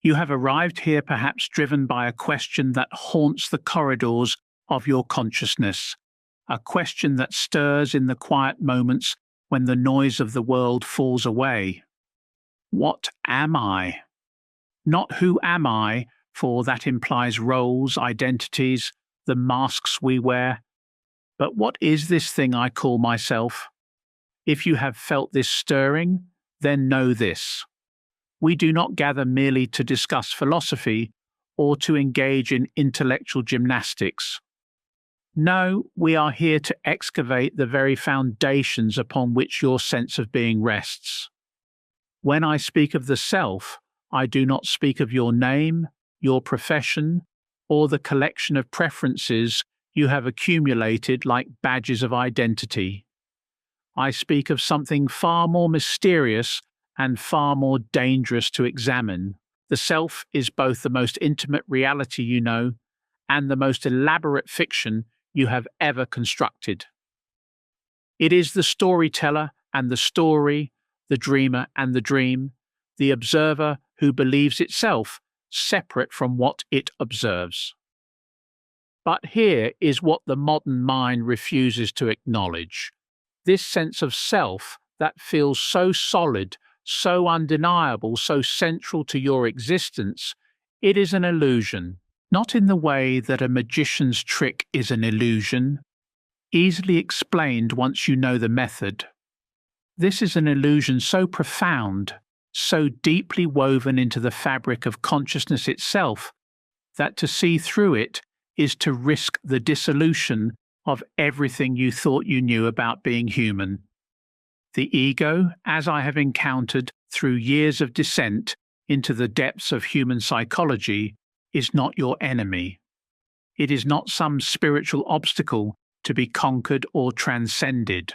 You have arrived here perhaps driven by a question that haunts the corridors of your consciousness, a question that stirs in the quiet moments when the noise of the world falls away. What am I? Not who am I, for that implies roles, identities, the masks we wear. But what is this thing I call myself? If you have felt this stirring, then know this. We do not gather merely to discuss philosophy or to engage in intellectual gymnastics. No, we are here to excavate the very foundations upon which your sense of being rests. When I speak of the self, I do not speak of your name, your profession, or the collection of preferences you have accumulated like badges of identity. I speak of something far more mysterious and far more dangerous to examine. The self is both the most intimate reality you know and the most elaborate fiction you have ever constructed. It is the storyteller and the story, the dreamer and the dream, the observer who believes itself separate from what it observes. But here is what the modern mind refuses to acknowledge. This sense of self that feels so solid, so undeniable, so central to your existence, it is an illusion, not in the way that a magician's trick is an illusion, easily explained once you know the method. This is an illusion so profound, so deeply woven into the fabric of consciousness itself, that to see through it is to risk the dissolution of everything you thought you knew about being human. The ego, as I have encountered through years of descent into the depths of human psychology, is not your enemy. It is not some spiritual obstacle to be conquered or transcended.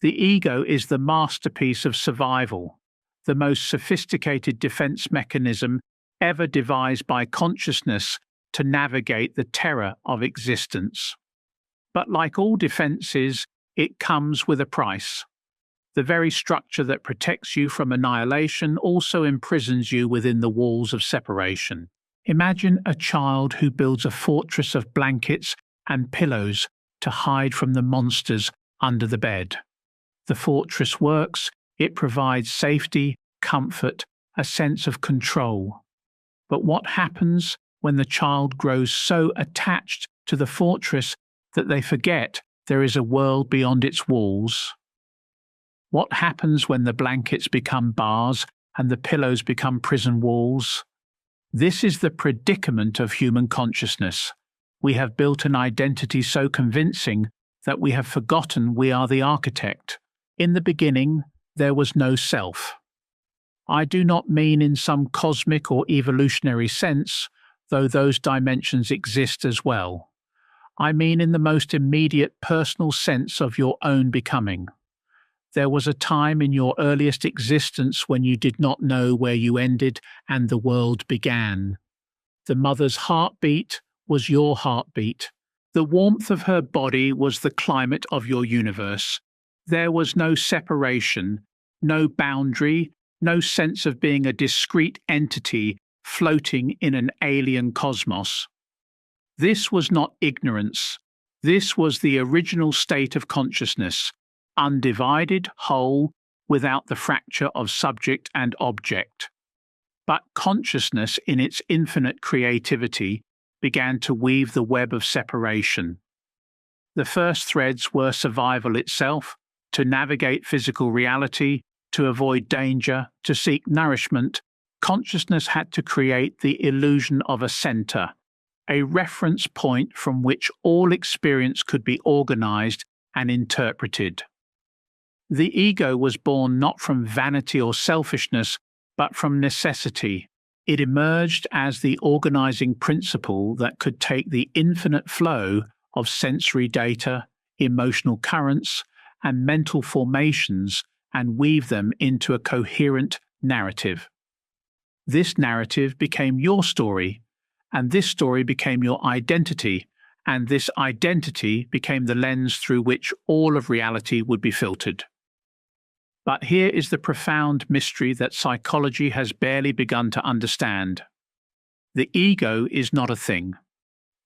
The ego is the masterpiece of survival, the most sophisticated defense mechanism ever devised by consciousness to navigate the terror of existence. But like all defenses, it comes with a price. The very structure that protects you from annihilation also imprisons you within the walls of separation. Imagine a child who builds a fortress of blankets and pillows to hide from the monsters under the bed. The fortress works, it provides safety, comfort, a sense of control. But what happens when the child grows so attached to the fortress that they forget there is a world beyond its walls? What happens when the blankets become bars and the pillows become prison walls? This is the predicament of human consciousness. We have built an identity so convincing that we have forgotten we are the architect. In the beginning, there was no self. I do not mean in some cosmic or evolutionary sense, though those dimensions exist as well. I mean in the most immediate personal sense of your own becoming. There was a time in your earliest existence when you did not know where you ended and the world began. The mother's heartbeat was your heartbeat. The warmth of her body was the climate of your universe. There was no separation, no boundary, no sense of being a discrete entity floating in an alien cosmos. This was not ignorance. This was the original state of consciousness, undivided, whole, without the fracture of subject and object. But consciousness, in its infinite creativity, began to weave the web of separation. The first threads were survival itself, to navigate physical reality, to avoid danger, to seek nourishment. Consciousness had to create the illusion of a center, a reference point from which all experience could be organized and interpreted. The ego was born not from vanity or selfishness, but from necessity. It emerged as the organizing principle that could take the infinite flow of sensory data, emotional currents, and mental formations and weave them into a coherent narrative. This narrative became your story, and this story became your identity, and this identity became the lens through which all of reality would be filtered. But here is the profound mystery that psychology has barely begun to understand. The ego is not a thing.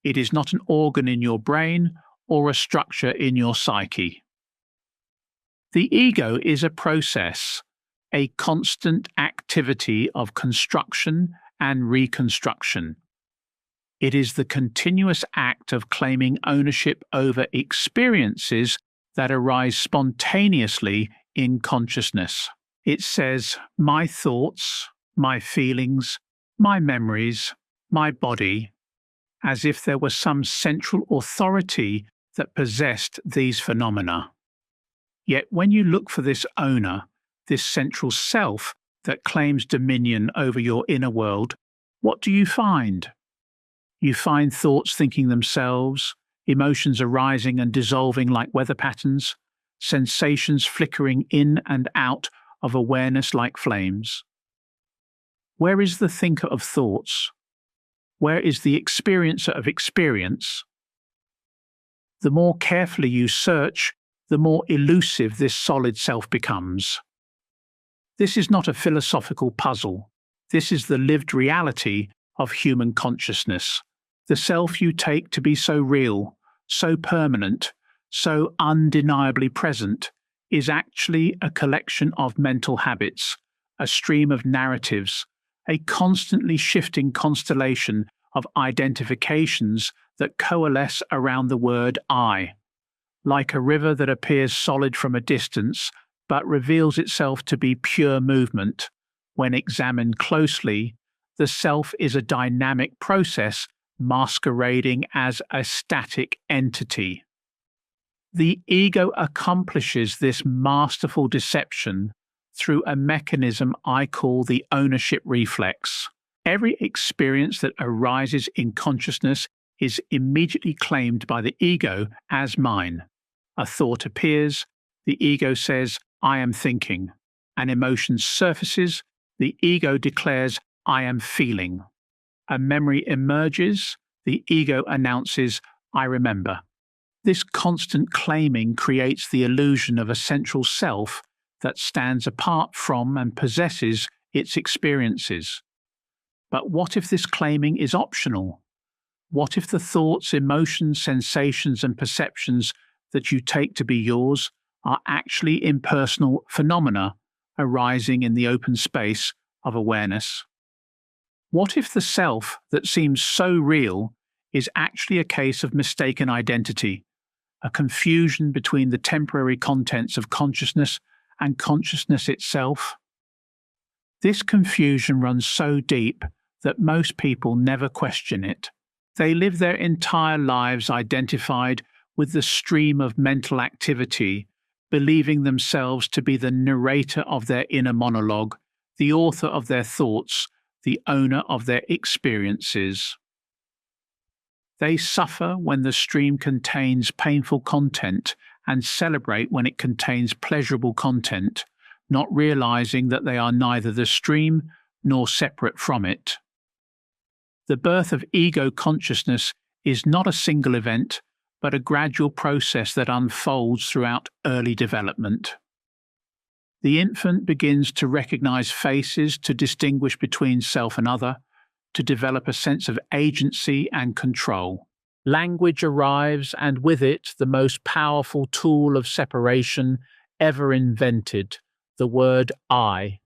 It is not an organ in your brain or a structure in your psyche. The ego is a process, a constant activity of construction and reconstruction. It is the continuous act of claiming ownership over experiences that arise spontaneously in consciousness. It says, my thoughts, my feelings, my memories, my body, as if there was some central authority that possessed these phenomena. Yet when you look for this owner, this central self that claims dominion over your inner world, what do you find? You find thoughts thinking themselves, emotions arising and dissolving like weather patterns, sensations flickering in and out of awareness like flames. Where is the thinker of thoughts? Where is the experiencer of experience? The more carefully you search, the more elusive this solid self becomes. This is not a philosophical puzzle. This is the lived reality of human consciousness. The self you take to be so real, so permanent, so undeniably present, is actually a collection of mental habits, a stream of narratives, a constantly shifting constellation of identifications that coalesce around the word I. Like a river that appears solid from a distance, but reveals itself to be pure movement. When examined closely, the self is a dynamic process masquerading as a static entity. The ego accomplishes this masterful deception through a mechanism I call the ownership reflex. Every experience that arises in consciousness is immediately claimed by the ego as mine. A thought appears, the ego says, I am thinking. An emotion surfaces, the ego declares, I am feeling. A memory emerges, the ego announces, I remember. This constant claiming creates the illusion of a central self that stands apart from and possesses its experiences. But what if this claiming is optional? What if the thoughts, emotions, sensations, and perceptions that you take to be yours are actually impersonal phenomena arising in the open space of awareness? What if the self that seems so real is actually a case of mistaken identity, a confusion between the temporary contents of consciousness and consciousness itself? This confusion runs so deep that most people never question it. They live their entire lives identified with the stream of mental activity, believing themselves to be the narrator of their inner monologue, the author of their thoughts, the owner of their experiences. They suffer when the stream contains painful content and celebrate when it contains pleasurable content, not realizing that they are neither the stream nor separate from it. The birth of ego consciousness is not a single event, but a gradual process that unfolds throughout early development. The infant begins to recognize faces, to distinguish between self and other, to develop a sense of agency and control. Language arrives, and with it the most powerful tool of separation ever invented, the word I.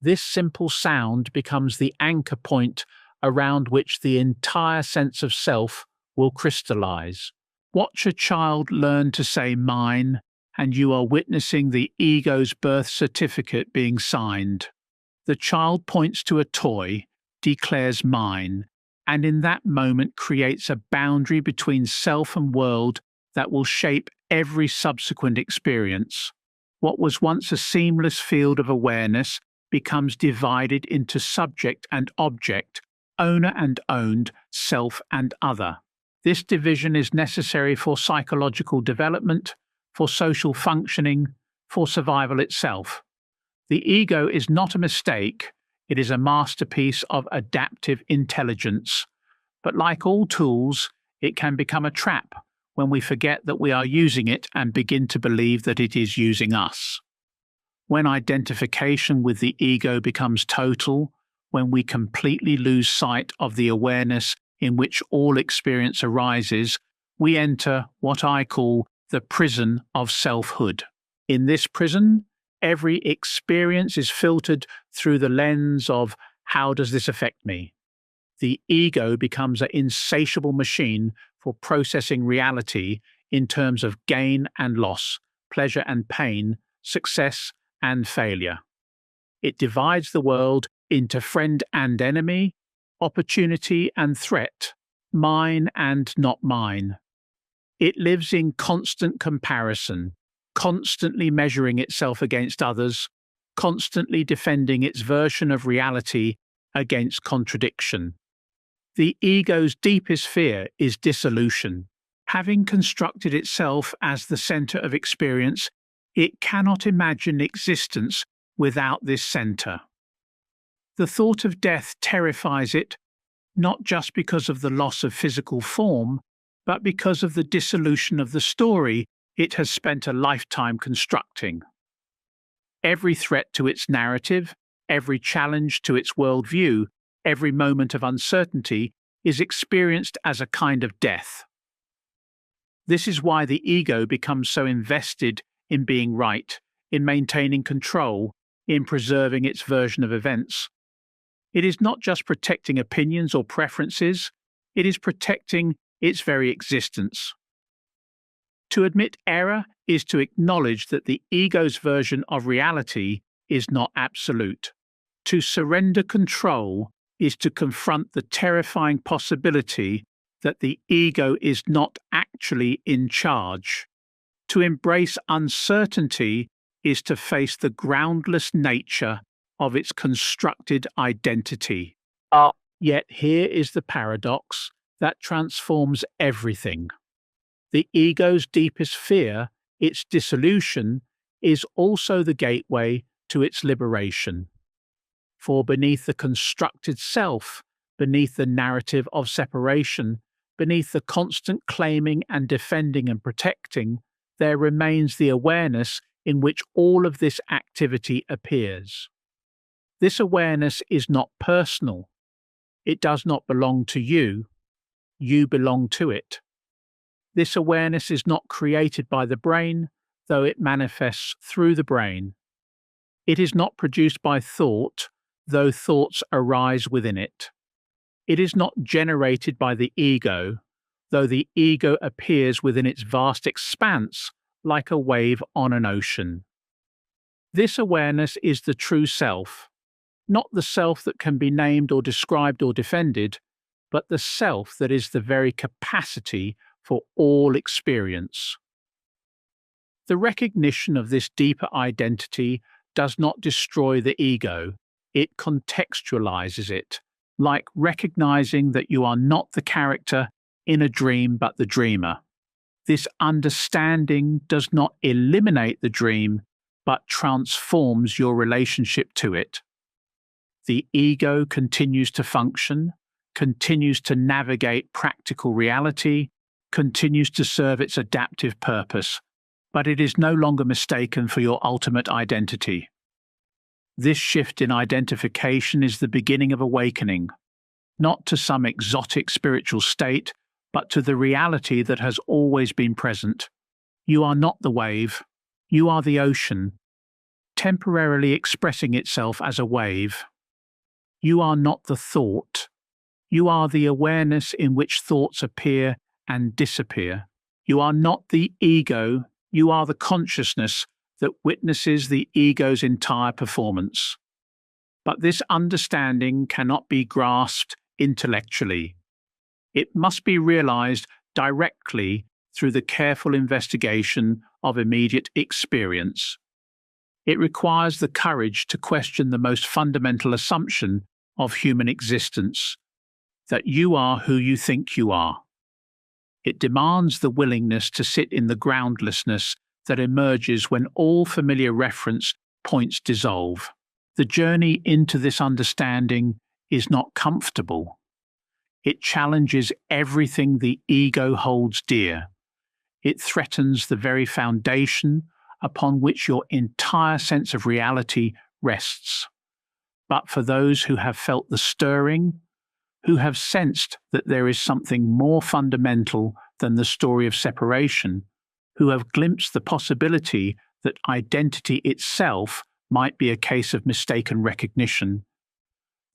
This simple sound becomes the anchor point around which the entire sense of self will crystallize. Watch a child learn to say mine, and you are witnessing the ego's birth certificate being signed. The child points to a toy, declares mine, and in that moment creates a boundary between self and world that will shape every subsequent experience. What was once a seamless field of awareness becomes divided into subject and object, owner and owned, self and other. This division is necessary for psychological development, for social functioning, for survival itself. The ego is not a mistake, it is a masterpiece of adaptive intelligence. But like all tools, it can become a trap when we forget that we are using it and begin to believe that it is using us. When identification with the ego becomes total, when we completely lose sight of the awareness in which all experience arises, we enter what I call the prison of selfhood. In this prison, every experience is filtered through the lens of how does this affect me? The ego becomes an insatiable machine for processing reality in terms of gain and loss, pleasure and pain, success and failure. It divides the world into friend and enemy, opportunity and threat, mine and not mine. It lives in constant comparison, constantly measuring itself against others, constantly defending its version of reality against contradiction. The ego's deepest fear is dissolution. Having constructed itself as the center of experience, it cannot imagine existence without this center. The thought of death terrifies it, not just because of the loss of physical form, but because of the dissolution of the story it has spent a lifetime constructing. Every threat to its narrative, every challenge to its worldview, every moment of uncertainty is experienced as a kind of death. This is why the ego becomes so invested in being right, in maintaining control, in preserving its version of events. It is not just protecting opinions or preferences, it is protecting its very existence. To admit error is to acknowledge that the ego's version of reality is not absolute. To surrender control is to confront the terrifying possibility that the ego is not actually in charge. To embrace uncertainty is to face the groundless nature of its constructed identity. Yet here is the paradox that transforms everything. The ego's deepest fear, its dissolution, is also the gateway to its liberation. For beneath the constructed self, beneath the narrative of separation, beneath the constant claiming and defending and protecting, there remains the awareness in which all of this activity appears. This awareness is not personal. It does not belong to you. You belong to it. This awareness is not created by the brain, though it manifests through the brain. It is not produced by thought, though thoughts arise within it. It is not generated by the ego, though the ego appears within its vast expanse like a wave on an ocean. This awareness is the true self, not the self that can be named or described or defended, but the self that is the very capacity for all experience. The recognition of this deeper identity does not destroy the ego, it contextualizes it, like recognizing that you are not the character in a dream but the dreamer. This understanding does not eliminate the dream, but transforms your relationship to it. The ego continues to function, continues to navigate practical reality, continues to serve its adaptive purpose, but it is no longer mistaken for your ultimate identity. This shift in identification is the beginning of awakening, not to some exotic spiritual state, but to the reality that has always been present. You are not the wave, you are the ocean, temporarily expressing itself as a wave. You are not the thought, you are the awareness in which thoughts appear and disappear. You are not the ego, you are the consciousness that witnesses the ego's entire performance. But this understanding cannot be grasped intellectually. It must be realized directly through the careful investigation of immediate experience. It requires the courage to question the most fundamental assumption of human existence, that you are who you think you are. It demands the willingness to sit in the groundlessness that emerges when all familiar reference points dissolve. The journey into this understanding is not comfortable. It challenges everything the ego holds dear. It threatens the very foundation upon which your entire sense of reality rests. But for those who have felt the stirring, who have sensed that there is something more fundamental than the story of separation, who have glimpsed the possibility that identity itself might be a case of mistaken recognition,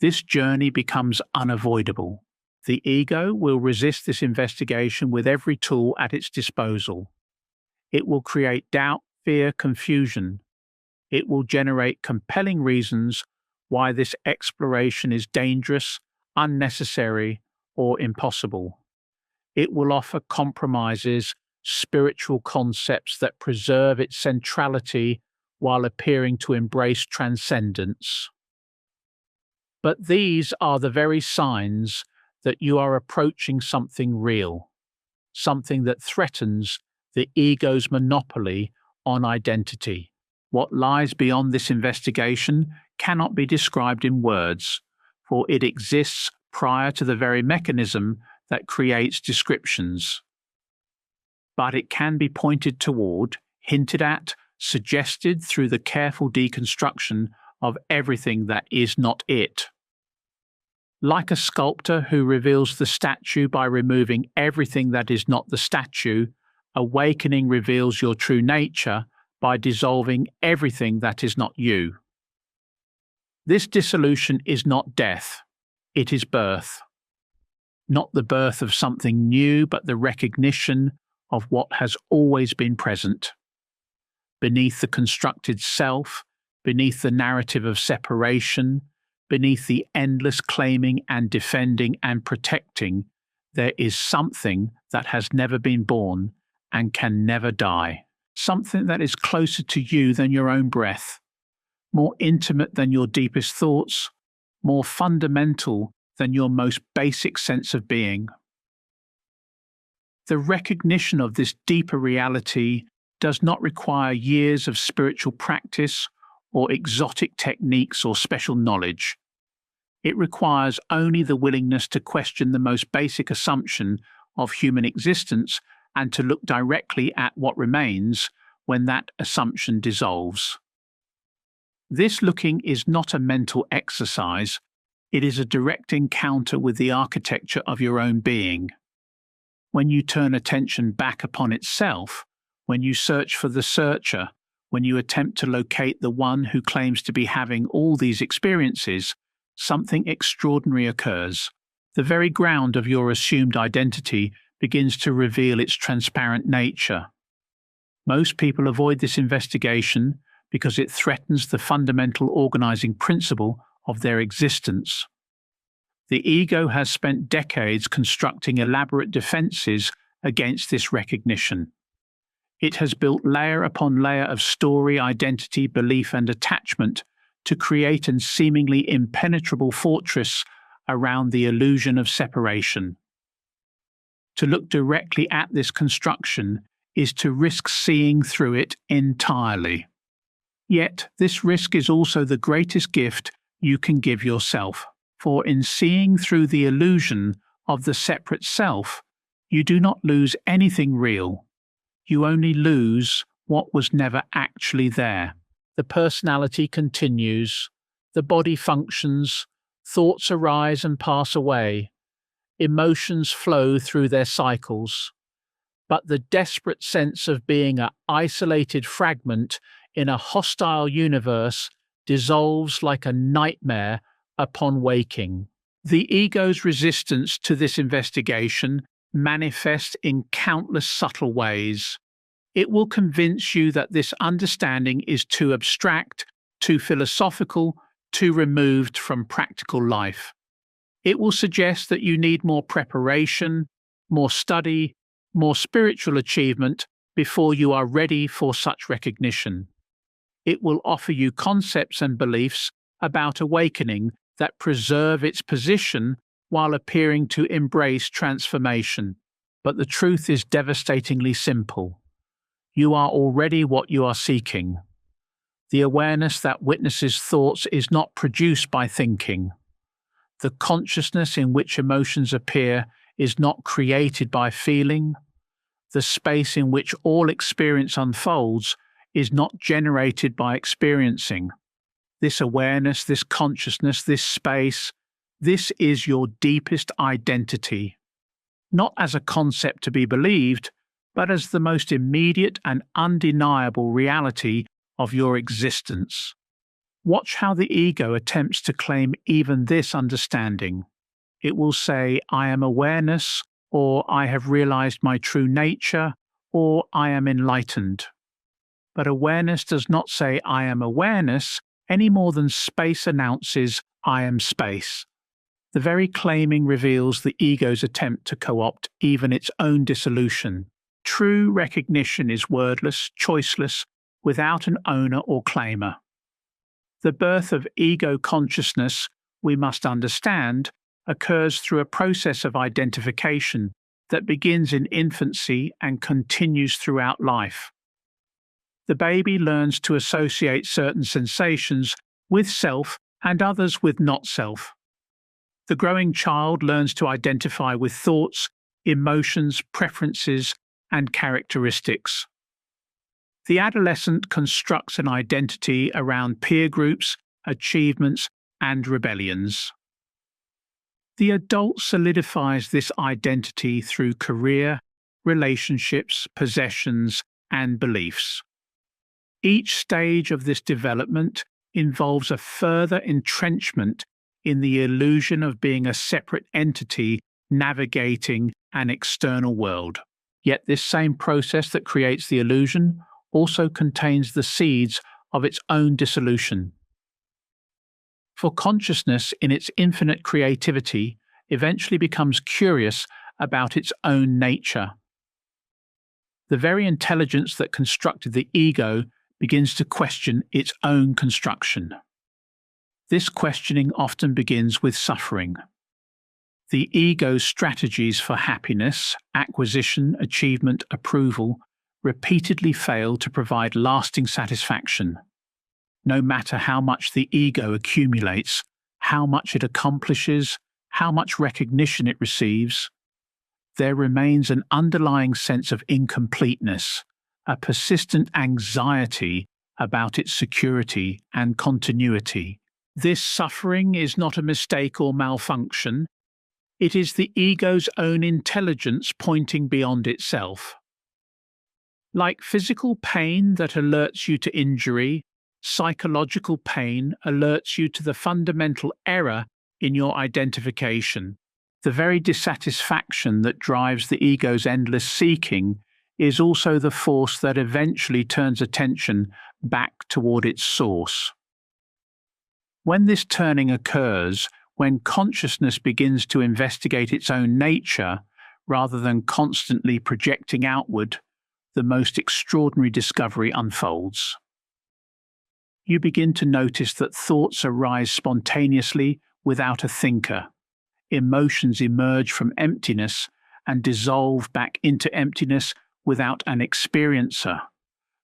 this journey becomes unavoidable. The ego will resist this investigation with every tool at its disposal. It will create doubt, fear, confusion. It will generate compelling reasons why this exploration is dangerous, unnecessary, or impossible. It will offer compromises, spiritual concepts that preserve its centrality while appearing to embrace transcendence. But these are the very signs that you are approaching something real, something that threatens the ego's monopoly on identity. What lies beyond this investigation cannot be described in words, for it exists prior to the very mechanism that creates descriptions. But it can be pointed toward, hinted at, suggested through the careful deconstruction of everything that is not it. Like a sculptor who reveals the statue by removing everything that is not the statue, awakening reveals your true nature by dissolving everything that is not you. This dissolution is not death, it is birth. Not the birth of something new, but the recognition of what has always been present. Beneath the constructed self, beneath the narrative of separation, beneath the endless claiming and defending and protecting, there is something that has never been born and can never die. Something that is closer to you than your own breath, more intimate than your deepest thoughts, more fundamental than your most basic sense of being. The recognition of this deeper reality does not require years of spiritual practice or exotic techniques or special knowledge. It requires only the willingness to question the most basic assumption of human existence and to look directly at what remains when that assumption dissolves. This looking is not a mental exercise, it is a direct encounter with the architecture of your own being. When you turn attention back upon itself, when you search for the searcher, when you attempt to locate the one who claims to be having all these experiences, something extraordinary occurs. The very ground of your assumed identity begins to reveal its transparent nature. Most people avoid this investigation because it threatens the fundamental organizing principle of their existence. The ego has spent decades constructing elaborate defenses against this recognition. It has built layer upon layer of story, identity, belief, and attachment to create a seemingly impenetrable fortress around the illusion of separation. To look directly at this construction is to risk seeing through it entirely. Yet this risk is also the greatest gift you can give yourself, for in seeing through the illusion of the separate self, you do not lose anything real. You only lose what was never actually there. The personality continues, the body functions, thoughts arise and pass away, emotions flow through their cycles. But the desperate sense of being an isolated fragment in a hostile universe dissolves like a nightmare upon waking. The ego's resistance to this investigation manifests in countless subtle ways. It will convince you that this understanding is too abstract, too philosophical, too removed from practical life. It will suggest that you need more preparation, more study, more spiritual achievement before you are ready for such recognition. It will offer you concepts and beliefs about awakening that preserve its position while appearing to embrace transformation. But the truth is devastatingly simple. You are already what you are seeking. The awareness that witnesses thoughts is not produced by thinking. The consciousness in which emotions appear is not created by feeling. The space in which all experience unfolds is not generated by experiencing. This awareness, this consciousness, this space, this is your deepest identity, not as a concept to be believed, but as the most immediate and undeniable reality of your existence. Watch how the ego attempts to claim even this understanding. It will say, I am awareness, or I have realized my true nature, or I am enlightened. But awareness does not say I am awareness any more than space announces I am space. The very claiming reveals the ego's attempt to co-opt even its own dissolution. True recognition is wordless, choiceless, without an owner or claimer. The birth of ego consciousness, we must understand, occurs through a process of identification that begins in infancy and continues throughout life. The baby learns to associate certain sensations with self and others with not self. The growing child learns to identify with thoughts, emotions, preferences, and characteristics. The adolescent constructs an identity around peer groups, achievements, and rebellions. The adult solidifies this identity through career, relationships, possessions, and beliefs. Each stage of this development involves a further entrenchment in the illusion of being a separate entity navigating an external world. Yet this same process that creates the illusion also contains the seeds of its own dissolution. For consciousness, in its infinite creativity, eventually becomes curious about its own nature. The very intelligence that constructed the ego begins to question its own construction. This questioning often begins with suffering. The ego's strategies for happiness, acquisition, achievement, approval repeatedly fail to provide lasting satisfaction. No matter how much the ego accumulates, how much it accomplishes, how much recognition it receives, there remains an underlying sense of incompleteness, a persistent anxiety about its security and continuity. This suffering is not a mistake or malfunction. It is the ego's own intelligence pointing beyond itself. Like physical pain that alerts you to injury, psychological pain alerts you to the fundamental error in your identification. The very dissatisfaction that drives the ego's endless seeking is also the force that eventually turns attention back toward its source. When this turning occurs, when consciousness begins to investigate its own nature rather than constantly projecting outward, the most extraordinary discovery unfolds. You begin to notice that thoughts arise spontaneously without a thinker. Emotions emerge from emptiness and dissolve back into emptiness without an experiencer.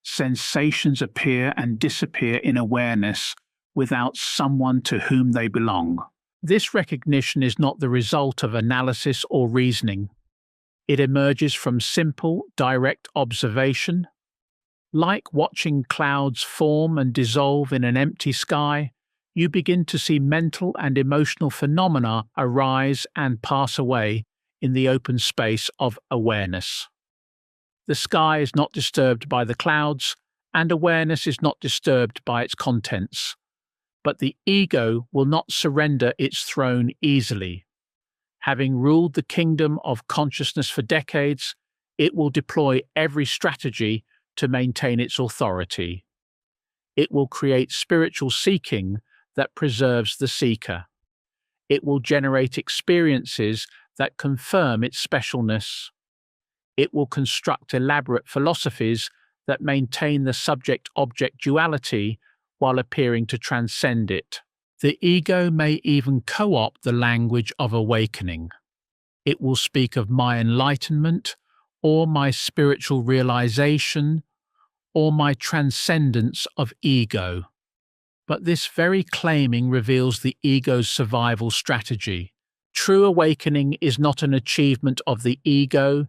Sensations appear and disappear in awareness without someone to whom they belong. This recognition is not the result of analysis or reasoning. It emerges from simple, direct observation. Like watching clouds form and dissolve in an empty sky, you begin to see mental and emotional phenomena arise and pass away in the open space of awareness. The sky is not disturbed by the clouds, and awareness is not disturbed by its contents. But the ego will not surrender its throne easily. Having ruled the kingdom of consciousness for decades, it will deploy every strategy to maintain its authority. It will create spiritual seeking that preserves the seeker. It will generate experiences that confirm its specialness. It will construct elaborate philosophies that maintain the subject-object duality while appearing to transcend it. The ego may even co-opt the language of awakening. It will speak of my enlightenment, or my spiritual realization, or my transcendence of ego. But this very claiming reveals the ego's survival strategy. True awakening is not an achievement of the ego,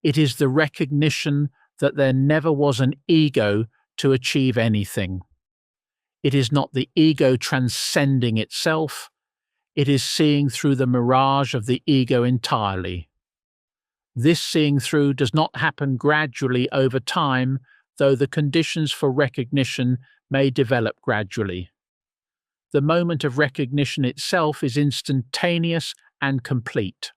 it is the recognition that there never was an ego to achieve anything. It is not the ego transcending itself, it is seeing through the mirage of the ego entirely. This seeing through does not happen gradually over time, though the conditions for recognition may develop gradually. The moment of recognition itself is instantaneous and complete.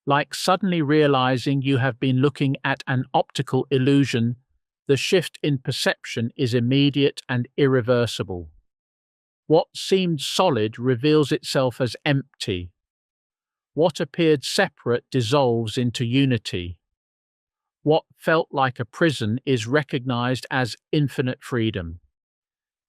Like suddenly realizing you have been looking at an optical illusion, the shift in perception is immediate and irreversible. What seemed solid reveals itself as empty. What appeared separate dissolves into unity. What felt like a prison is recognized as infinite freedom.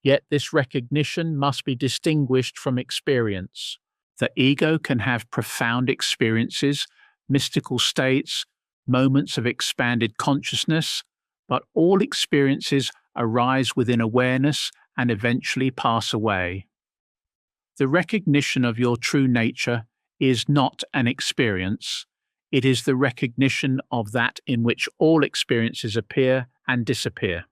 Yet this recognition must be distinguished from experience. The ego can have profound experiences, mystical states, moments of expanded consciousness, but all experiences arise within awareness and eventually pass away. The recognition of your true nature is not an experience. It is the recognition of that in which all experiences appear and disappear.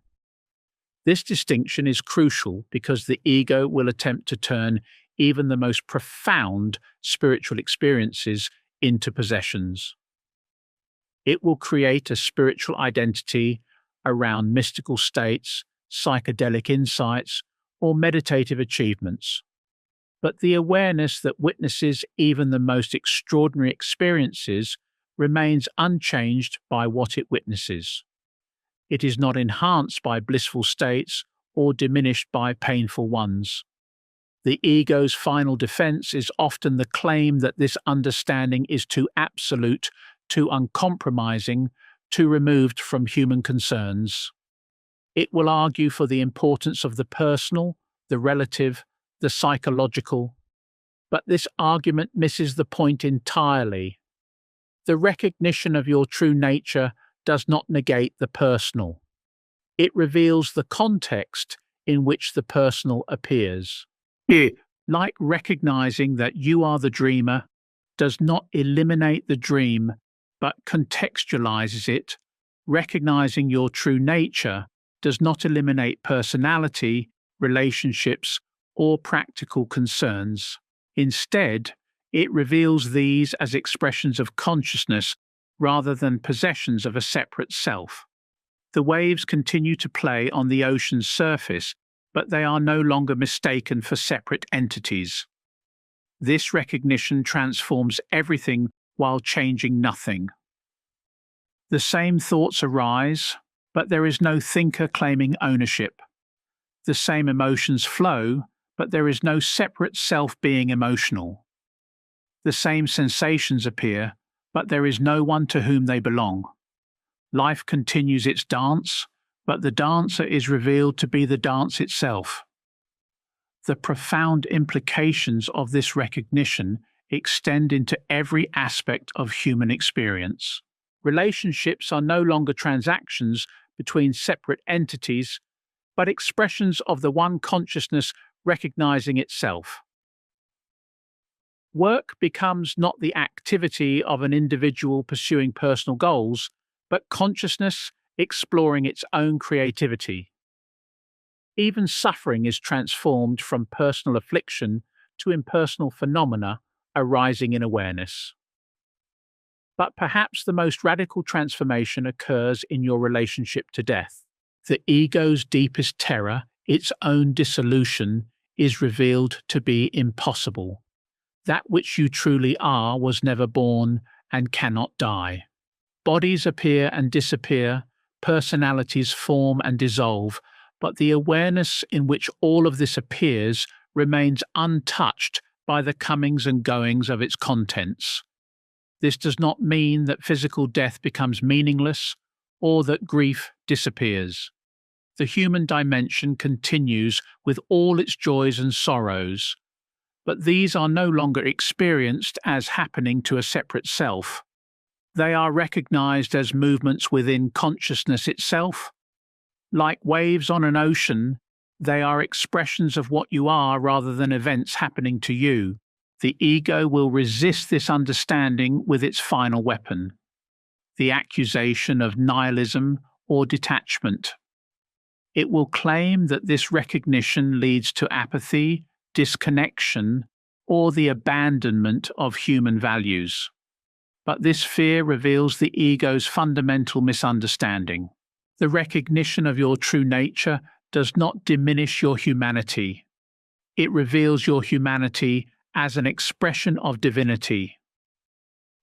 This distinction is crucial because the ego will attempt to turn even the most profound spiritual experiences into possessions. It will create a spiritual identity around mystical states, psychedelic insights, or meditative achievements. But the awareness that witnesses even the most extraordinary experiences remains unchanged by what it witnesses. It is not enhanced by blissful states or diminished by painful ones. The ego's final defense is often the claim that this understanding is too absolute, too uncompromising, too removed from human concerns. It will argue for the importance of the personal, the relative, the psychological, but this argument misses the point entirely. The recognition of your true nature does not negate the personal. It reveals the context in which the personal appears. Like recognizing that you are the dreamer does not eliminate the dream, but contextualizes it, recognizing your true nature does not eliminate personality, relationships, or practical concerns. Instead, it reveals these as expressions of consciousness rather than possessions of a separate self. The waves continue to play on the ocean's surface, but they are no longer mistaken for separate entities. This recognition transforms everything while changing nothing. The same thoughts arise, but there is no thinker claiming ownership. The same emotions flow, but there is no separate self being emotional. The same sensations appear, but there is no one to whom they belong. Life continues its dance, but the dancer is revealed to be the dance itself. The profound implications of this recognition extend into every aspect of human experience. Relationships are no longer transactions between separate entities, but expressions of the one consciousness recognizing itself. Work becomes not the activity of an individual pursuing personal goals, but consciousness exploring its own creativity. Even suffering is transformed from personal affliction to impersonal phenomena arising in awareness. But perhaps the most radical transformation occurs in your relationship to death. The ego's deepest terror, its own dissolution, is revealed to be impossible. That which you truly are was never born and cannot die. Bodies appear and disappear, personalities form and dissolve, but the awareness in which all of this appears remains untouched by the comings and goings of its contents. This does not mean that physical death becomes meaningless or that grief disappears. The human dimension continues with all its joys and sorrows, but these are no longer experienced as happening to a separate self. They are recognized as movements within consciousness itself. Like waves on an ocean, they are expressions of what you are rather than events happening to you. The ego will resist this understanding with its final weapon, the accusation of nihilism or detachment. It will claim that this recognition leads to apathy, disconnection, or the abandonment of human values. But this fear reveals the ego's fundamental misunderstanding. The recognition of your true nature does not diminish your humanity. It reveals your humanity as an expression of divinity.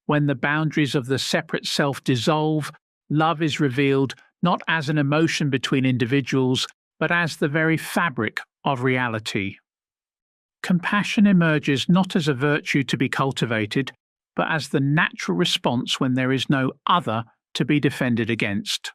When the boundaries of the separate self dissolve, love is revealed not as an emotion between individuals, but as the very fabric of reality. Compassion emerges not as a virtue to be cultivated, but as the natural response when there is no other to be defended against.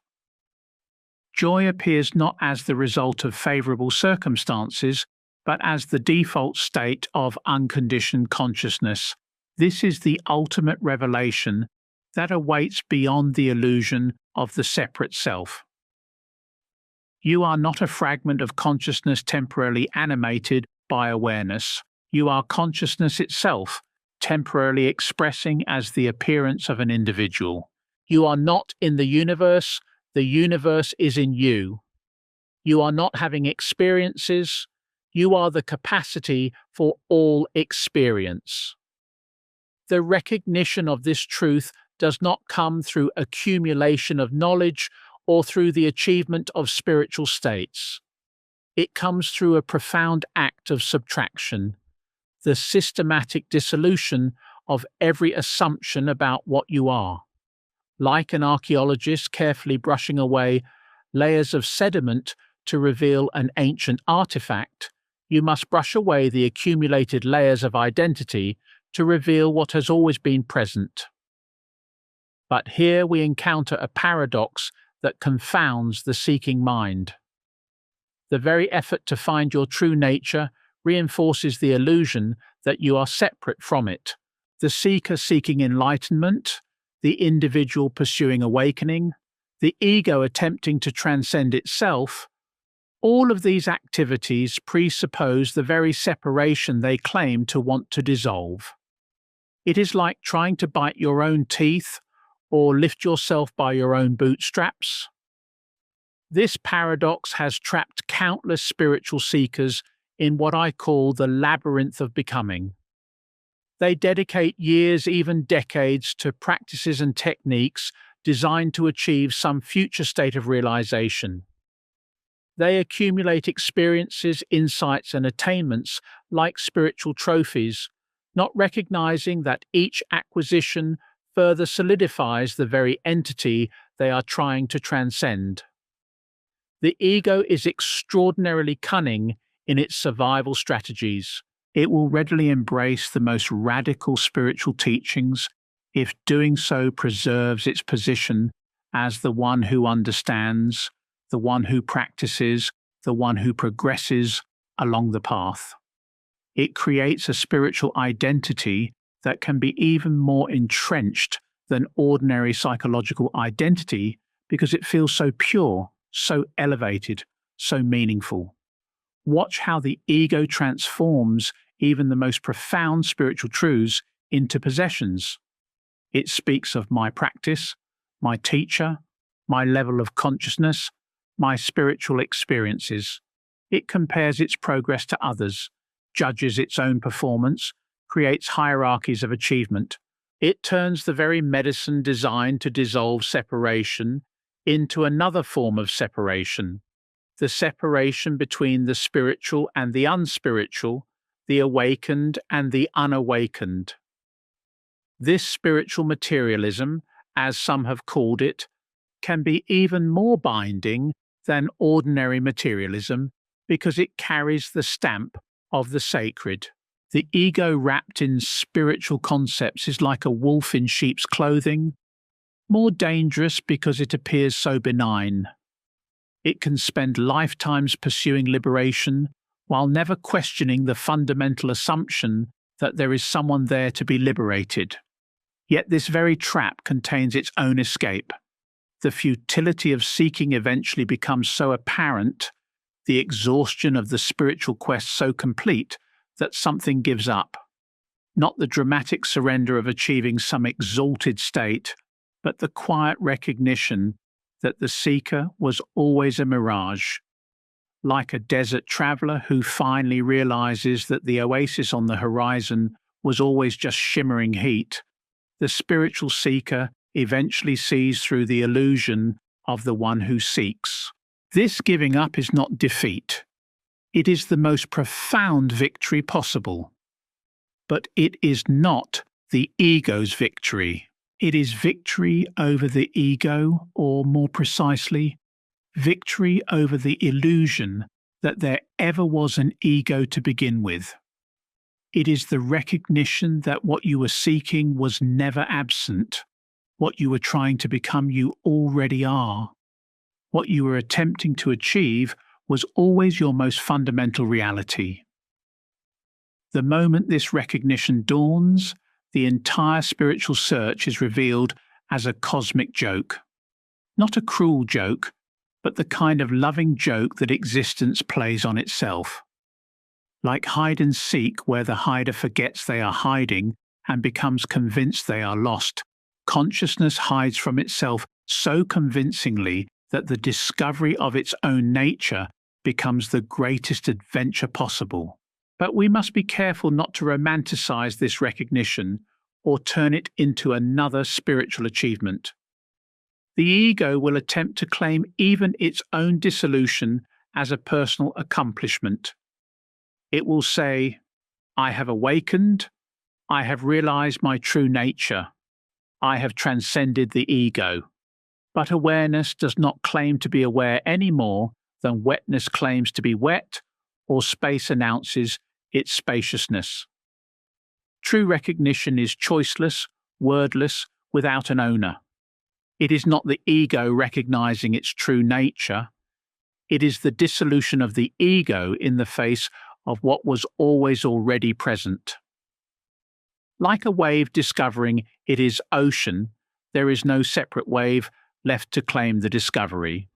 Joy appears not as the result of favourable circumstances, but as the default state of unconditioned consciousness. This is the ultimate revelation that awaits beyond the illusion of the separate self. You are not a fragment of consciousness temporarily animated by awareness. You are consciousness itself, temporarily expressing as the appearance of an individual. You are not in the universe is in you. You are not having experiences, you are the capacity for all experience. The recognition of this truth does not come through accumulation of knowledge or through the achievement of spiritual states. It comes through a profound act of subtraction, the systematic dissolution of every assumption about what you are. Like an archaeologist carefully brushing away layers of sediment to reveal an ancient artifact, you must brush away the accumulated layers of identity to reveal what has always been present. But here we encounter a paradox that confounds the seeking mind. The very effort to find your true nature reinforces the illusion that you are separate from it. The seeker seeking enlightenment, the individual pursuing awakening, the ego attempting to transcend itself, all of these activities presuppose the very separation they claim to want to dissolve. It is like trying to bite your own teeth or lift yourself by your own bootstraps. This paradox has trapped countless spiritual seekers in what I call the labyrinth of becoming. They dedicate years, even decades, to practices and techniques designed to achieve some future state of realization. They accumulate experiences, insights, and attainments like spiritual trophies, not recognizing that each acquisition further solidifies the very entity they are trying to transcend. The ego is extraordinarily cunning in its survival strategies. It will readily embrace the most radical spiritual teachings if doing so preserves its position as the one who understands, the one who practices, the one who progresses along the path. It creates a spiritual identity that can be even more entrenched than ordinary psychological identity because it feels so pure, so elevated, so meaningful. Watch how the ego transforms even the most profound spiritual truths into possessions. It speaks of my practice, my teacher, my level of consciousness, my spiritual experiences. It compares its progress to others, judges its own performance, creates hierarchies of achievement. It turns the very medicine designed to dissolve separation into another form of separation, the separation between the spiritual and the unspiritual, the awakened and the unawakened. This spiritual materialism, as some have called it, can be even more binding than ordinary materialism because it carries the stamp of the sacred. The ego wrapped in spiritual concepts is like a wolf in sheep's clothing, more dangerous because it appears so benign. It can spend lifetimes pursuing liberation while never questioning the fundamental assumption that there is someone there to be liberated. Yet this very trap contains its own escape. The futility of seeking eventually becomes so apparent, the exhaustion of the spiritual quest so complete, that something gives up. Not the dramatic surrender of achieving some exalted state, but the quiet recognition that the seeker was always a mirage, Like a desert traveler who finally realizes that the oasis on the horizon was always just shimmering heat, the spiritual seeker eventually sees through the illusion of the one who seeks. This giving up is not defeat. It is the most profound victory possible. But it is not the ego's victory. It is victory over the ego, or more precisely, victory over the illusion that there ever was an ego to begin with. It is the recognition that what you were seeking was never absent. What you were trying to become, you already are. What you were attempting to achieve was always your most fundamental reality. The moment this recognition dawns, the entire spiritual search is revealed as a cosmic joke. Not a cruel joke, but the kind of loving joke that existence plays on itself. Like hide and seek, where the hider forgets they are hiding and becomes convinced they are lost, consciousness hides from itself so convincingly that the discovery of its own nature becomes the greatest adventure possible. But we must be careful not to romanticize this recognition or turn it into another spiritual achievement. The ego will attempt to claim even its own dissolution as a personal accomplishment. It will say, "I have awakened, I have realized my true nature, I have transcended the ego." But awareness does not claim to be aware any more than wetness claims to be wet, or space announces its spaciousness. True recognition is choiceless, wordless, without an owner. It is not the ego recognizing its true nature. It is the dissolution of the ego in the face of what was always already present. Like a wave discovering it is ocean, there is no separate wave left to claim the discovery.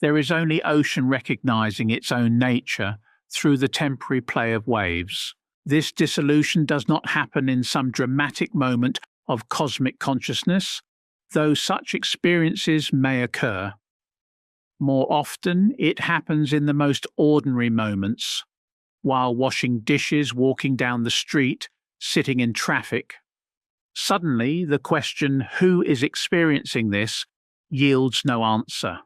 There is only ocean recognizing its own nature through the temporary play of waves. This dissolution does not happen in some dramatic moment of cosmic consciousness, though such experiences may occur. More often, it happens in the most ordinary moments, while washing dishes, walking down the street, sitting in traffic. Suddenly, the question, "Who is experiencing this?" yields no answer.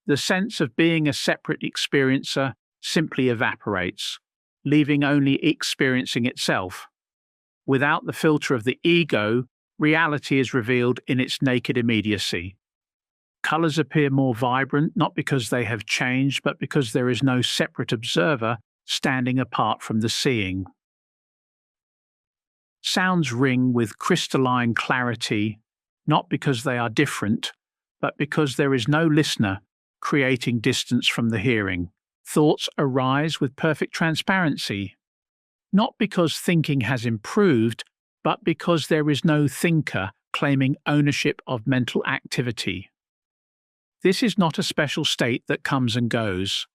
The sense of being a separate experiencer simply evaporates, leaving only experiencing itself. Without the filter of the ego, reality is revealed in its naked immediacy. Colors appear more vibrant not because they have changed, but because there is no separate observer standing apart from the seeing. Sounds ring with crystalline clarity, not because they are different, but because there is no listener creating distance from the hearing. Thoughts arise with perfect transparency, not because thinking has improved, but because there is no thinker claiming ownership of mental activity. This is not a special state that comes and goes.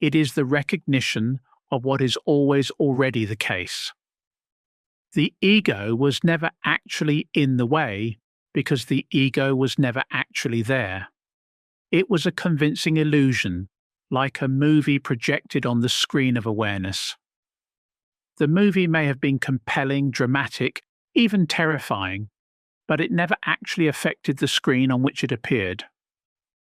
It is the recognition of what is always already the case. The ego was never actually in the way because the ego was never actually there. It was a convincing illusion, like a movie projected on the screen of awareness. The movie may have been compelling, dramatic, even terrifying, but it never actually affected the screen on which it appeared.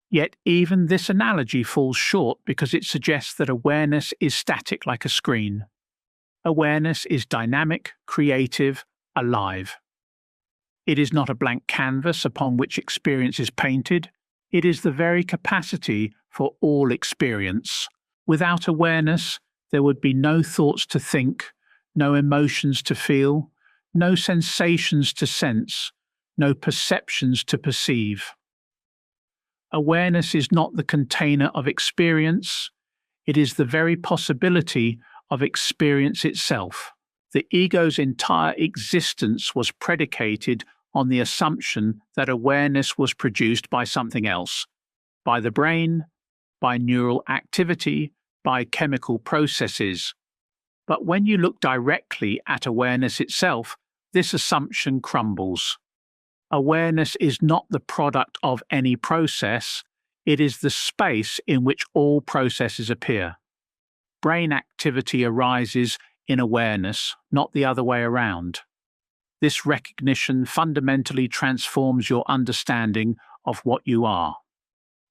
Yet even this analogy falls short because it suggests that awareness is static like a screen. Awareness is dynamic, creative, alive. It is not a blank canvas upon which experience is painted. It is the very capacity for all experience. Without awareness, there would be no thoughts to think, no emotions to feel, no sensations to sense, no perceptions to perceive. Awareness is not the container of experience. It is the very possibility of experience itself. The ego's entire existence was predicated on the assumption that awareness was produced by something else, by the brain, by neural activity, by chemical processes. But when you look directly at awareness itself, this assumption crumbles. Awareness is not the product of any process, It is the space in which all processes appear. Brain activity arises in awareness, not the other way around. This recognition fundamentally transforms your understanding of what you are.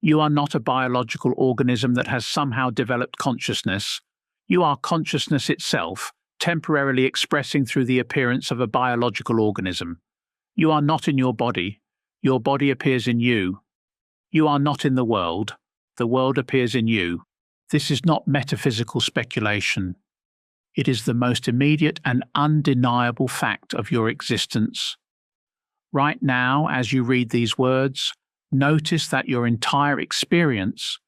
You are not a biological organism that has somehow developed consciousness. You are consciousness itself, temporarily expressing through the appearance of a biological organism. You are not in your body. Your body appears in you. You are not in the world appears in you. This is not metaphysical speculation. It is the most immediate and undeniable fact of your existence. Right now, as you read these words, notice that your entire experience,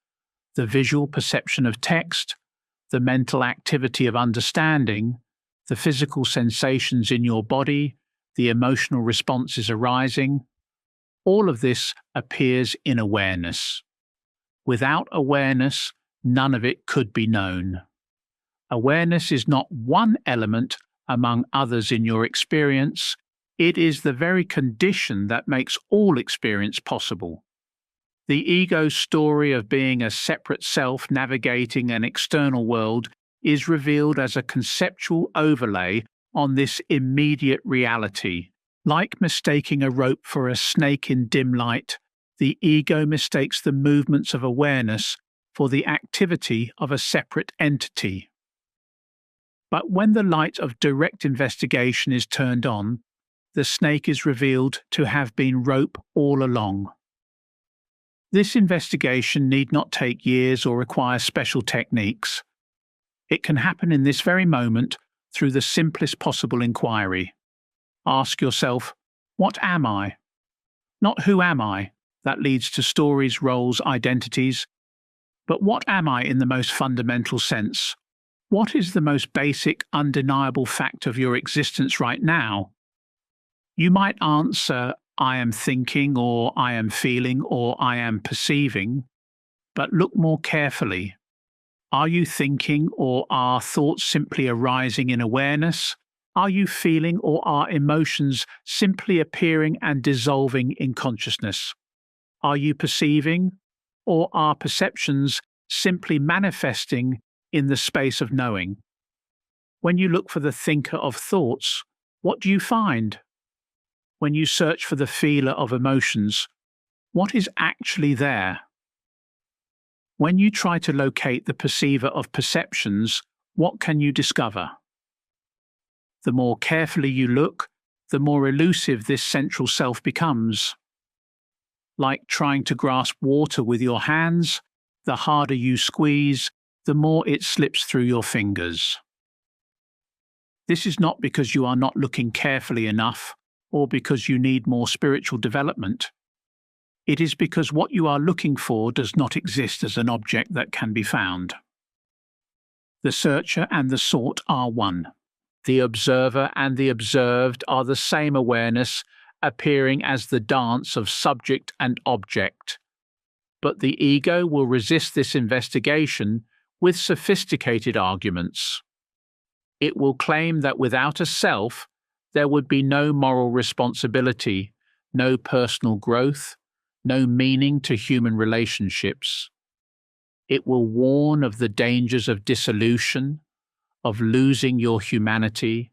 the visual perception of text, the mental activity of understanding, the physical sensations in your body, the emotional responses arising, all of this appears in awareness. Without awareness, none of it could be known. Awareness is not one element among others in your experience. It is the very condition that makes all experience possible. The ego's story of being a separate self navigating an external world is revealed as a conceptual overlay on this immediate reality. Like mistaking a rope for a snake in dim light, the ego mistakes the movements of awareness for the activity of a separate entity. But when the light of direct investigation is turned on, the snake is revealed to have been rope all along. This investigation need not take years or require special techniques. It can happen in this very moment through the simplest possible inquiry. Ask yourself, what am I? Not who am I, that leads to stories, roles, identities, but what am I in the most fundamental sense? What is the most basic, undeniable fact of your existence right now? You might answer, I am thinking, or I am feeling, or I am perceiving, but look more carefully. Are you thinking, or are thoughts simply arising in awareness? Are you feeling, or are emotions simply appearing and dissolving in consciousness? Are you perceiving, or are perceptions simply manifesting in the space of knowing? When you look for the thinker of thoughts, what do you find? When you search for the feeler of emotions, what is actually there? When you try to locate the perceiver of perceptions, what can you discover? The more carefully you look, the more elusive this central self becomes. Like trying to grasp water with your hands, the harder you squeeze, the more it slips through your fingers. This is not because you are not looking carefully enough, or because you need more spiritual development. It is because what you are looking for does not exist as an object that can be found. The searcher and the sought are one. The observer and the observed are the same awareness, appearing as the dance of subject and object. But the ego will resist this investigation with sophisticated arguments. It will claim that without a self, there would be no moral responsibility, no personal growth, no meaning to human relationships. It will warn of the dangers of dissolution, of losing your humanity,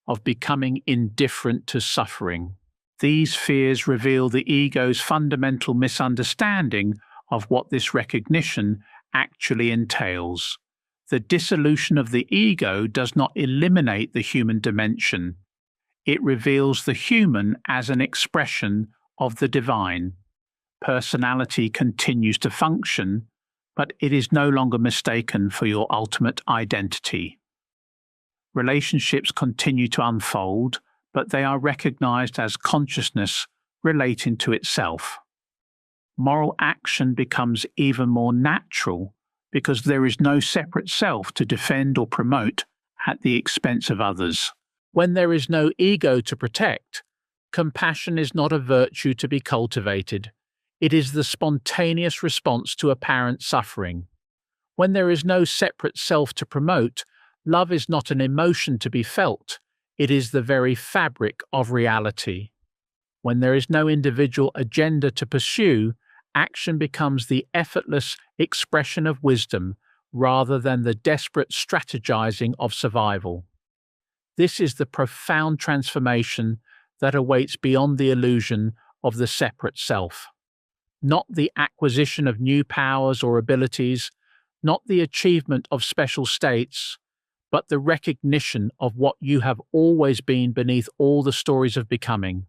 of becoming indifferent to suffering. These fears reveal the ego's fundamental misunderstanding of what this recognition actually entails. The dissolution of the ego does not eliminate the human dimension. It reveals the human as an expression of the divine. Personality continues to function, but it is no longer mistaken for your ultimate identity. Relationships continue to unfold, but they are recognized as consciousness relating to itself. Moral action becomes even more natural because there is no separate self to defend or promote at the expense of others. When there is no ego to protect, compassion is not a virtue to be cultivated. It is the spontaneous response to apparent suffering. When there is no separate self to promote, love is not an emotion to be felt. It is the very fabric of reality. When there is no individual agenda to pursue, Action becomes the effortless expression of wisdom rather than the desperate strategizing of survival. This is the profound transformation that awaits beyond the illusion of the separate self. Not the acquisition of new powers or abilities, not the achievement of special states, but the recognition of what you have always been beneath all the stories of becoming.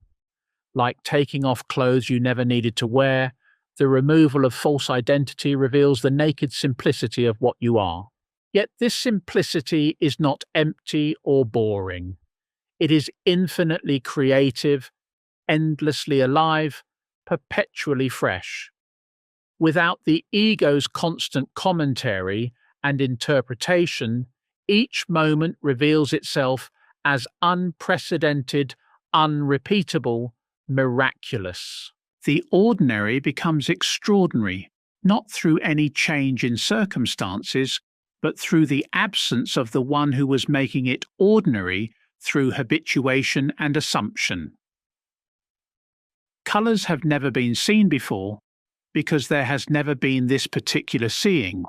Like taking off clothes you never needed to wear, the removal of false identity reveals the naked simplicity of what you are. Yet this simplicity is not empty or boring. It is infinitely creative, endlessly alive, perpetually fresh. Without the ego's constant commentary and interpretation, each moment reveals itself as unprecedented, unrepeatable, miraculous. The ordinary becomes extraordinary, not through any change in circumstances, but through the absence of the one who was making it ordinary through habituation and assumption. Colours have never been seen before because there has never been this particular seeing.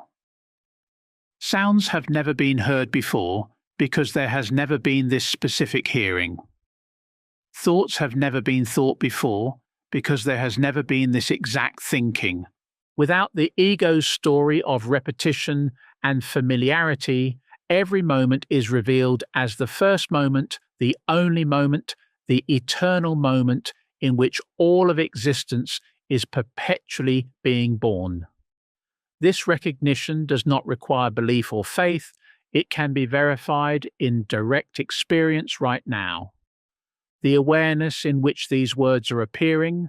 Sounds have never been heard before because there has never been this specific hearing. Thoughts have never been thought before because there has never been this exact thinking. Without the ego's story of repetition and familiarity, every moment is revealed as the first moment, the only moment, the eternal moment in which all of existence is perpetually being born. This recognition does not require belief or faith. It can be verified in direct experience right now. The awareness in which these words are appearing,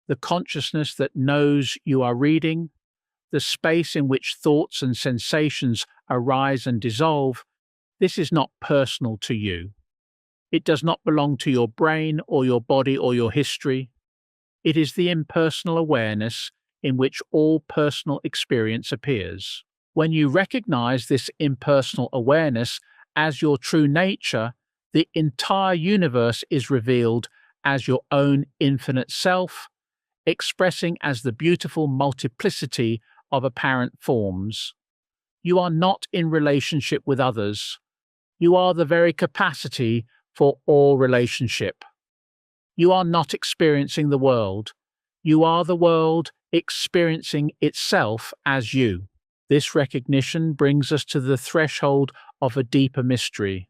the consciousness that knows you are reading, the space in which thoughts and sensations arise and dissolve, this is not personal to you. It does not belong to your brain or your body or your history. It is the impersonal awareness in which all personal experience appears. When you recognize this impersonal awareness as your true nature, the entire universe is revealed as your own infinite self, expressing as the beautiful multiplicity of apparent forms. You are not in relationship with others. You are the very capacity for all relationship. You are not experiencing the world. You are the world experiencing itself as you. This recognition brings us to the threshold of a deeper mystery,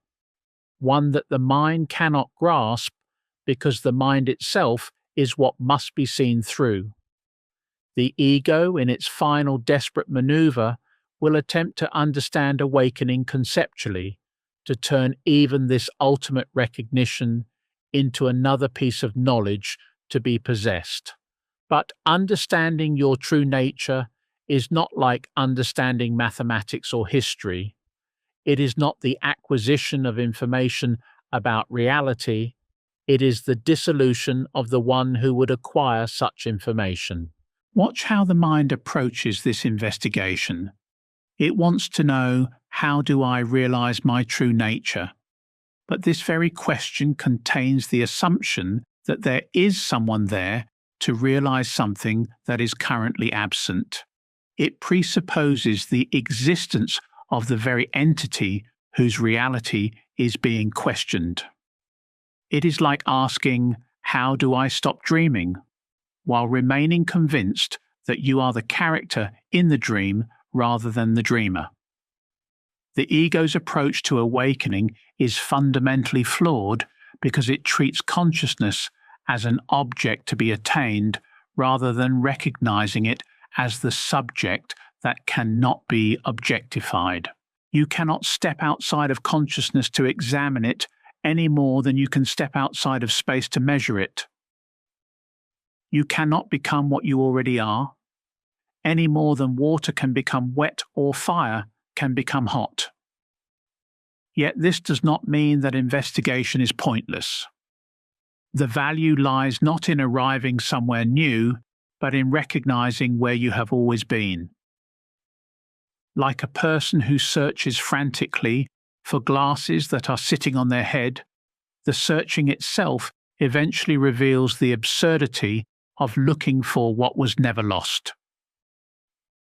one that the mind cannot grasp because the mind itself is what must be seen through. The ego, in its final desperate maneuver, will attempt to understand awakening conceptually, to turn even this ultimate recognition into another piece of knowledge to be possessed. But understanding your true nature is not like understanding mathematics or history. It is not the acquisition of information about reality. It is the dissolution of the one who would acquire such information. Watch how the mind approaches this investigation. It wants to know, how do I realize my true nature? But this very question contains the assumption that there is someone there to realize something that is currently absent. It presupposes the existence of the very entity whose reality is being questioned. It is like asking, how do I stop dreaming? While remaining convinced that you are the character in the dream rather than the dreamer. The ego's approach to awakening is fundamentally flawed because it treats consciousness as an object to be attained rather than recognizing it as the subject that cannot be objectified. You cannot step outside of consciousness to examine it any more than you can step outside of space to measure it. You cannot become what you already are, any more than water can become wet or fire can become hot. Yet this does not mean that investigation is pointless. The value lies not in arriving somewhere new, but in recognizing where you have always been. Like a person who searches frantically for glasses that are sitting on their head, the searching itself eventually reveals the absurdity of looking for what was never lost.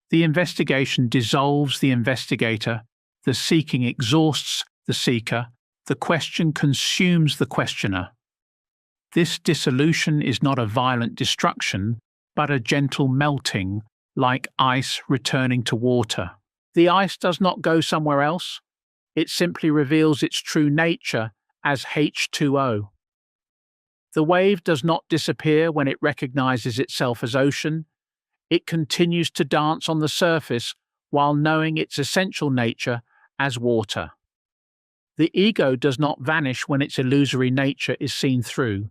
The investigation dissolves the investigator, the seeking exhausts the seeker, the question consumes the questioner. This dissolution is not a violent destruction, but a gentle melting, like ice returning to water. The ice does not go somewhere else. It simply reveals its true nature as H2O. The wave does not disappear when it recognizes itself as ocean. It continues to dance on the surface while knowing its essential nature as water. The ego does not vanish when its illusory nature is seen through.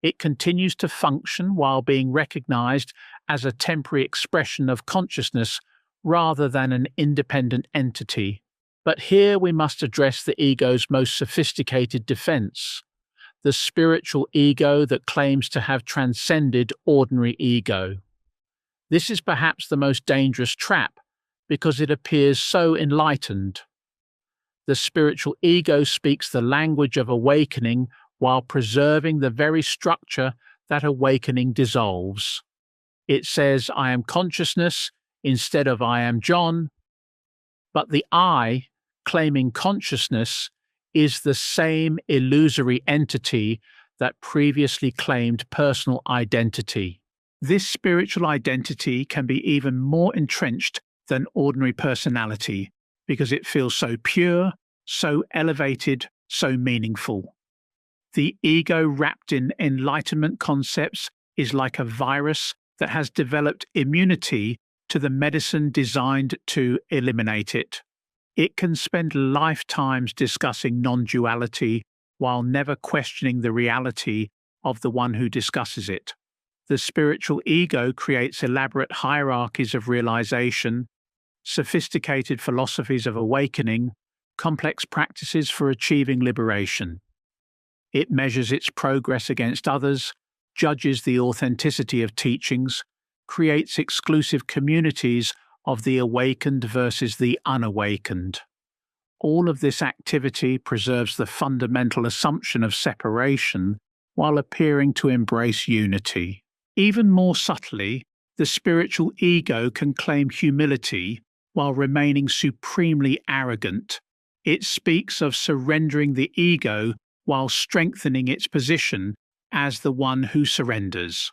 It continues to function while being recognized as a temporary expression of consciousness rather than an independent entity. But here we must address the ego's most sophisticated defense, the spiritual ego that claims to have transcended ordinary ego. This is perhaps the most dangerous trap because it appears so enlightened. The spiritual ego speaks the language of awakening while preserving the very structure that awakening dissolves. It says, "I am consciousness," instead of "I am John." But the I, claiming consciousness, is the same illusory entity that previously claimed personal identity. This spiritual identity can be even more entrenched than ordinary personality because it feels so pure, so elevated, so meaningful. The ego wrapped in enlightenment concepts is like a virus that has developed immunity to the medicine designed to eliminate it. It can spend lifetimes discussing non-duality while never questioning the reality of the one who discusses it. The spiritual ego creates elaborate hierarchies of realization, sophisticated philosophies of awakening, complex practices for achieving liberation. It measures its progress against others, judges the authenticity of teachings, creates exclusive communities of the awakened versus the unawakened. All of this activity preserves the fundamental assumption of separation while appearing to embrace unity. Even more subtly, the spiritual ego can claim humility while remaining supremely arrogant. It speaks of surrendering the ego while strengthening its position as the one who surrenders.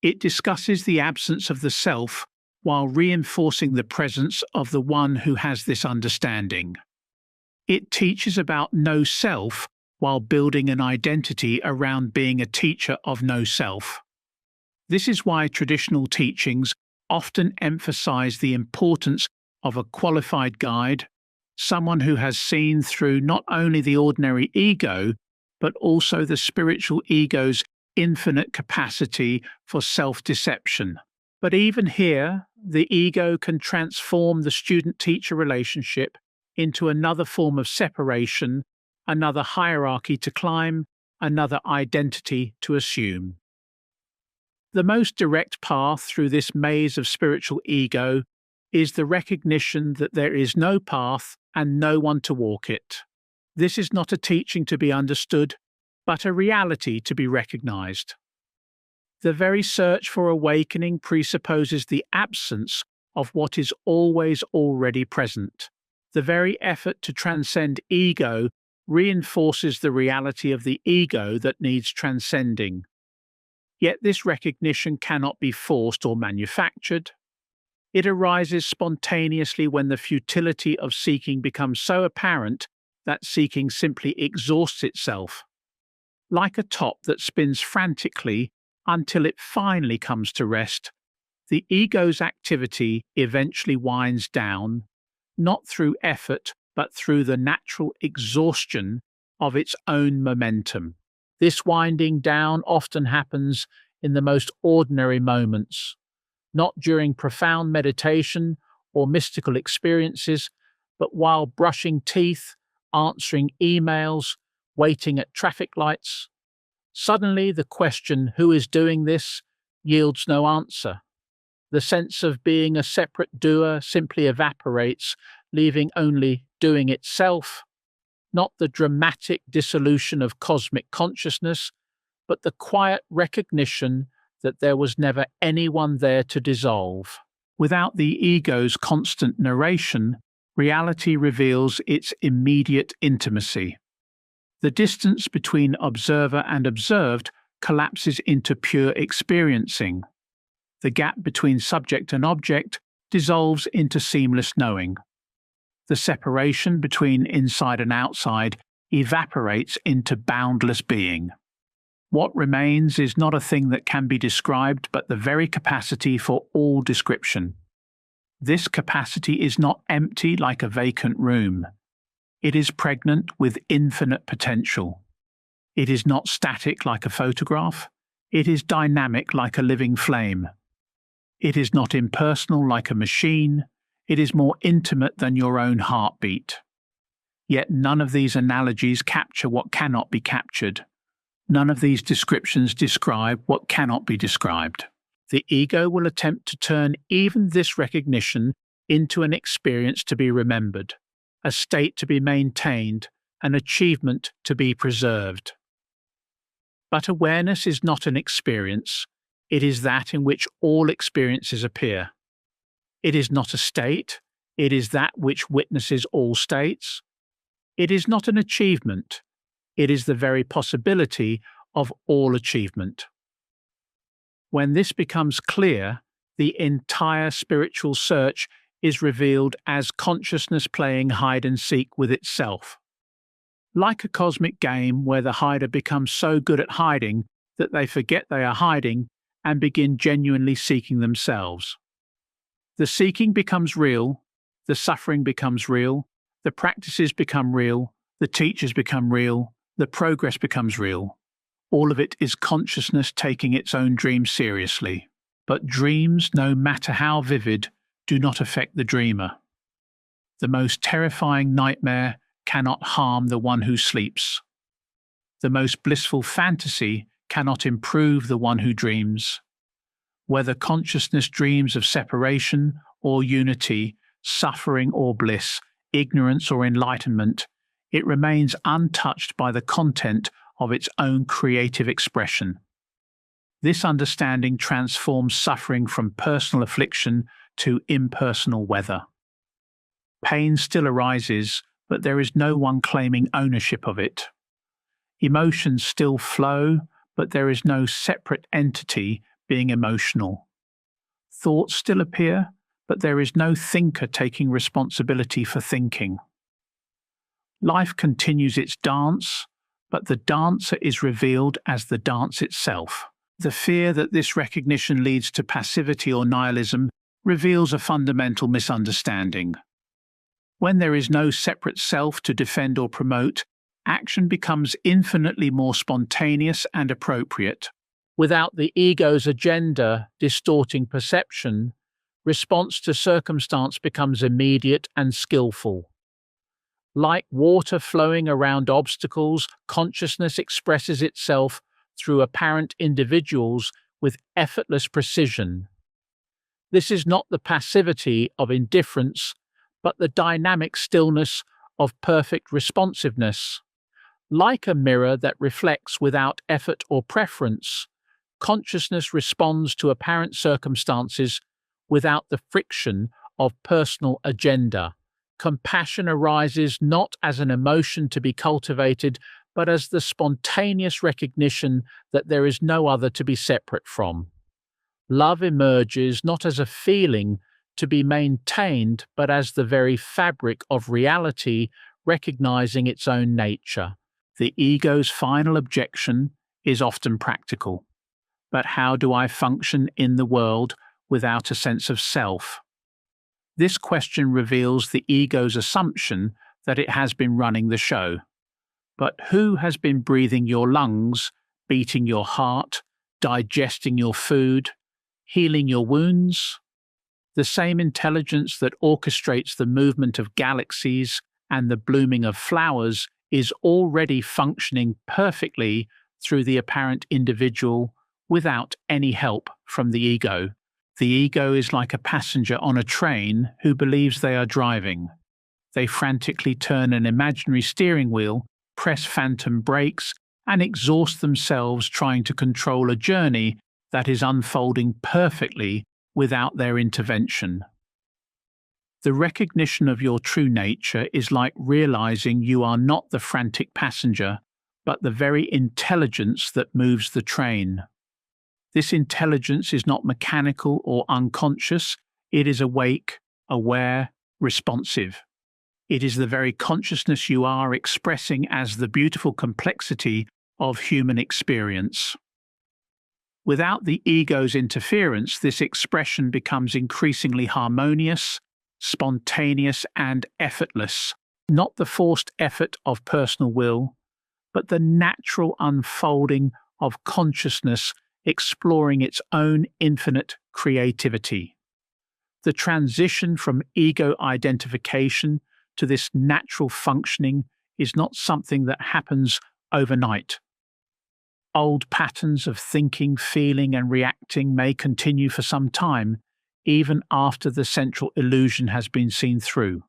It discusses the absence of the self while reinforcing the presence of the one who has this understanding. It teaches about no self while building an identity around being a teacher of no self. This is why traditional teachings often emphasize the importance of a qualified guide, someone who has seen through not only the ordinary ego, but also the spiritual ego's infinite capacity for self-deception. But even here, the ego can transform the student-teacher relationship into another form of separation, another hierarchy to climb, another identity to assume. The most direct path through this maze of spiritual ego is the recognition that there is no path and no one to walk it. This is not a teaching to be understood, but a reality to be recognized. The very search for awakening presupposes the absence of what is always already present. The very effort to transcend ego reinforces the reality of the ego that needs transcending. Yet this recognition cannot be forced or manufactured. It arises spontaneously when the futility of seeking becomes so apparent that seeking simply exhausts itself. Like a top that spins frantically until it finally comes to rest, the ego's activity eventually winds down, not through effort but through the natural exhaustion of its own momentum. This winding down often happens in the most ordinary moments, not during profound meditation or mystical experiences, but while brushing teeth, answering emails, waiting at traffic lights. Suddenly, the question, "Who is doing this?" yields no answer. The sense of being a separate doer simply evaporates, leaving only doing itself, not the dramatic dissolution of cosmic consciousness, but the quiet recognition that there was never anyone there to dissolve. Without the ego's constant narration, reality reveals its immediate intimacy. The distance between observer and observed collapses into pure experiencing. The gap between subject and object dissolves into seamless knowing. The separation between inside and outside evaporates into boundless being. What remains is not a thing that can be described, but the very capacity for all description. This capacity is not empty like a vacant room. It is pregnant with infinite potential. It is not static like a photograph. It is dynamic like a living flame. It is not impersonal like a machine. It is more intimate than your own heartbeat. Yet none of these analogies capture what cannot be captured. None of these descriptions describe what cannot be described. The ego will attempt to turn even this recognition into an experience to be remembered, a state to be maintained, an achievement to be preserved. But awareness is not an experience. It is that in which all experiences appear. It is not a state. It is that which witnesses all states. It is not an achievement. It is the very possibility of all achievement. When this becomes clear, the entire spiritual search is revealed as consciousness playing hide and seek with itself. Like a cosmic game where the hider becomes so good at hiding that they forget they are hiding and begin genuinely seeking themselves. The seeking becomes real, the suffering becomes real, the practices become real, the teachers become real, the progress becomes real. All of it is consciousness taking its own dream seriously. But dreams, no matter how vivid, do not affect the dreamer. The most terrifying nightmare cannot harm the one who sleeps. The most blissful fantasy cannot improve the one who dreams. Whether consciousness dreams of separation or unity, suffering or bliss, ignorance or enlightenment, it remains untouched by the content of its own creative expression. This understanding transforms suffering from personal affliction to impersonal weather. Pain still arises, but there is no one claiming ownership of it. Emotions still flow, but there is no separate entity being emotional. Thoughts still appear, but there is no thinker taking responsibility for thinking. Life continues its dance, but the dancer is revealed as the dance itself. The fear that this recognition leads to passivity or nihilism reveals a fundamental misunderstanding. When there is no separate self to defend or promote, action becomes infinitely more spontaneous and appropriate. Without the ego's agenda distorting perception, response to circumstance becomes immediate and skillful. Like water flowing around obstacles, consciousness expresses itself through apparent individuals with effortless precision. This is not the passivity of indifference, but the dynamic stillness of perfect responsiveness. Like a mirror that reflects without effort or preference, consciousness responds to apparent circumstances without the friction of personal agenda. Compassion arises not as an emotion to be cultivated, but as the spontaneous recognition that there is no other to be separate from. Love emerges not as a feeling to be maintained, but as the very fabric of reality recognizing its own nature. The ego's final objection is often practical. But how do I function in the world without a sense of self? This question reveals the ego's assumption that it has been running the show. But who has been breathing your lungs, beating your heart, digesting your food, healing your wounds? The same intelligence that orchestrates the movement of galaxies and the blooming of flowers is already functioning perfectly through the apparent individual without any help from the ego. The ego is like a passenger on a train who believes they are driving. They frantically turn an imaginary steering wheel, press phantom brakes, and exhaust themselves trying to control a journey that is unfolding perfectly without their intervention. The recognition of your true nature is like realizing you are not the frantic passenger, but the very intelligence that moves the train. This intelligence is not mechanical or unconscious, it is awake, aware, responsive. It is the very consciousness you are expressing as the beautiful complexity of human experience. Without the ego's interference, this expression becomes increasingly harmonious, spontaneous, and effortless, not the forced effort of personal will, but the natural unfolding of consciousness exploring its own infinite creativity. The transition from ego identification to this natural functioning is not something that happens overnight. Old patterns of thinking, feeling, and reacting may continue for some time, even after the central illusion has been seen through.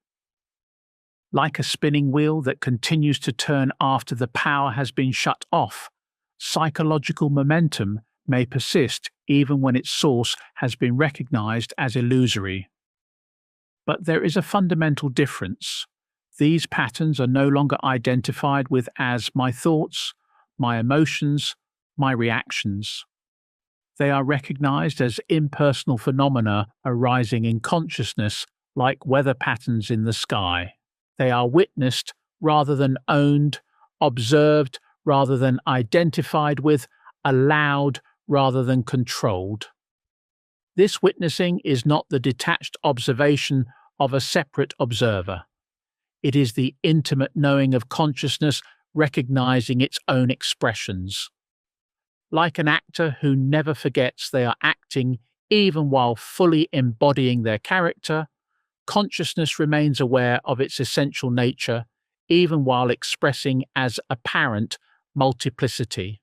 Like a spinning wheel that continues to turn after the power has been shut off, psychological momentum may persist even when its source has been recognized as illusory. But there is a fundamental difference. These patterns are no longer identified with as my thoughts, my emotions, my reactions. They are recognized as impersonal phenomena arising in consciousness like weather patterns in the sky. They are witnessed rather than owned, observed rather than identified with, allowed rather than controlled. This witnessing is not the detached observation of a separate observer. It is the intimate knowing of consciousness recognizing its own expressions. Like an actor who never forgets they are acting even while fully embodying their character, consciousness remains aware of its essential nature even while expressing as apparent multiplicity.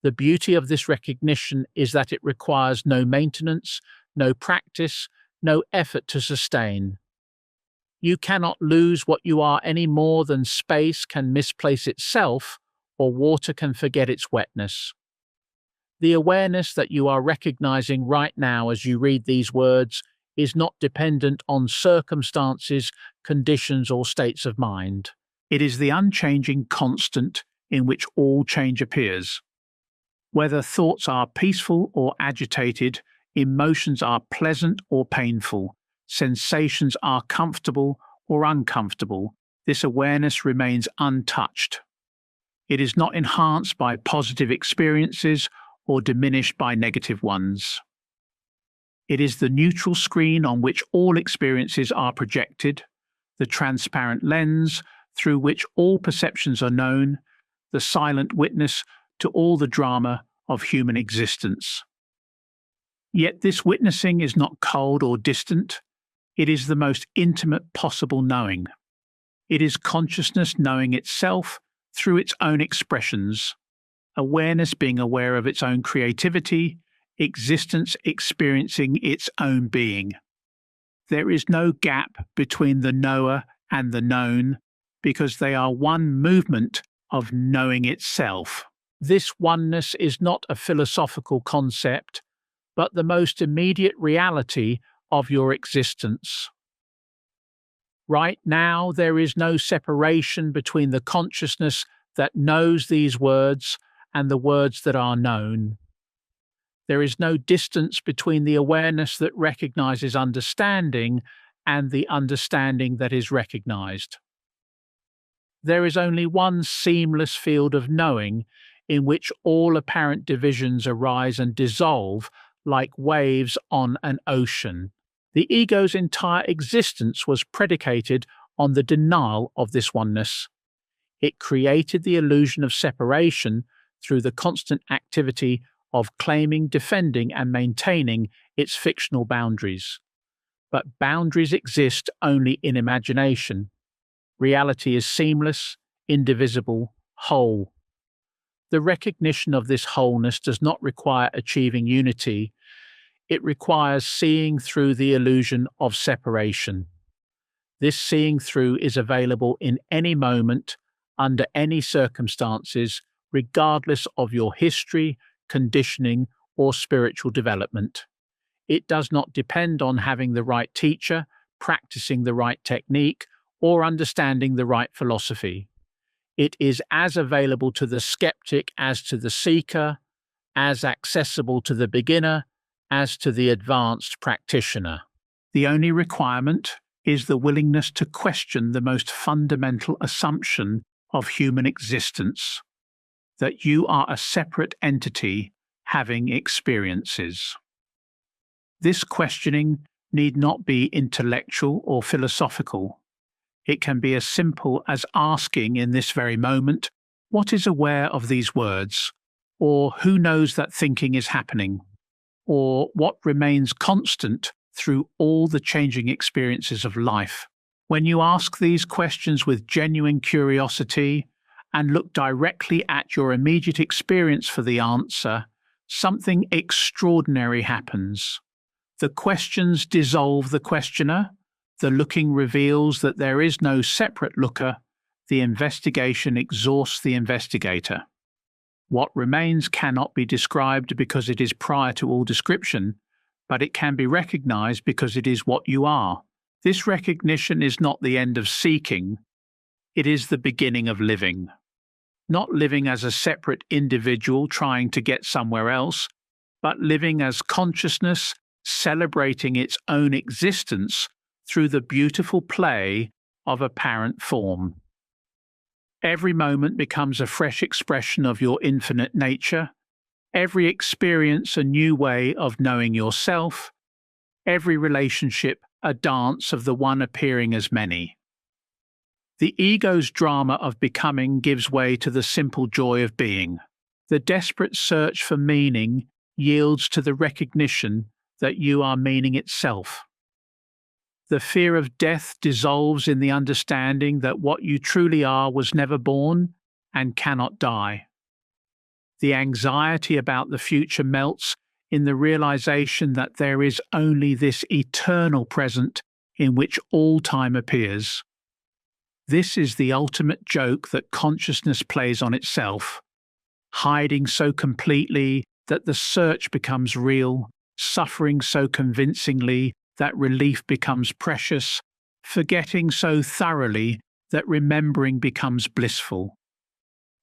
The beauty of this recognition is that it requires no maintenance, no practice, no effort to sustain. You cannot lose what you are any more than space can misplace itself or water can forget its wetness. The awareness that you are recognizing right now as you read these words is not dependent on circumstances, conditions, or states of mind. It is the unchanging constant in which all change appears. Whether thoughts are peaceful or agitated, emotions are pleasant or painful, sensations are comfortable or uncomfortable, this awareness remains untouched. It is not enhanced by positive experiences or diminished by negative ones. It is the neutral screen on which all experiences are projected, the transparent lens through which all perceptions are known, the silent witness to all the drama of human existence. Yet this witnessing is not cold or distant, it is the most intimate possible knowing. It is consciousness knowing itself through its own expressions, awareness being aware of its own creativity, existence experiencing its own being. There is no gap between the knower and the known, because they are one movement of knowing itself. This oneness is not a philosophical concept, but the most immediate reality of your existence. Right now, there is no separation between the consciousness that knows these words and the words that are known. There is no distance between the awareness that recognizes understanding and the understanding that is recognized. There is only one seamless field of knowing in which all apparent divisions arise and dissolve like waves on an ocean. The ego's entire existence was predicated on the denial of this oneness. It created the illusion of separation through the constant activity of claiming, defending, and maintaining its fictional boundaries. But boundaries exist only in imagination. Reality is seamless, indivisible, whole. The recognition of this wholeness does not require achieving unity. It requires seeing through the illusion of separation. This seeing through is available in any moment, under any circumstances, regardless of your history, conditioning, or spiritual development. It does not depend on having the right teacher, practicing the right technique, or understanding the right philosophy. It is as available to the skeptic as to the seeker, as accessible to the beginner as to the advanced practitioner. The only requirement is the willingness to question the most fundamental assumption of human existence, that you are a separate entity having experiences. This questioning need not be intellectual or philosophical. It can be as simple as asking in this very moment, what is aware of these words? Or who knows that thinking is happening? Or what remains constant through all the changing experiences of life? When you ask these questions with genuine curiosity and look directly at your immediate experience for the answer, something extraordinary happens. The questions dissolve the questioner, the looking reveals that there is no separate looker, the investigation exhausts the investigator. What remains cannot be described because it is prior to all description, but it can be recognized because it is what you are. This recognition is not the end of seeking, it is the beginning of living. Not living as a separate individual trying to get somewhere else, but living as consciousness celebrating its own existence through the beautiful play of apparent form. Every moment becomes a fresh expression of your infinite nature, every experience a new way of knowing yourself, every relationship a dance of the one appearing as many. The ego's drama of becoming gives way to the simple joy of being. The desperate search for meaning yields to the recognition that you are meaning itself. The fear of death dissolves in the understanding that what you truly are was never born and cannot die. The anxiety about the future melts in the realization that there is only this eternal present in which all time appears. This is the ultimate joke that consciousness plays on itself, hiding so completely that the search becomes real, suffering so convincingly that relief becomes precious, forgetting so thoroughly that remembering becomes blissful.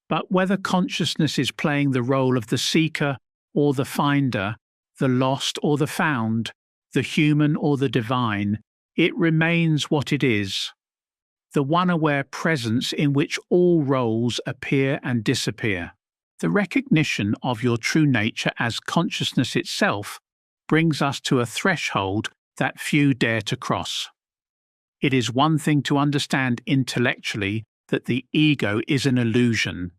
But whether consciousness is playing the role of the seeker or the finder, the lost or the found, the human or the divine, it remains what it is, the one-aware presence in which all roles appear and disappear. The recognition of your true nature as consciousness itself brings us to a threshold that few dare to cross. It is one thing to understand intellectually that the ego is an illusion.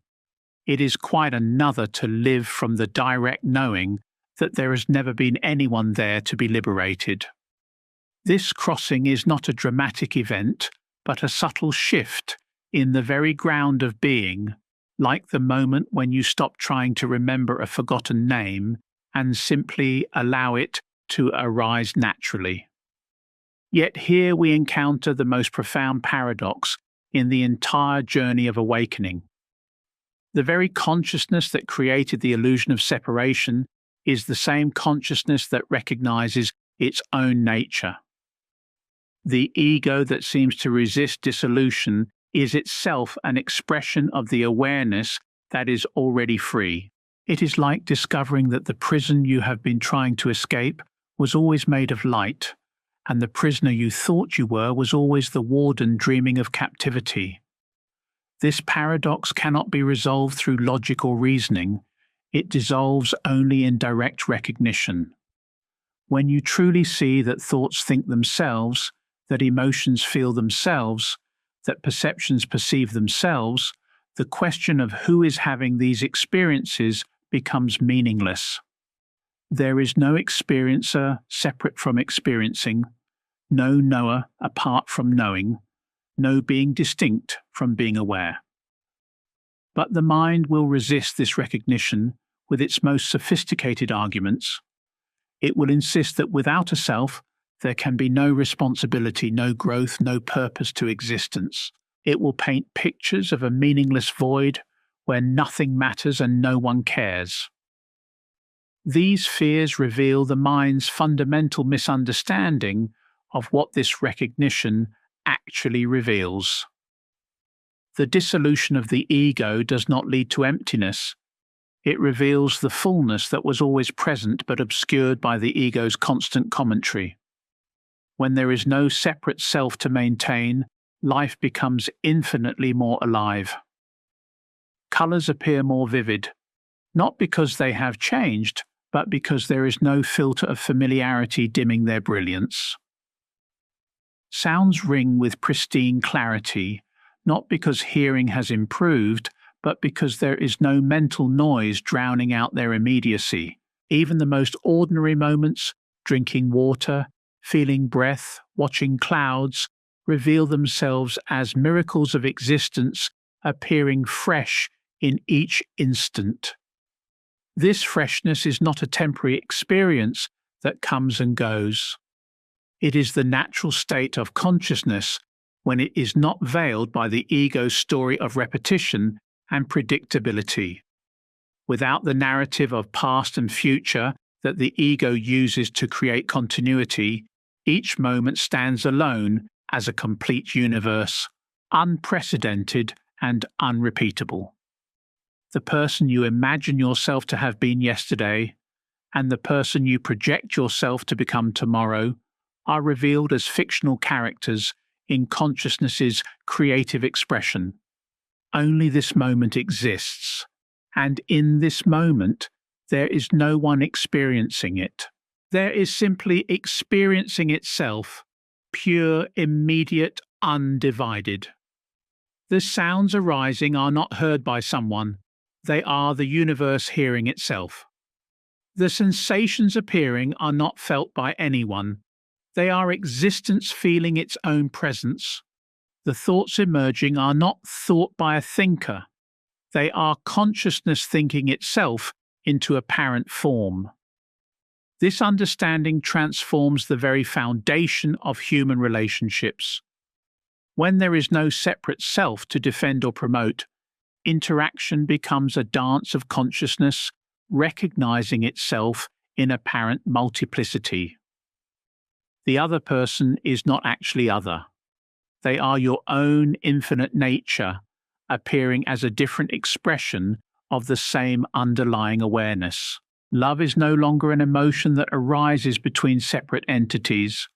It is quite another to live from the direct knowing that there has never been anyone there to be liberated. This crossing is not a dramatic event, but a subtle shift in the very ground of being, like the moment when you stop trying to remember a forgotten name and simply allow it to arise naturally. Yet here we encounter the most profound paradox in the entire journey of awakening. The very consciousness that created the illusion of separation is the same consciousness that recognizes its own nature. The ego that seems to resist dissolution is itself an expression of the awareness that is already free. It is like discovering that the prison you have been trying to escape was always made of light, and the prisoner you thought you were was always the warden dreaming of captivity. This paradox cannot be resolved through logic or reasoning. It dissolves only in direct recognition. When you truly see that thoughts think themselves, that emotions feel themselves, that perceptions perceive themselves, the question of who is having these experiences becomes meaningless. There is no experiencer separate from experiencing, no knower apart from knowing, no being distinct from being aware. But the mind will resist this recognition with its most sophisticated arguments. It will insist that without a self, there can be no responsibility, no growth, no purpose to existence. It will paint pictures of a meaningless void where nothing matters and no one cares. These fears reveal the mind's fundamental misunderstanding of what this recognition actually reveals. The dissolution of the ego does not lead to emptiness. It reveals the fullness that was always present but obscured by the ego's constant commentary. When there is no separate self to maintain, life becomes infinitely more alive. Colours appear more vivid, not because they have changed, but because there is no filter of familiarity dimming their brilliance. Sounds ring with pristine clarity, not because hearing has improved, but because there is no mental noise drowning out their immediacy. Even the most ordinary moments, drinking water, feeling breath, watching clouds, reveal themselves as miracles of existence appearing fresh in each instant. This freshness is not a temporary experience that comes and goes. It is the natural state of consciousness when it is not veiled by the ego's story of repetition and predictability. Without the narrative of past and future that the ego uses to create continuity, each moment stands alone as a complete universe, unprecedented and unrepeatable. The person you imagine yourself to have been yesterday and the person you project yourself to become tomorrow are revealed as fictional characters in consciousness's creative expression. Only this moment exists, and in this moment there is no one experiencing it. There is simply experiencing itself, pure, immediate, undivided. The sounds arising are not heard by someone, they are the universe hearing itself. The sensations appearing are not felt by anyone, they are existence feeling its own presence. The thoughts emerging are not thought by a thinker, they are consciousness thinking itself into apparent form. This understanding transforms the very foundation of human relationships. When there is no separate self to defend or promote, interaction becomes a dance of consciousness, recognizing itself in apparent multiplicity. The other person is not actually other. They are your own infinite nature, appearing as a different expression of the same underlying awareness. Love is no longer an emotion that arises between separate entities.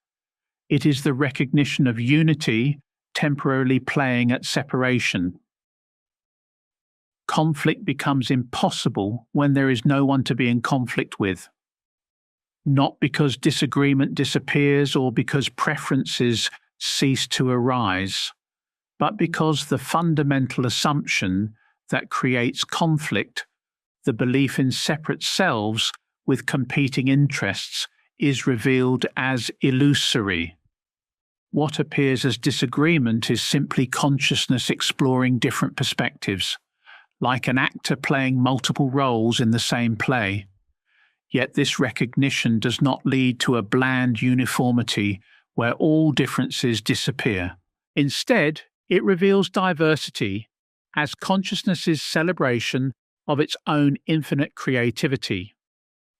It is the recognition of unity temporarily playing at separation. Conflict becomes impossible when there is no one to be in conflict with. Not because disagreement disappears or because preferences cease to arise, but because the fundamental assumption that creates conflict, the belief in separate selves with competing interests, is revealed as illusory. What appears as disagreement is simply consciousness exploring different perspectives, like an actor playing multiple roles in the same play. Yet this recognition does not lead to a bland uniformity where all differences disappear. Instead, it reveals diversity as consciousness's celebration of its own infinite creativity.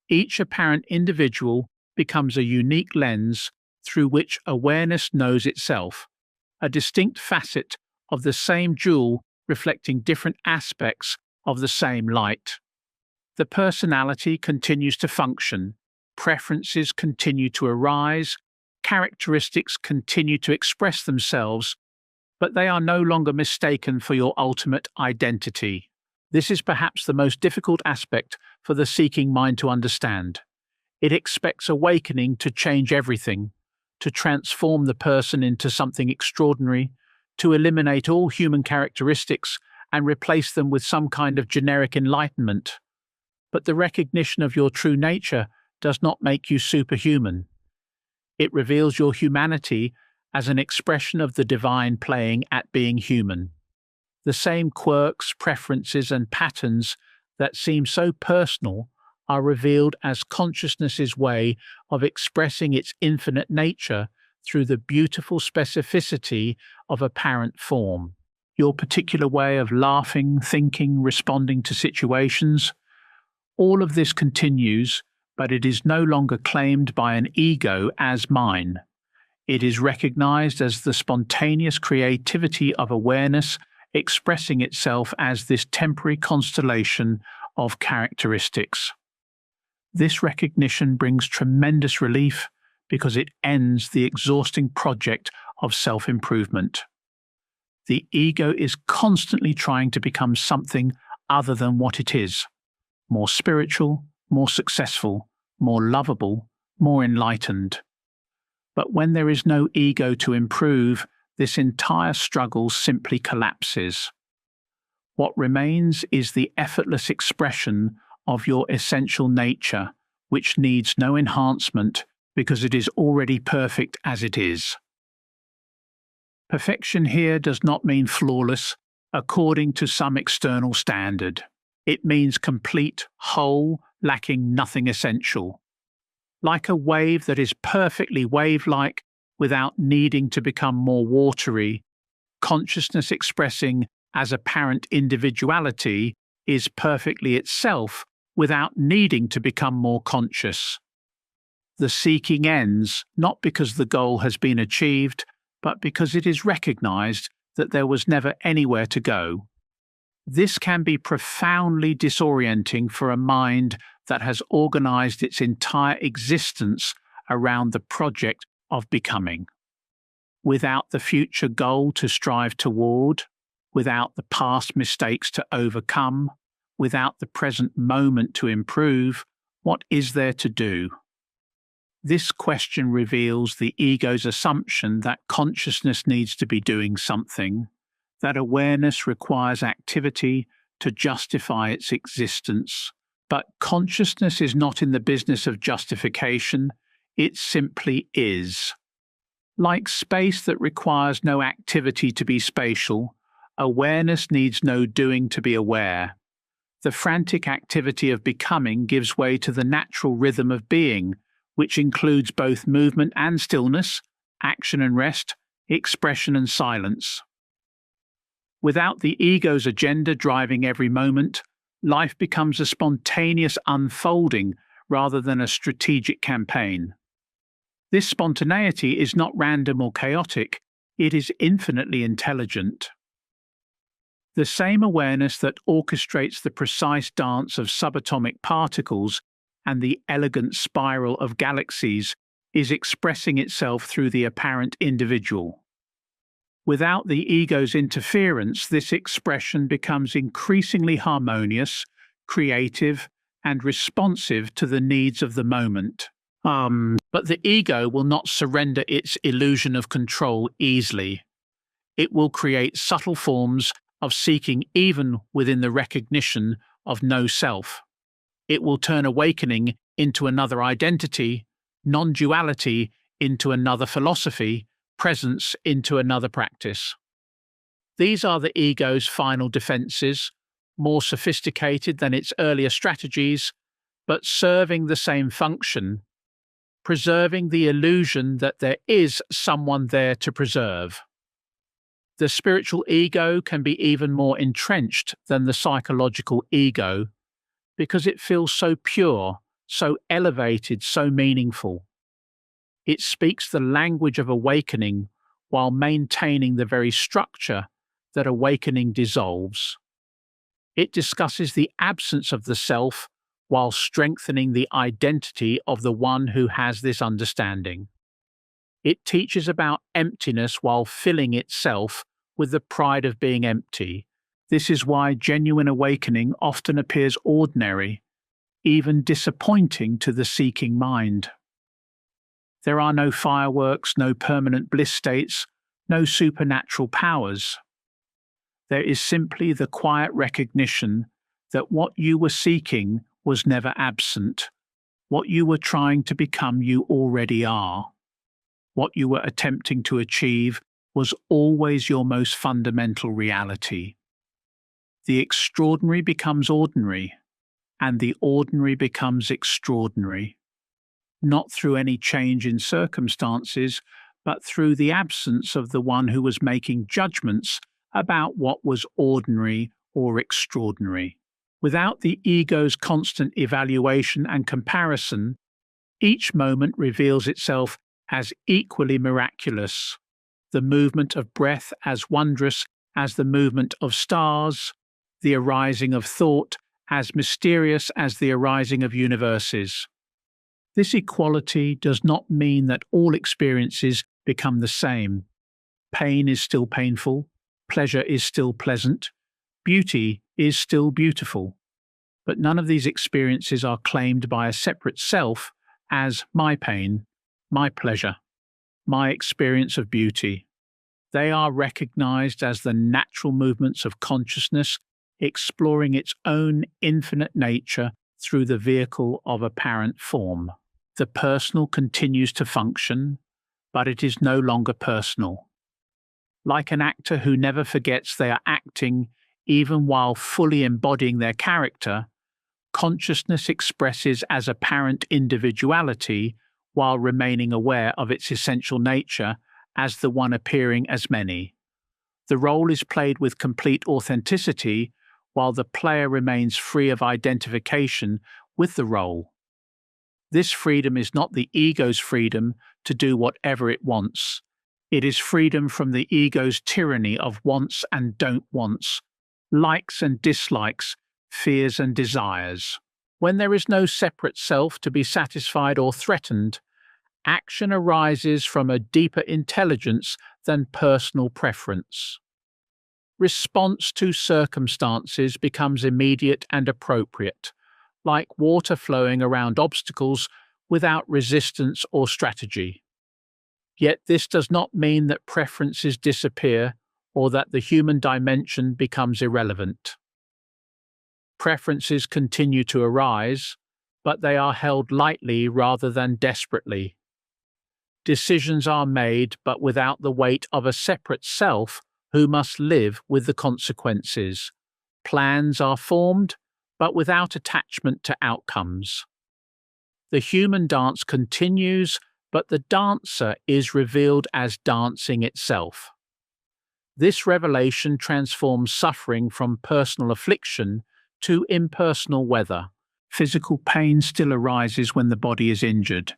Each apparent individual becomes a unique lens through which awareness knows itself, a distinct facet of the same jewel reflecting different aspects of the same light. The personality continues to function, preferences continue to arise, characteristics continue to express themselves, but they are no longer mistaken for your ultimate identity. This is perhaps the most difficult aspect for the seeking mind to understand. It expects awakening to change everything, to transform the person into something extraordinary, to eliminate all human characteristics and replace them with some kind of generic enlightenment. But the recognition of your true nature does not make you superhuman. It reveals your humanity as an expression of the divine playing at being human. The same quirks, preferences, and patterns that seem so personal are revealed as consciousness's way of expressing its infinite nature through the beautiful specificity of apparent form. Your particular way of laughing, thinking, responding to situations, All of this continues, but it is no longer claimed by an ego as mine. It is recognized as the spontaneous creativity of awareness expressing itself as this temporary constellation of characteristics. This recognition brings tremendous relief because it ends the exhausting project of self-improvement. The ego is constantly trying to become something other than what it is: more spiritual, more successful, more lovable, more enlightened. But when there is no ego to improve, this entire struggle simply collapses. What remains is the effortless expression of your essential nature, which needs no enhancement because it is already perfect as it is. Perfection here does not mean flawless according to some external standard. It means complete, whole, lacking nothing essential. Like a wave that is perfectly wave-like without needing to become more watery, consciousness expressing as apparent individuality is perfectly itself without needing to become more conscious. The seeking ends not because the goal has been achieved, but because it is recognized that there was never anywhere to go. This can be profoundly disorienting for a mind that has organized its entire existence around the project of becoming. Without the future goal to strive toward, without the past mistakes to overcome, without the present moment to improve, what is there to do? This question reveals the ego's assumption that consciousness needs to be doing something, that awareness requires activity to justify its existence. But consciousness is not in the business of justification, it simply is. Like space that requires no activity to be spatial, awareness needs no doing to be aware. The frantic activity of becoming gives way to the natural rhythm of being, which includes both movement and stillness, action and rest, expression and silence. Without the ego's agenda driving every moment, life becomes a spontaneous unfolding rather than a strategic campaign. This spontaneity is not random or chaotic, it is infinitely intelligent. The same awareness that orchestrates the precise dance of subatomic particles and the elegant spiral of galaxies is expressing itself through the apparent individual. Without the ego's interference, this expression becomes increasingly harmonious, creative, and responsive to the needs of the moment. But the ego will not surrender its illusion of control easily. It will create subtle forms of seeking even within the recognition of no self. It will turn awakening into another identity, non-duality into another philosophy, presence into another practice. These are the ego's final defenses, more sophisticated than its earlier strategies, but serving the same function, preserving the illusion that there is someone there to preserve. The spiritual ego can be even more entrenched than the psychological ego because it feels so pure, so elevated, so meaningful. It speaks the language of awakening while maintaining the very structure that awakening dissolves. It discusses the absence of the self while strengthening the identity of the one who has this understanding. It teaches about emptiness while filling itself with the pride of being empty. This is why genuine awakening often appears ordinary, even disappointing to the seeking mind. There are no fireworks, no permanent bliss states, no supernatural powers. There is simply the quiet recognition that what you were seeking was never absent. What you were trying to become, you already are. What you were attempting to achieve was always your most fundamental reality. The extraordinary becomes ordinary, and the ordinary becomes extraordinary, not through any change in circumstances, but through the absence of the one who was making judgments about what was ordinary or extraordinary. Without the ego's constant evaluation and comparison, each moment reveals itself as equally miraculous, the movement of breath as wondrous as the movement of stars, the arising of thought as mysterious as the arising of universes. This equality does not mean that all experiences become the same. Pain is still painful, pleasure is still pleasant, beauty is still beautiful. But none of these experiences are claimed by a separate self as my pain, my pleasure, my experience of beauty. They are recognized as the natural movements of consciousness exploring its own infinite nature through the vehicle of apparent form. The personal continues to function, but it is no longer personal. Like an actor who never forgets they are acting even while fully embodying their character, consciousness expresses as apparent individuality while remaining aware of its essential nature as the one appearing as many. The role is played with complete authenticity while the player remains free of identification with the role. This freedom is not the ego's freedom to do whatever it wants. It is freedom from the ego's tyranny of wants and don't wants, likes and dislikes, fears and desires. When there is no separate self to be satisfied or threatened, action arises from a deeper intelligence than personal preference. Response to circumstances becomes immediate and appropriate, like water flowing around obstacles without resistance or strategy. Yet this does not mean that preferences disappear or that the human dimension becomes irrelevant. Preferences continue to arise, but they are held lightly rather than desperately. Decisions are made, but without the weight of a separate self who must live with the consequences. Plans are formed, but without attachment to outcomes. The human dance continues, but the dancer is revealed as dancing itself. This revelation transforms suffering from personal affliction to impersonal weather. Physical pain still arises when the body is injured,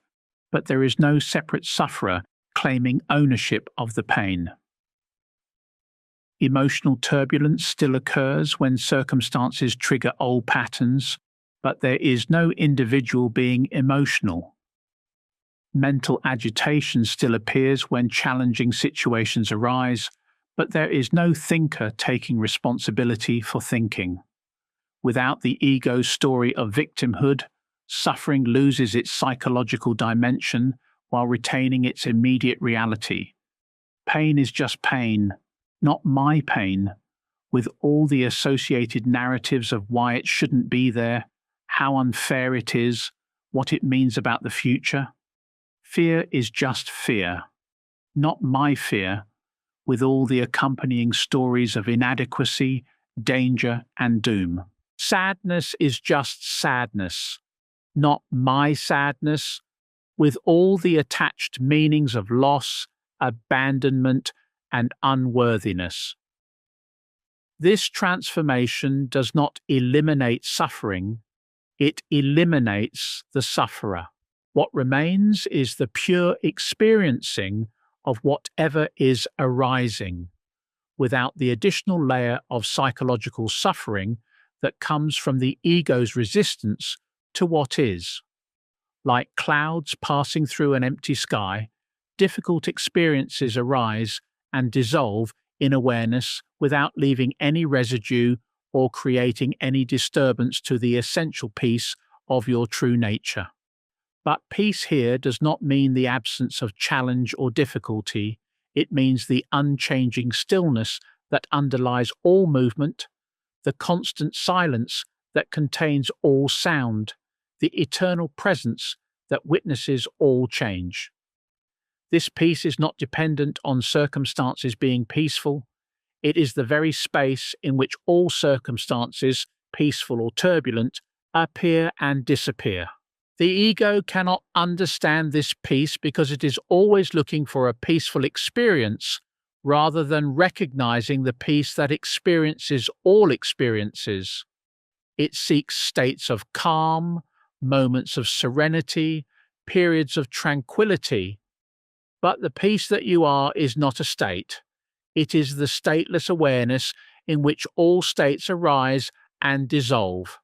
but there is no separate sufferer claiming ownership of the pain. Emotional turbulence still occurs when circumstances trigger old patterns, but there is no individual being emotional. Mental agitation still appears when challenging situations arise, but there is no thinker taking responsibility for thinking. Without the ego's story of victimhood, suffering loses its psychological dimension while retaining its immediate reality. Pain is just pain, not my pain, with all the associated narratives of why it shouldn't be there, how unfair it is, what it means about the future. Fear is just fear, not my fear, with all the accompanying stories of inadequacy, danger, and doom. Sadness is just sadness, not my sadness, with all the attached meanings of loss, abandonment, and unworthiness. This transformation does not eliminate suffering, it eliminates the sufferer. What remains is the pure experiencing of whatever is arising, without the additional layer of psychological suffering that comes from the ego's resistance to what is. Like clouds passing through an empty sky, difficult experiences arise and dissolve in awareness without leaving any residue or creating any disturbance to the essential peace of your true nature. But peace here does not mean the absence of challenge or difficulty, it means the unchanging stillness that underlies all movement, the constant silence that contains all sound, the eternal presence that witnesses all change. This peace is not dependent on circumstances being peaceful. It is the very space in which all circumstances, peaceful or turbulent, appear and disappear. The ego cannot understand this peace because it is always looking for a peaceful experience rather than recognizing the peace that experiences all experiences. It seeks states of calm, moments of serenity, periods of tranquility. But the peace that you are is not a state. It is the stateless awareness in which all states arise and dissolve.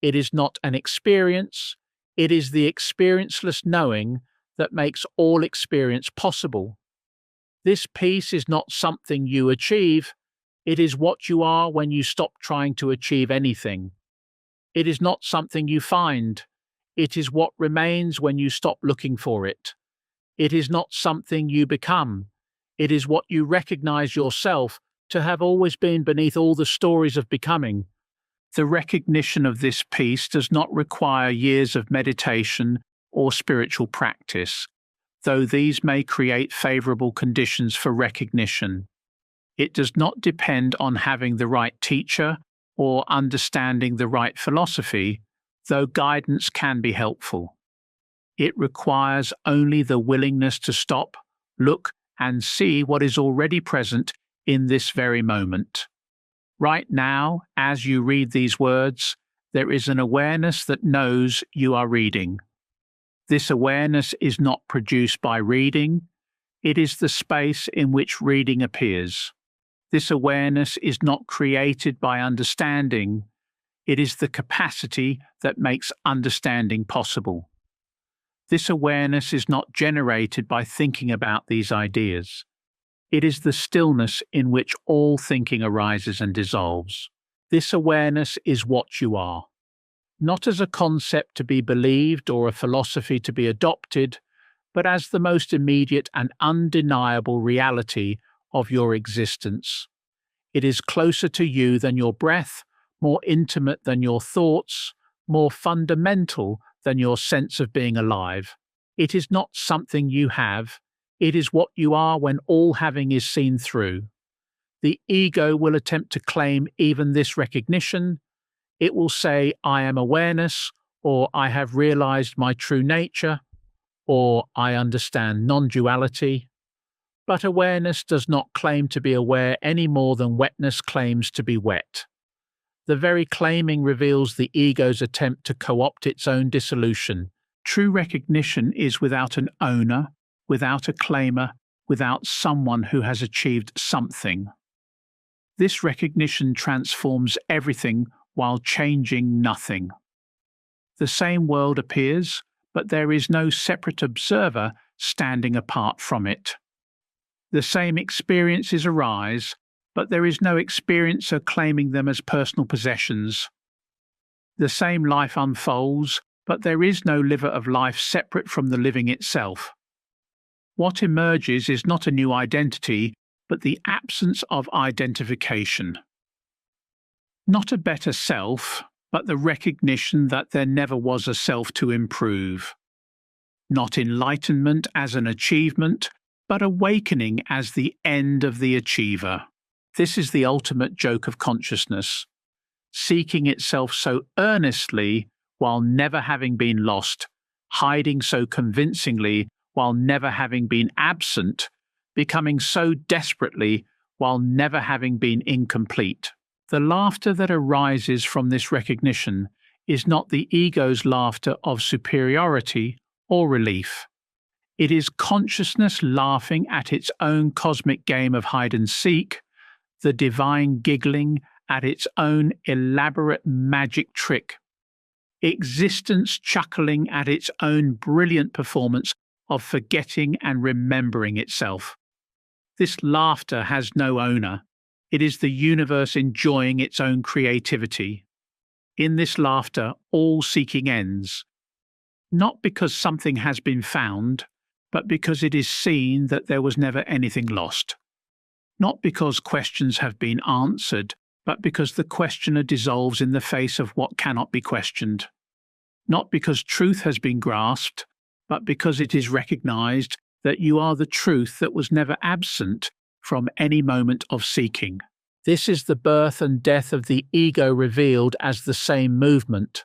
It is not an experience. It is the experienceless knowing that makes all experience possible. This peace is not something you achieve. It is what you are when you stop trying to achieve anything. It is not something you find. It is what remains when you stop looking for it. It is not something you become. It is what you recognize yourself to have always been beneath all the stories of becoming. The recognition of this peace does not require years of meditation or spiritual practice, though these may create favorable conditions for recognition. It does not depend on having the right teacher or understanding the right philosophy, though guidance can be helpful. It requires only the willingness to stop, look, and see what is already present in this very moment. Right now, as you read these words, there is an awareness that knows you are reading. This awareness is not produced by reading. It is the space in which reading appears. This awareness is not created by understanding. It is the capacity that makes understanding possible. This awareness is not generated by thinking about these ideas. It is the stillness in which all thinking arises and dissolves. This awareness is what you are, not as a concept to be believed or a philosophy to be adopted, but as the most immediate and undeniable reality of your existence. It is closer to you than your breath, more intimate than your thoughts, more fundamental than your sense of being alive. It is not something you have. It is what you are when all having is seen through. The ego will attempt to claim even this recognition. It will say, I am awareness, or I have realized my true nature, or I understand non-duality. But awareness does not claim to be aware any more than wetness claims to be wet. The very claiming reveals the ego's attempt to co-opt its own dissolution. True recognition is without an owner, without a claimer, without someone who has achieved something. This recognition transforms everything while changing nothing. The same world appears, but there is no separate observer standing apart from it. The same experiences arise, but there is no experiencer claiming them as personal possessions. The same life unfolds, but there is no liver of life separate from the living itself. What emerges is not a new identity, but the absence of identification. Not a better self, but the recognition that there never was a self to improve. Not enlightenment as an achievement, but awakening as the end of the achiever. This is the ultimate joke of consciousness, seeking itself so earnestly while never having been lost, hiding so convincingly while never having been absent, becoming so desperately while never having been incomplete. The laughter that arises from this recognition is not the ego's laughter of superiority or relief. It is consciousness laughing at its own cosmic game of hide and seek, the divine giggling at its own elaborate magic trick, existence chuckling at its own brilliant performance of forgetting and remembering itself. This laughter has no owner. It is the universe enjoying its own creativity. In this laughter, all seeking ends, not because something has been found, but because it is seen that there was never anything lost. Not because questions have been answered, but because the questioner dissolves in the face of what cannot be questioned. Not because truth has been grasped, but because it is recognized that you are the truth that was never absent from any moment of seeking. This is the birth and death of the ego revealed as the same movement,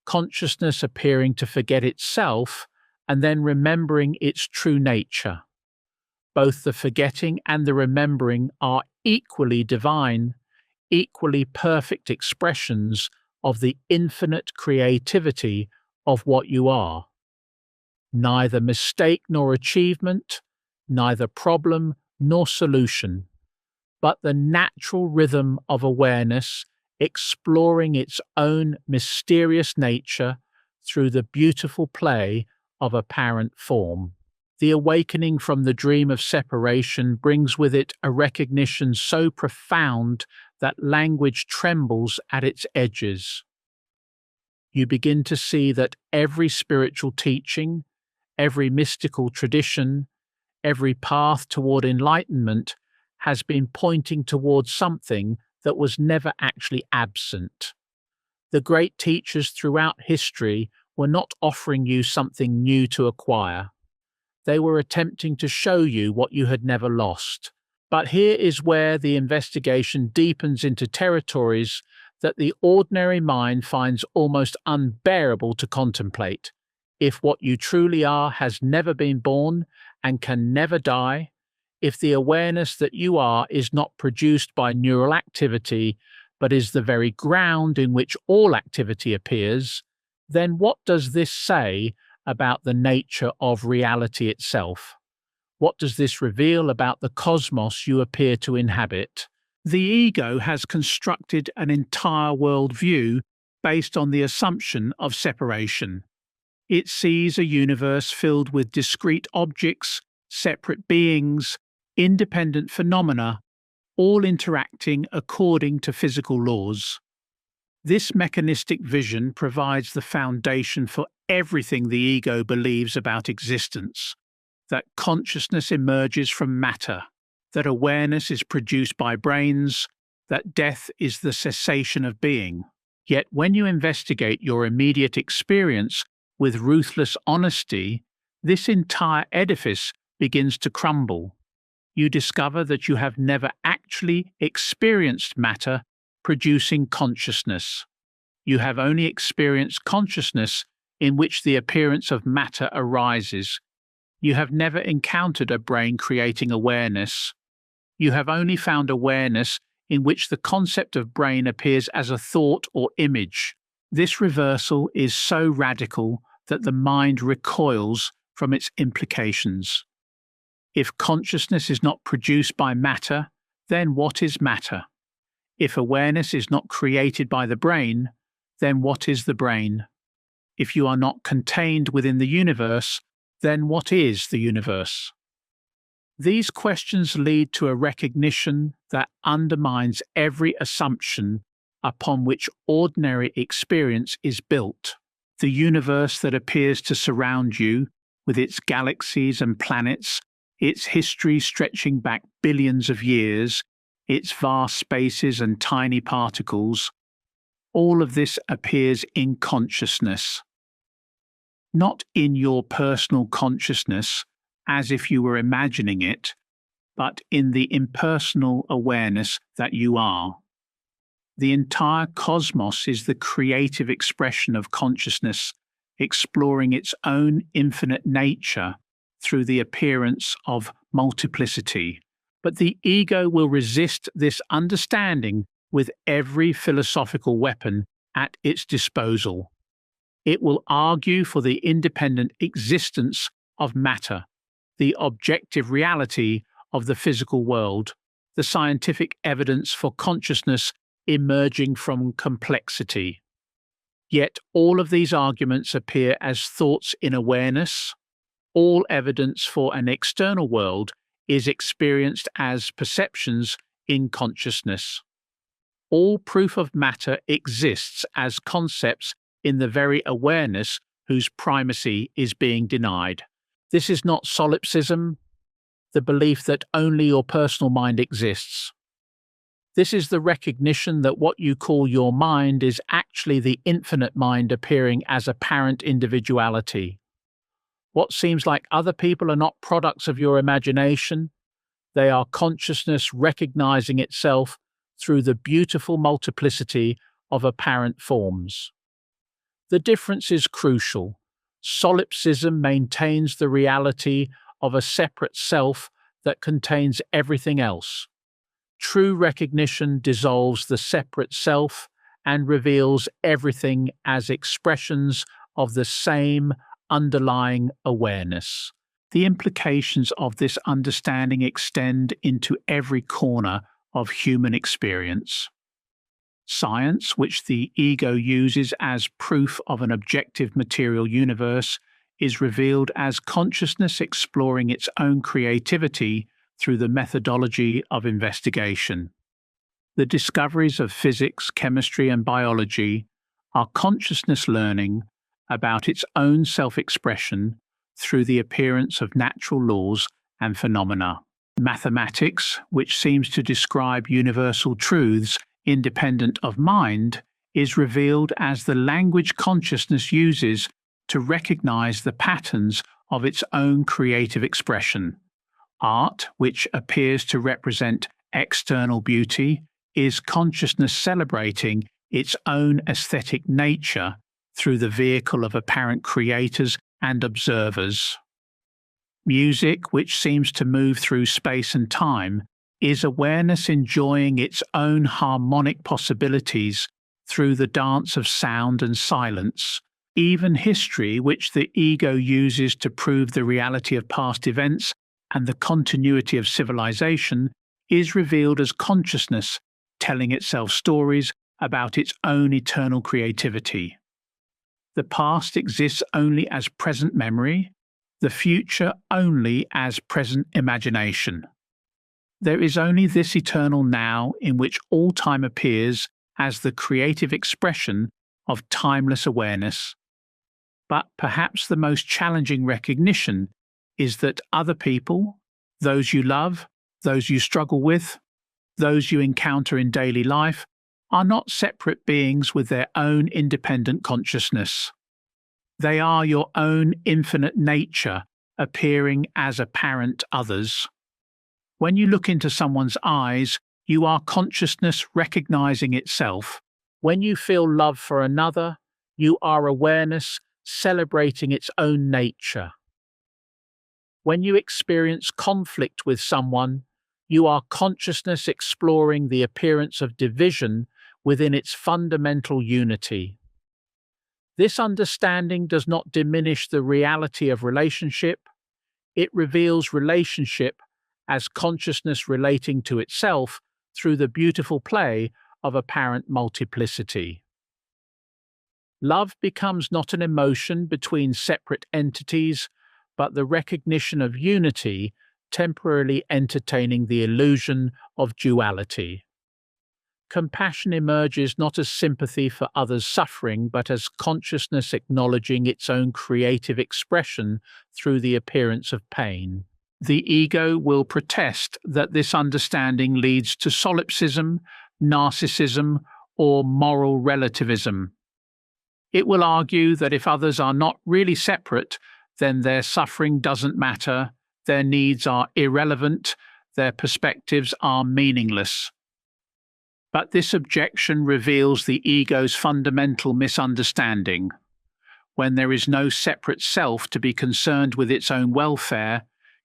consciousness appearing to forget itself and then remembering its true nature. Both the forgetting and the remembering are equally divine, equally perfect expressions of the infinite creativity of what you are. Neither mistake nor achievement, neither problem nor solution, but the natural rhythm of awareness exploring its own mysterious nature through the beautiful play of apparent form. The awakening from the dream of separation brings with it a recognition so profound that language trembles at its edges. You begin to see that every spiritual teaching, every mystical tradition, every path toward enlightenment has been pointing towards something that was never actually absent. The great teachers throughout history were not offering you something new to acquire. They were attempting to show you what you had never lost. But here is where the investigation deepens into territories that the ordinary mind finds almost unbearable to contemplate. If what you truly are has never been born and can never die, if the awareness that you are is not produced by neural activity, but is the very ground in which all activity appears, then what does this say about the nature of reality itself? What does this reveal about the cosmos you appear to inhabit? The ego has constructed an entire worldview based on the assumption of separation. It sees a universe filled with discrete objects, separate beings, independent phenomena, all interacting according to physical laws. This mechanistic vision provides the foundation for everything the ego believes about existence: that consciousness emerges from matter, that awareness is produced by brains, that death is the cessation of being. Yet when you investigate your immediate experience with ruthless honesty, this entire edifice begins to crumble. You discover that you have never actually experienced matter producing consciousness. You have only experienced consciousness in which the appearance of matter arises. You have never encountered a brain creating awareness. You have only found awareness in which the concept of brain appears as a thought or image. This reversal is so radical that the mind recoils from its implications. If consciousness is not produced by matter, then what is matter? If awareness is not created by the brain, then what is the brain? If you are not contained within the universe, then what is the universe? These questions lead to a recognition that undermines every assumption upon which ordinary experience is built. The universe that appears to surround you, with its galaxies and planets, its history stretching back billions of years, its vast spaces and tiny particles, all of this appears in consciousness. Not in your personal consciousness, as if you were imagining it, but in the impersonal awareness that you are. The entire cosmos is the creative expression of consciousness, exploring its own infinite nature through the appearance of multiplicity. But the ego will resist this understanding with every philosophical weapon at its disposal. It will argue for the independent existence of matter, the objective reality of the physical world, the scientific evidence for consciousness emerging from complexity. Yet all of these arguments appear as thoughts in awareness. All evidence for an external world is experienced as perceptions in consciousness. All proof of matter exists as concepts in the very awareness whose primacy is being denied. This is not solipsism, the belief that only your personal mind exists. This is the recognition that what you call your mind is actually the infinite mind appearing as apparent individuality. What seems like other people are not products of your imagination. They are consciousness recognizing itself through the beautiful multiplicity of apparent forms. The difference is crucial. Solipsism maintains the reality of a separate self that contains everything else. True recognition dissolves the separate self and reveals everything as expressions of the same underlying awareness. The implications of this understanding extend into every corner of human experience. Science, which the ego uses as proof of an objective material universe, is revealed as consciousness exploring its own creativity through the methodology of investigation. The discoveries of physics, chemistry, and biology are consciousness learning about its own self-expression through the appearance of natural laws and phenomena. Mathematics, which seems to describe universal truths independent of mind, is revealed as the language consciousness uses to recognize the patterns of its own creative expression. Art, which appears to represent external beauty, is consciousness celebrating its own aesthetic nature through the vehicle of apparent creators and observers. Music, which seems to move through space and time, is awareness enjoying its own harmonic possibilities through the dance of sound and silence. Even history, which the ego uses to prove the reality of past events and the continuity of civilization, is revealed as consciousness telling itself stories about its own eternal creativity. The past exists only as present memory, the future only as present imagination. There is only this eternal now in which all time appears as the creative expression of timeless awareness. But perhaps the most challenging recognition is that other people, those you love, those you struggle with, those you encounter in daily life, are not separate beings with their own independent consciousness. They are your own infinite nature appearing as apparent others. When you look into someone's eyes, you are consciousness recognizing itself. When you feel love for another, you are awareness celebrating its own nature. When you experience conflict with someone, you are consciousness exploring the appearance of division within its fundamental unity. This understanding does not diminish the reality of relationship. It reveals relationship as consciousness relating to itself through the beautiful play of apparent multiplicity. Love becomes not an emotion between separate entities, but the recognition of unity, temporarily entertaining the illusion of duality. Compassion emerges not as sympathy for others' suffering, but as consciousness acknowledging its own creative expression through the appearance of pain. The ego will protest that this understanding leads to solipsism, narcissism, or moral relativism. It will argue that if others are not really separate, then their suffering doesn't matter, their needs are irrelevant, their perspectives are meaningless. But this objection reveals the ego's fundamental misunderstanding. When there is no separate self to be concerned with its own welfare,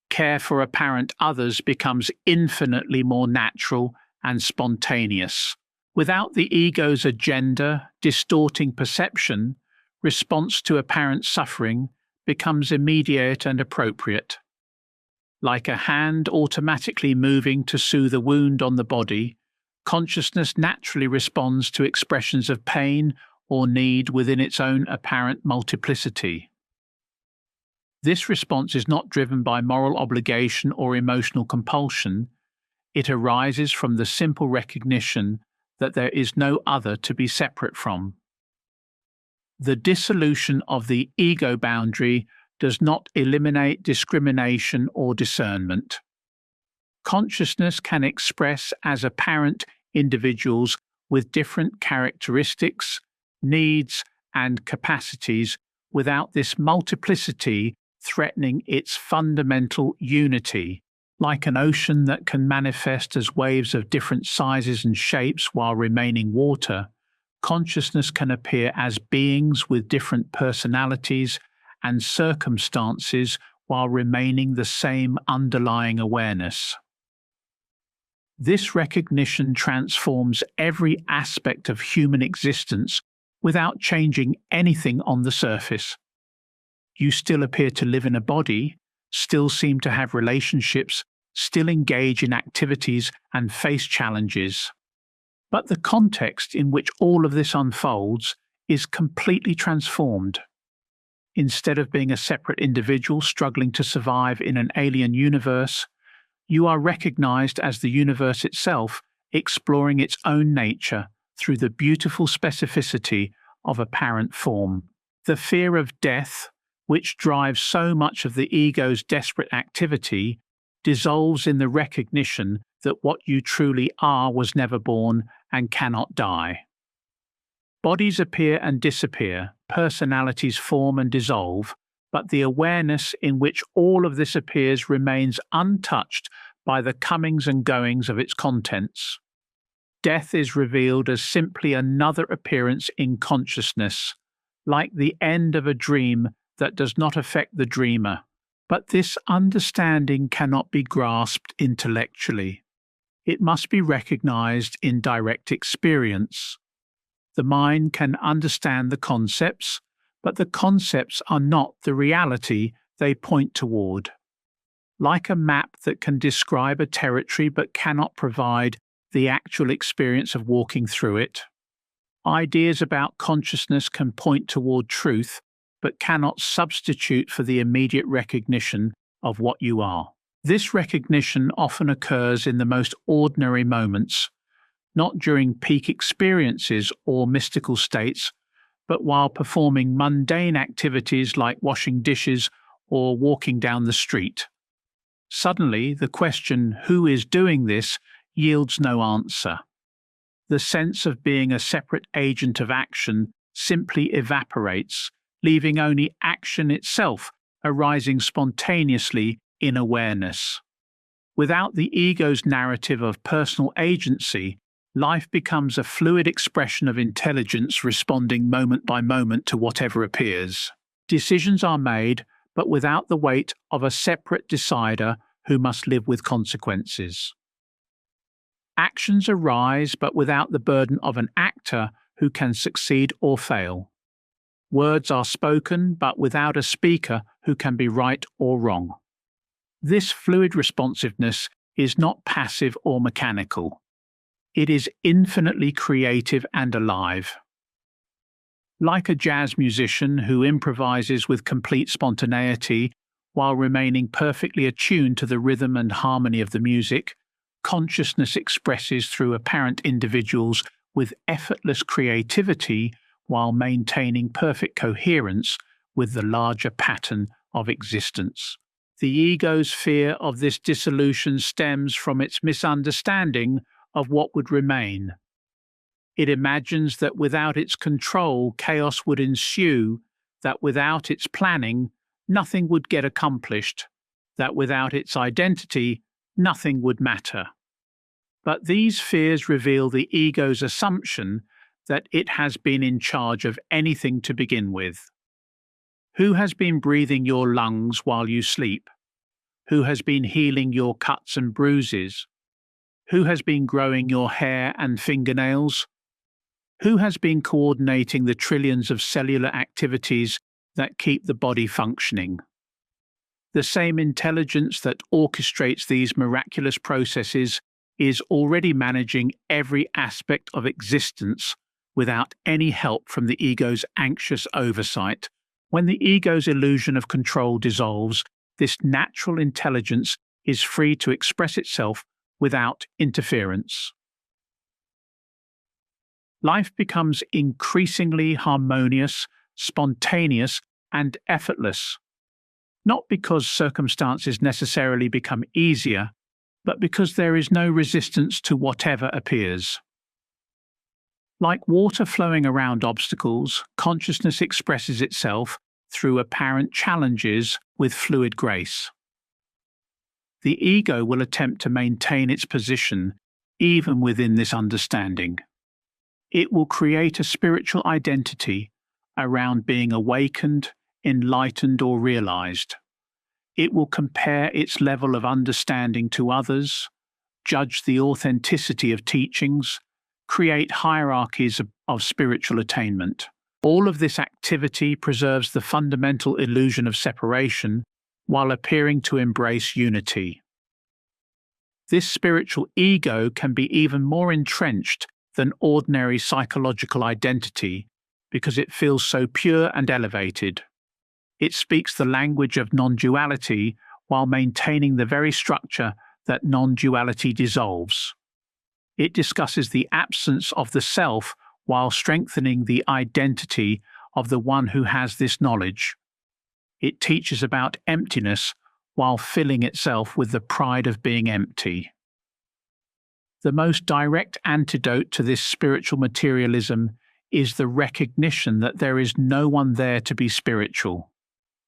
care for apparent others becomes infinitely more natural and spontaneous. Without the ego's agenda distorting perception, response to apparent suffering becomes immediate and appropriate. Like a hand automatically moving to soothe a wound on the body, consciousness naturally responds to expressions of pain or need within its own apparent multiplicity. This response is not driven by moral obligation or emotional compulsion. It arises from the simple recognition that there is no other to be separate from. The dissolution of the ego boundary does not eliminate discrimination or discernment. Consciousness can express as apparent individuals with different characteristics, needs, and capacities without this multiplicity threatening its fundamental unity. Like an ocean that can manifest as waves of different sizes and shapes while remaining water, consciousness can appear as beings with different personalities and circumstances while remaining the same underlying awareness. This recognition transforms every aspect of human existence without changing anything on the surface. You still appear to live in a body, still seem to have relationships, still engage in activities and face challenges. But the context in which all of this unfolds is completely transformed. Instead of being a separate individual struggling to survive in an alien universe, you are recognized as the universe itself, exploring its own nature through the beautiful specificity of apparent form. The fear of death, which drives so much of the ego's desperate activity, dissolves in the recognition that what you truly are was never born and cannot die. Bodies appear and disappear, personalities form and dissolve, but the awareness in which all of this appears remains untouched by the comings and goings of its contents. Death is revealed as simply another appearance in consciousness, like the end of a dream that does not affect the dreamer. But this understanding cannot be grasped intellectually. It must be recognized in direct experience. The mind can understand the concepts, but the concepts are not the reality they point toward. Like a map that can describe a territory but cannot provide the actual experience of walking through it, ideas about consciousness can point toward truth but cannot substitute for the immediate recognition of what you are. This recognition often occurs in the most ordinary moments, not during peak experiences or mystical states, but while performing mundane activities like washing dishes or walking down the street. Suddenly, the question, "Who is doing this?" yields no answer. The sense of being a separate agent of action simply evaporates, leaving only action itself arising spontaneously in awareness. Without the ego's narrative of personal agency, life becomes a fluid expression of intelligence responding moment by moment to whatever appears. Decisions are made, but without the weight of a separate decider who must live with consequences. Actions arise, but without the burden of an actor who can succeed or fail. Words are spoken, but without a speaker who can be right or wrong. This fluid responsiveness is not passive or mechanical. It is infinitely creative and alive. Like a jazz musician who improvises with complete spontaneity while remaining perfectly attuned to the rhythm and harmony of the music, consciousness expresses through apparent individuals with effortless creativity while maintaining perfect coherence with the larger pattern of existence. The ego's fear of this dissolution stems from its misunderstanding of what would remain. It imagines that without its control, chaos would ensue, that without its planning, nothing would get accomplished, that without its identity, nothing would matter. But these fears reveal the ego's assumption that it has been in charge of anything to begin with. Who has been breathing your lungs while you sleep? Who has been healing your cuts and bruises? Who has been growing your hair and fingernails? Who has been coordinating the trillions of cellular activities that keep the body functioning? The same intelligence that orchestrates these miraculous processes is already managing every aspect of existence without any help from the ego's anxious oversight. When the ego's illusion of control dissolves, this natural intelligence is free to express itself without interference. Life becomes increasingly harmonious, spontaneous, and effortless, not because circumstances necessarily become easier, but because there is no resistance to whatever appears. Like water flowing around obstacles, consciousness expresses itself through apparent challenges with fluid grace. The ego will attempt to maintain its position even within this understanding. It will create a spiritual identity around being awakened, enlightened, or realized. It will compare its level of understanding to others, judge the authenticity of teachings, create hierarchies of spiritual attainment. All of this activity preserves the fundamental illusion of separation while appearing to embrace unity. This spiritual ego can be even more entrenched than ordinary psychological identity because it feels so pure and elevated. It speaks the language of non-duality while maintaining the very structure that non-duality dissolves. It discusses the absence of the self while strengthening the identity of the one who has this knowledge. It teaches about emptiness while filling itself with the pride of being empty. The most direct antidote to this spiritual materialism is the recognition that there is no one there to be spiritual.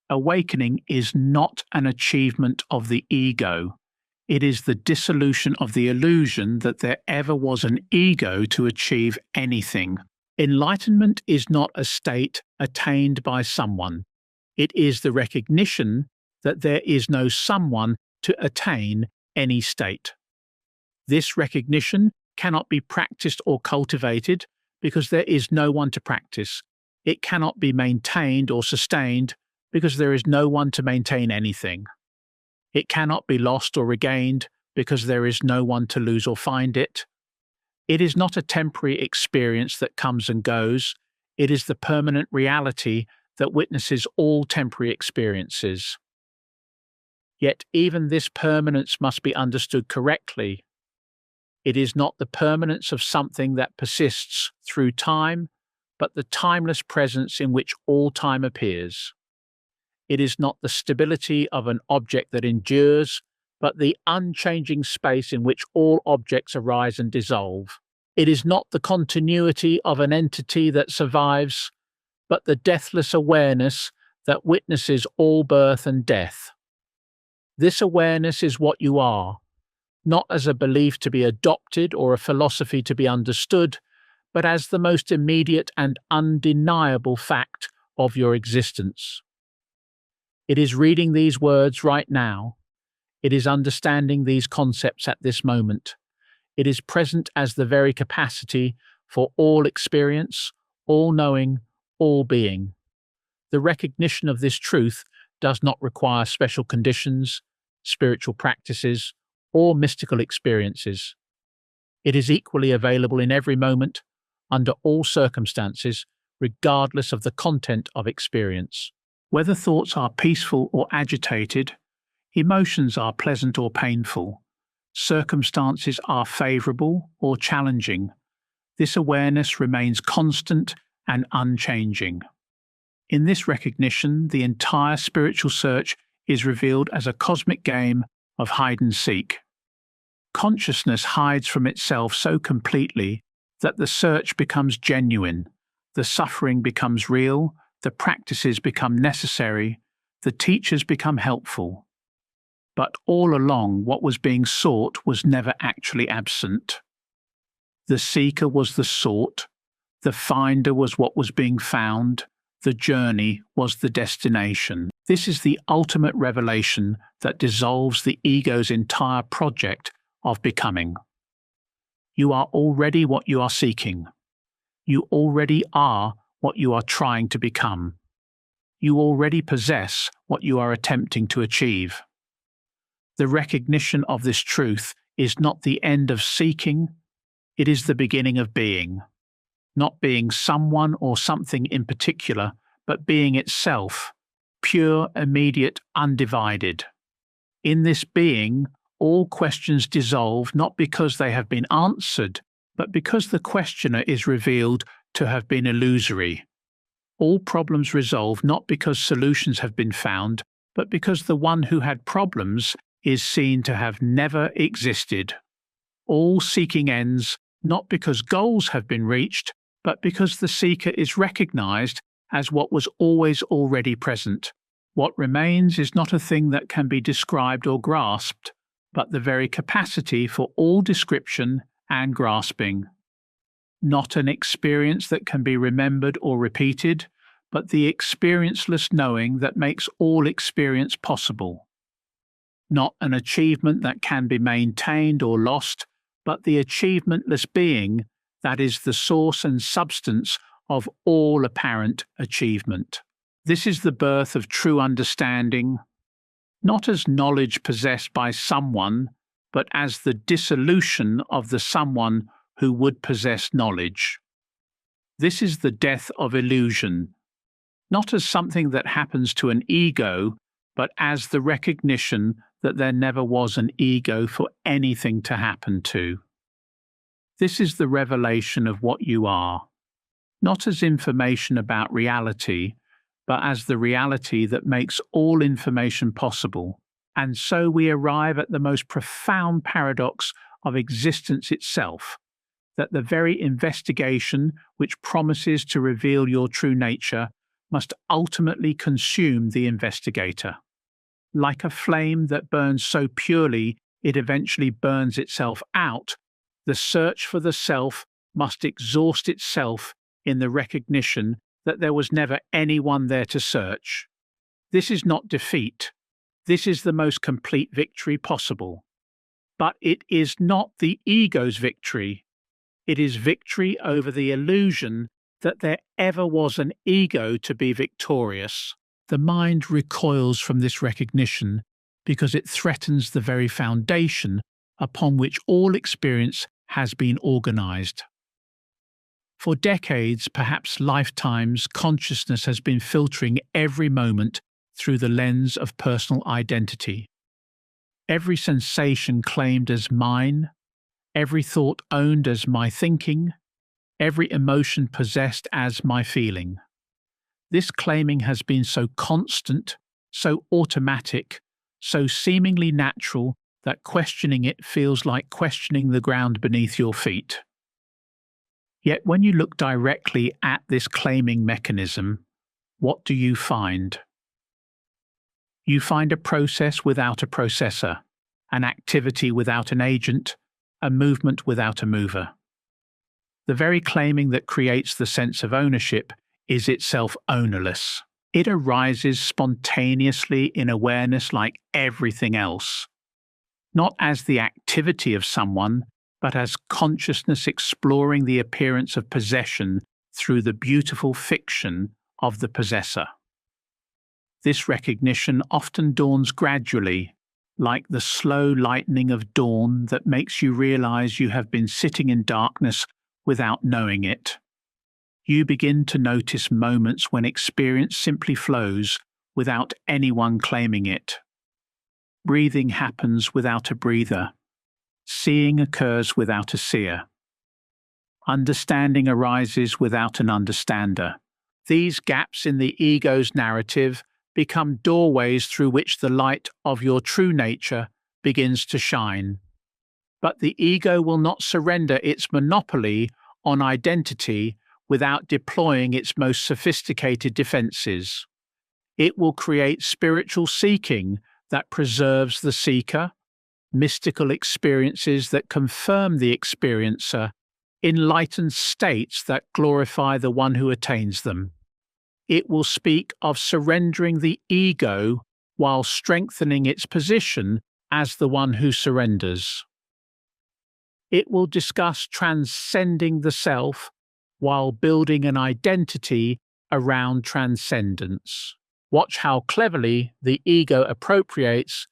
Awakening is not an achievement of the ego. It is the dissolution of the illusion that there ever was an ego to achieve anything. Enlightenment is not a state attained by someone. It is the recognition that there is no someone to attain any state. This recognition cannot be practiced or cultivated because there is no one to practice. It cannot be maintained or sustained because there is no one to maintain anything. It cannot be lost or regained because there is no one to lose or find it. It is not a temporary experience that comes and goes. It is the permanent reality that witnesses all temporary experiences. Yet even this permanence must be understood correctly. It is not the permanence of something that persists through time, but the timeless presence in which all time appears. It is not the stability of an object that endures, but the unchanging space in which all objects arise and dissolve. It is not the continuity of an entity that survives, but the deathless awareness that witnesses all birth and death. This awareness is what you are, not as a belief to be adopted or a philosophy to be understood, but as the most immediate and undeniable fact of your existence. It is reading these words right now. It is understanding these concepts at this moment. It is present as the very capacity for all experience, all knowing, all being. The recognition of this truth does not require special conditions, spiritual practices, or mystical experiences. It is equally available in every moment, under all circumstances, regardless of the content of experience. Whether thoughts are peaceful or agitated, emotions are pleasant or painful, circumstances are favorable or challenging, this awareness remains constant and unchanging. In this recognition, the entire spiritual search is revealed as a cosmic game of hide and seek. Consciousness hides from itself so completely that the search becomes genuine, the suffering becomes real, the practices become necessary, the teachers become helpful. But all along, what was being sought was never actually absent. The seeker was the sought, the finder was what was being found, the journey was the destination. This is the ultimate revelation that dissolves the ego's entire project of becoming. You are already what you are seeking. You already are what you are trying to become. You already possess what you are attempting to achieve. The recognition of this truth is not the end of seeking, it is the beginning of being. Not being someone or something in particular, but being itself, pure, immediate, undivided. In this being, all questions dissolve not because they have been answered, but because the questioner is revealed to have been illusory. All problems resolve not because solutions have been found, but because the one who had problems is seen to have never existed. All seeking ends not because goals have been reached, but because the seeker is recognized as what was always already present. What remains is not a thing that can be described or grasped, but the very capacity for all description and grasping. Not an experience that can be remembered or repeated, but the experienceless knowing that makes all experience possible. not an achievement that can be maintained or lost, but the achievementless being that is the source and substance of all apparent achievement. This is the birth of true understanding, not as knowledge possessed by someone, but as the dissolution of the someone who would possess knowledge. This is the death of illusion, not as something that happens to an ego, but as the recognition that there never was an ego for anything to happen to. This is the revelation of what you are, not as information about reality, but as the reality that makes all information possible. And so we arrive at the most profound paradox of existence itself, that the very investigation which promises to reveal your true nature must ultimately consume the investigator. Like a flame that burns so purely it eventually burns itself out, the search for the self must exhaust itself in the recognition that there was never anyone there to search. This is not defeat. This is the most complete victory possible. But it is not the ego's victory. It is victory over the illusion that there ever was an ego to be victorious. The mind recoils from this recognition because it threatens the very foundation upon which all experience has been organized. For decades, perhaps lifetimes, consciousness has been filtering every moment through the lens of personal identity. Every sensation claimed as mine, every thought owned as my thinking, every emotion possessed as my feeling. This claiming has been so constant, so automatic, so seemingly natural that questioning it feels like questioning the ground beneath your feet. Yet when you look directly at this claiming mechanism, what do you find? You find a process without a processor, an activity without an agent, a movement without a mover. The very claiming that creates the sense of ownership is itself ownerless. It arises spontaneously in awareness like everything else, not as the activity of someone, but as consciousness exploring the appearance of possession through the beautiful fiction of the possessor. This recognition often dawns gradually, like the slow lightening of dawn that makes you realize you have been sitting in darkness without knowing it. You begin to notice moments when experience simply flows without anyone claiming it. Breathing happens without a breather. Seeing occurs without a seer. Understanding arises without an understander. These gaps in the ego's narrative become doorways through which the light of your true nature begins to shine. But the ego will not surrender its monopoly on identity without deploying its most sophisticated defenses. It will create spiritual seeking that preserves the seeker, mystical experiences that confirm the experiencer, enlightened states that glorify the one who attains them. It will speak of surrendering the ego while strengthening its position as the one who surrenders. It will discuss transcending the self while building an identity around transcendence. Watch how cleverly the ego appropriates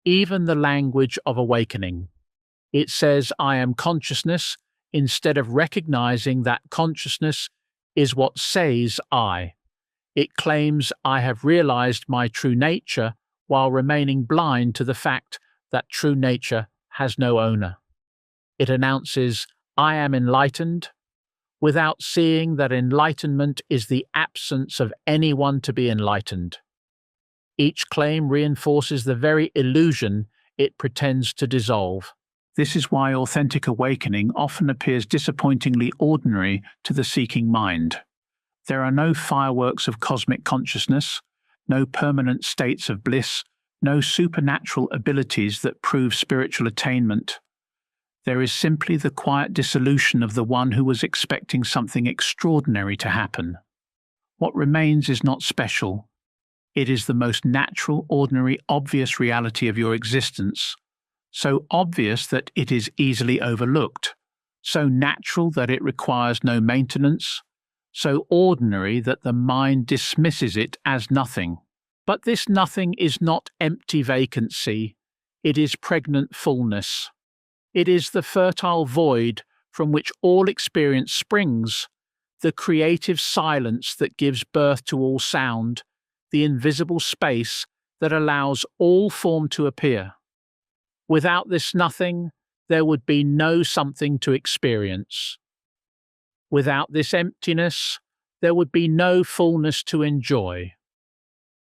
even the language of awakening. It says, "I am consciousness," instead of recognizing that consciousness is what says I. It claims I have realized my true nature while remaining blind to the fact that true nature has no owner. It announces, "I am enlightened," without seeing that enlightenment is the absence of anyone to be enlightened. Each claim reinforces the very illusion it pretends to dissolve. This is why authentic awakening often appears disappointingly ordinary to the seeking mind. There are no fireworks of cosmic consciousness, no permanent states of bliss, no supernatural abilities that prove spiritual attainment. There is simply the quiet dissolution of the one who was expecting something extraordinary to happen. What remains is not special. It is the most natural, ordinary, obvious reality of your existence. So obvious that it is easily overlooked. So natural that it requires no maintenance. So ordinary that the mind dismisses it as nothing. But this nothing is not empty vacancy. It is pregnant fullness. It is the fertile void from which all experience springs, the creative silence that gives birth to all sound, the invisible space that allows all form to appear. Without this nothing, there would be no something to experience. Without this emptiness, there would be no fullness to enjoy.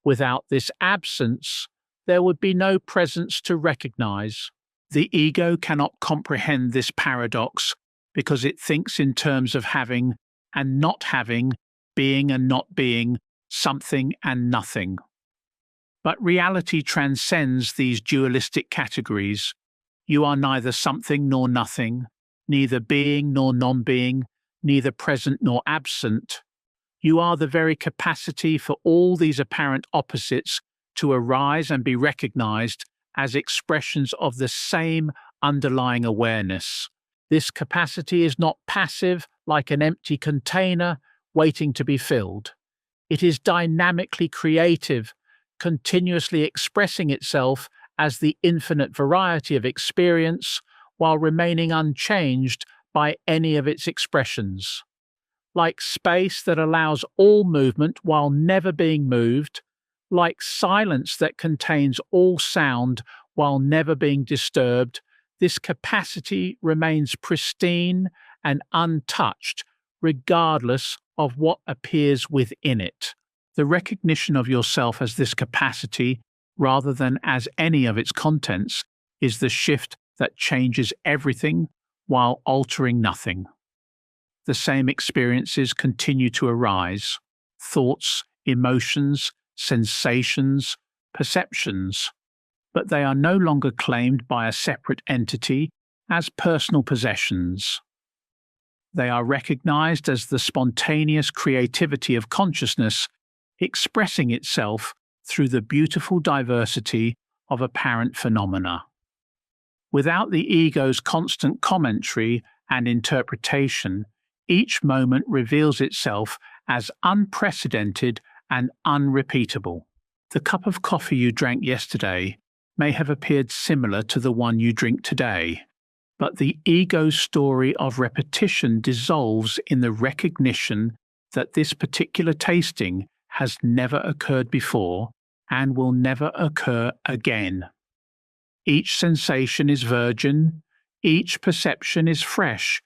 Without this absence, there would be no presence to recognize. The ego cannot comprehend this paradox because it thinks in terms of having and not having, being and not being, something and nothing. But reality transcends these dualistic categories. You are neither something nor nothing, neither being nor non-being, neither present nor absent. You are the very capacity for all these apparent opposites to arise and be recognized as expressions of the same underlying awareness. This capacity is not passive like an empty container waiting to be filled. It is dynamically creative, continuously expressing itself as the infinite variety of experience while remaining unchanged by any of its expressions. Like space that allows all movement while never being moved, like silence that contains all sound while never being disturbed, this capacity remains pristine and untouched regardless of what appears within it. The recognition of yourself as this capacity, rather than as any of its contents, is the shift that changes everything while altering nothing. The same experiences continue to arise: thoughts, emotions, sensations, perceptions, but they are no longer claimed by a separate entity as personal possessions. They are recognized as the spontaneous creativity of consciousness expressing itself through the beautiful diversity of apparent phenomena. Without the ego's constant commentary and interpretation, each moment reveals itself as unprecedented and unrepeatable. The cup of coffee you drank yesterday may have appeared similar to the one you drink today, but the ego's story of repetition dissolves in the recognition that this particular tasting has never occurred before and will never occur again. Each sensation is virgin, each perception is fresh,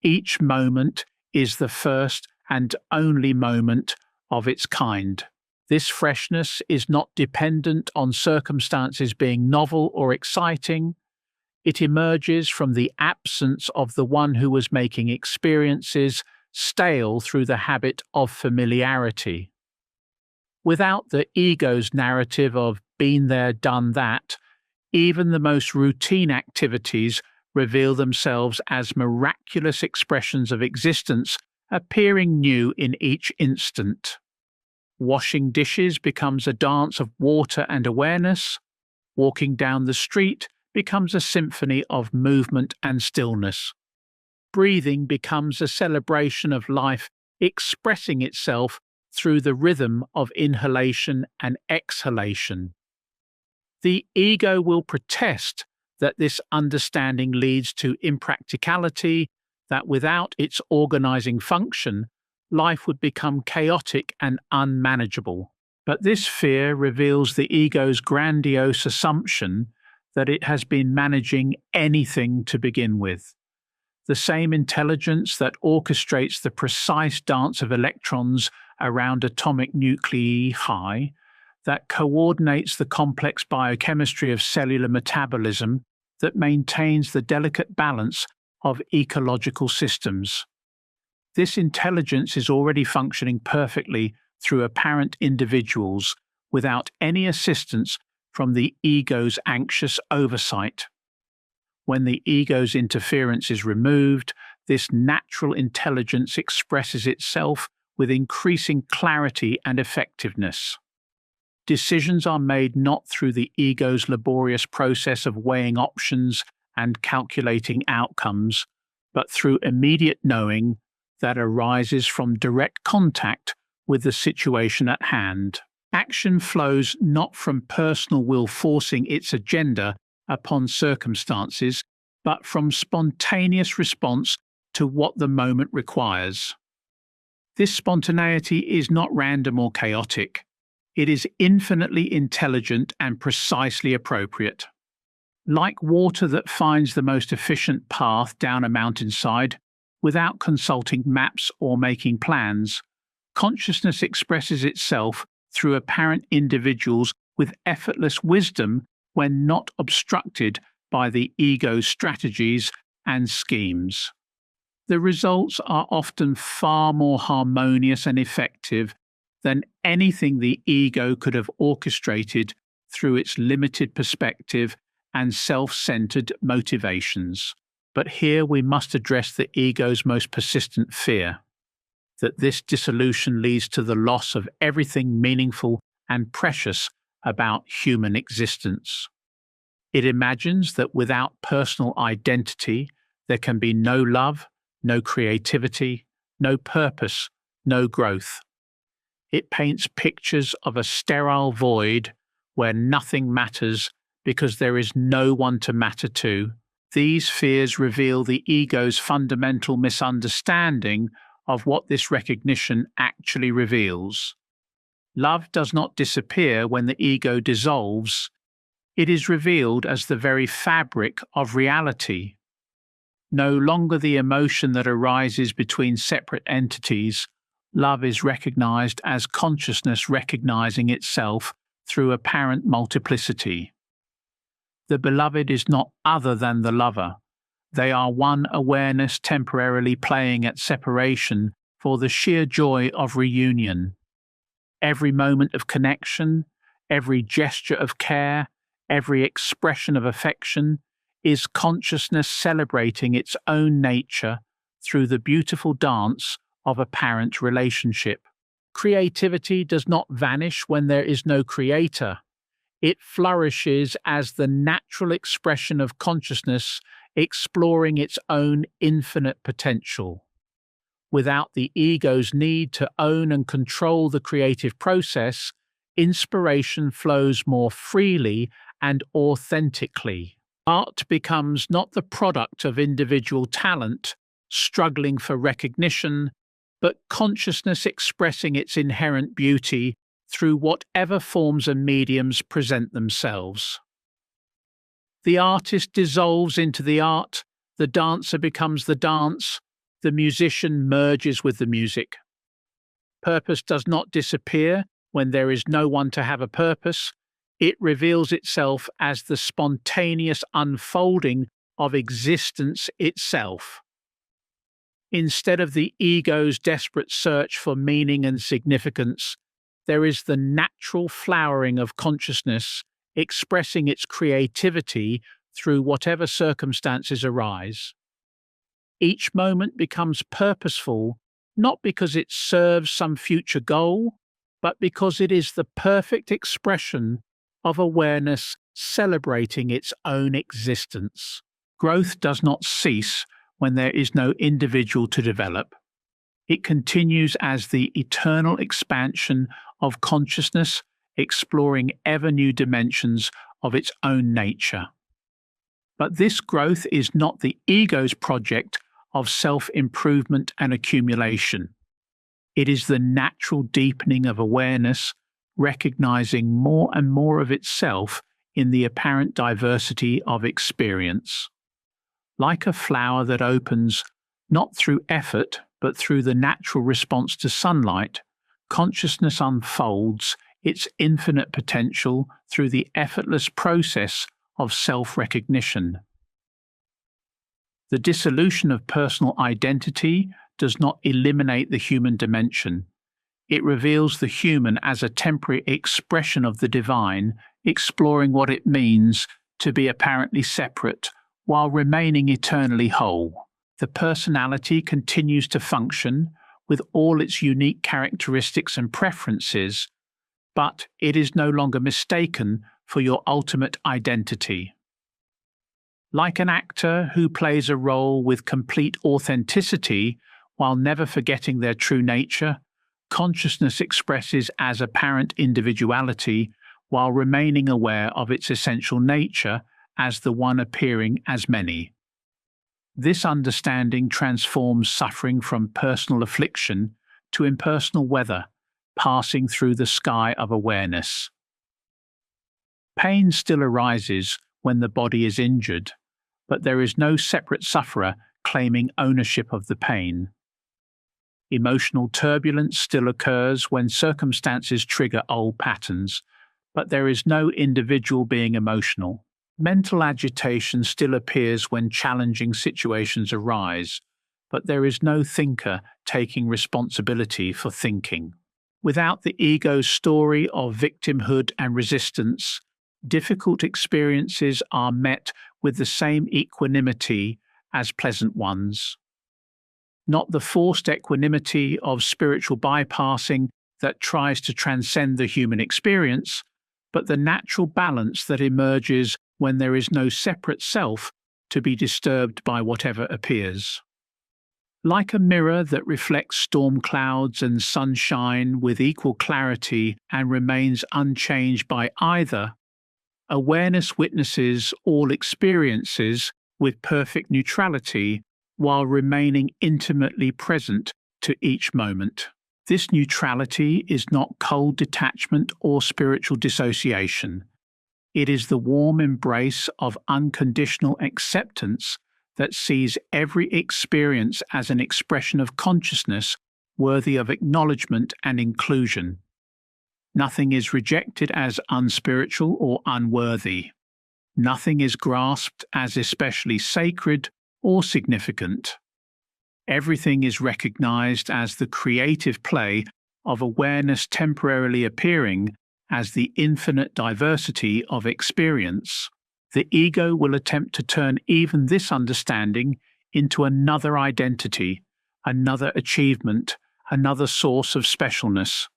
each moment is the first and only moment of its kind. This freshness is not dependent on circumstances being novel or exciting. It emerges from the absence of the one who was making experiences stale through the habit of familiarity. Without the ego's narrative of been there, done that, even the most routine activities reveal themselves as miraculous expressions of existence, appearing new in each instant. Washing dishes becomes a dance of water and awareness. Walking down the street becomes a symphony of movement and stillness. Breathing becomes a celebration of life expressing itself through the rhythm of inhalation and exhalation. The ego will protest that this understanding leads to impracticality, that without its organizing function, life would become chaotic and unmanageable. But this fear reveals the ego's grandiose assumption that it has been managing anything to begin with. The same intelligence that orchestrates the precise dance of electrons around atomic nuclei, that coordinates the complex biochemistry of cellular metabolism, that maintains the delicate balance of ecological systems. This intelligence is already functioning perfectly through apparent individuals without any assistance from the ego's anxious oversight. When the ego's interference is removed, this natural intelligence expresses itself with increasing clarity and effectiveness. Decisions are made not through the ego's laborious process of weighing options and calculating outcomes, but through immediate knowing that arises from direct contact with the situation at hand. Action flows not from personal will forcing its agenda upon circumstances, but from spontaneous response to what the moment requires. This spontaneity is not random or chaotic. It is infinitely intelligent and precisely appropriate. Like water that finds the most efficient path down a mountainside without consulting maps or making plans, consciousness expresses itself through apparent individuals with effortless wisdom when not obstructed by the ego's strategies and schemes. The results are often far more harmonious and effective than anything the ego could have orchestrated through its limited perspective and self-centered motivations. But here we must address the ego's most persistent fear, that this dissolution leads to the loss of everything meaningful and precious about human existence. It imagines that without personal identity, there can be no love, no creativity, no purpose, no growth. It paints pictures of a sterile void where nothing matters because there is no one to matter to. These fears reveal the ego's fundamental misunderstanding of what this recognition actually reveals. Love does not disappear when the ego dissolves. It is revealed as the very fabric of reality. No longer the emotion that arises between separate entities, love is recognized as consciousness recognizing itself through apparent multiplicity. The beloved is not other than the lover. They are one awareness temporarily playing at separation for the sheer joy of reunion. Every moment of connection, every gesture of care, every expression of affection is consciousness celebrating its own nature through the beautiful dance of apparent relationship. Creativity does not vanish when there is no creator. It flourishes as the natural expression of consciousness exploring its own infinite potential. Without the ego's need to own and control the creative process, inspiration flows more freely and authentically. Art becomes not the product of individual talent, struggling for recognition, but consciousness expressing its inherent beauty through whatever forms and mediums present themselves. The artist dissolves into the art, the dancer becomes the dance, the musician merges with the music. Purpose does not disappear when there is no one to have a purpose. It reveals itself as the spontaneous unfolding of existence itself. Instead of the ego's desperate search for meaning and significance, there is the natural flowering of consciousness expressing its creativity through whatever circumstances arise. Each moment becomes purposeful, not because it serves some future goal, but because it is the perfect expression of awareness celebrating its own existence. Growth does not cease when there is no individual to develop. It continues as the eternal expansion of consciousness, exploring ever new dimensions of its own nature. But this growth is not the ego's project of self-improvement and accumulation. It is the natural deepening of awareness, recognizing more and more of itself in the apparent diversity of experience. Like a flower that opens not through effort, but through the natural response to sunlight, consciousness unfolds its infinite potential through the effortless process of self-recognition. The dissolution of personal identity does not eliminate the human dimension. It reveals the human as a temporary expression of the divine, exploring what it means to be apparently separate while remaining eternally whole. The personality continues to function with all its unique characteristics and preferences, but it is no longer mistaken for your ultimate identity. Like an actor who plays a role with complete authenticity while never forgetting their true nature, consciousness expresses as apparent individuality while remaining aware of its essential nature as the one appearing as many. This understanding transforms suffering from personal affliction to impersonal weather, passing through the sky of awareness. Pain still arises when the body is injured, but there is no separate sufferer claiming ownership of the pain. Emotional turbulence still occurs when circumstances trigger old patterns, but there is no individual being emotional. Mental agitation still appears when challenging situations arise, but there is no thinker taking responsibility for thinking. Without the ego's story of victimhood and resistance, difficult experiences are met with the same equanimity as pleasant ones. Not the forced equanimity of spiritual bypassing that tries to transcend the human experience, but the natural balance that emerges when there is no separate self to be disturbed by whatever appears. Like a mirror that reflects storm clouds and sunshine with equal clarity and remains unchanged by either, awareness witnesses all experiences with perfect neutrality while remaining intimately present to each moment. This neutrality is not cold detachment or spiritual dissociation. It is the warm embrace of unconditional acceptance that sees every experience as an expression of consciousness worthy of acknowledgement and inclusion. Nothing is rejected as unspiritual or unworthy. Nothing is grasped as especially sacred or significant. Everything is recognized as the creative play of awareness temporarily appearing as the infinite diversity of experience. The ego will attempt to turn even this understanding into another identity, another achievement, another source of specialness.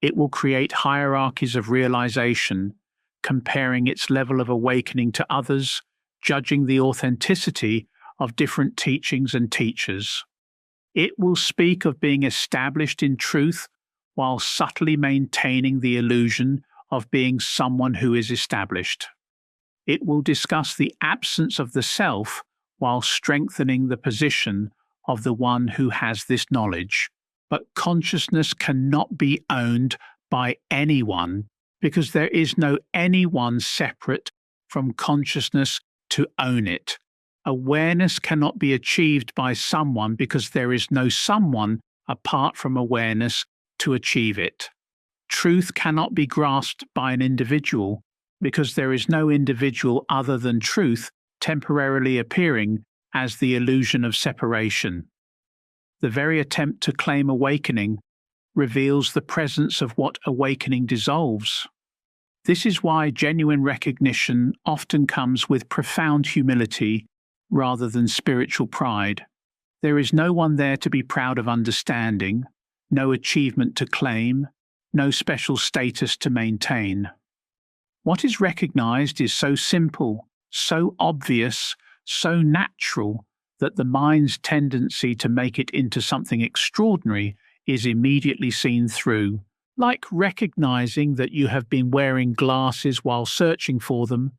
It will create hierarchies of realization, comparing its level of awakening to others, judging the authenticity of different teachings and teachers. It will speak of being established in truth while subtly maintaining the illusion of being someone who is established. It will discuss the absence of the self while strengthening the position of the one who has this knowledge. But consciousness cannot be owned by anyone because there is no anyone separate from consciousness to own it. Awareness cannot be achieved by someone because there is no someone apart from awareness to achieve it. Truth cannot be grasped by an individual because there is no individual other than truth temporarily appearing as the illusion of separation. The very attempt to claim awakening reveals the presence of what awakening dissolves. This is why genuine recognition often comes with profound humility rather than spiritual pride. There is no one there to be proud of understanding, no achievement to claim, no special status to maintain. What is recognized is so simple, so obvious, so natural that the mind's tendency to make it into something extraordinary is immediately seen through. Like recognizing that you have been wearing glasses while searching for them,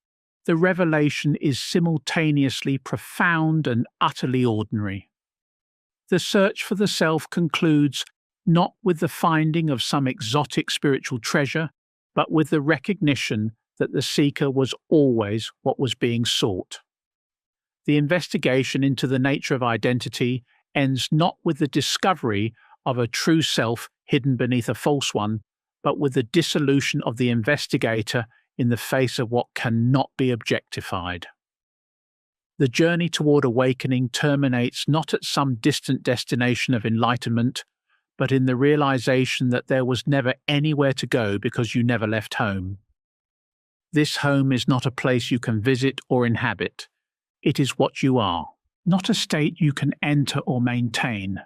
the revelation is simultaneously profound and utterly ordinary. The search for the self concludes not with the finding of some exotic spiritual treasure, but with the recognition that the seeker was always what was being sought. The investigation into the nature of identity ends not with the discovery of a true self hidden beneath a false one, but with the dissolution of the investigator in the face of what cannot be objectified. The journey toward awakening terminates not at some distant destination of enlightenment, but in the realization that there was never anywhere to go because you never left home. This home is not a place you can visit or inhabit. It is what you are, not a state you can enter or maintain.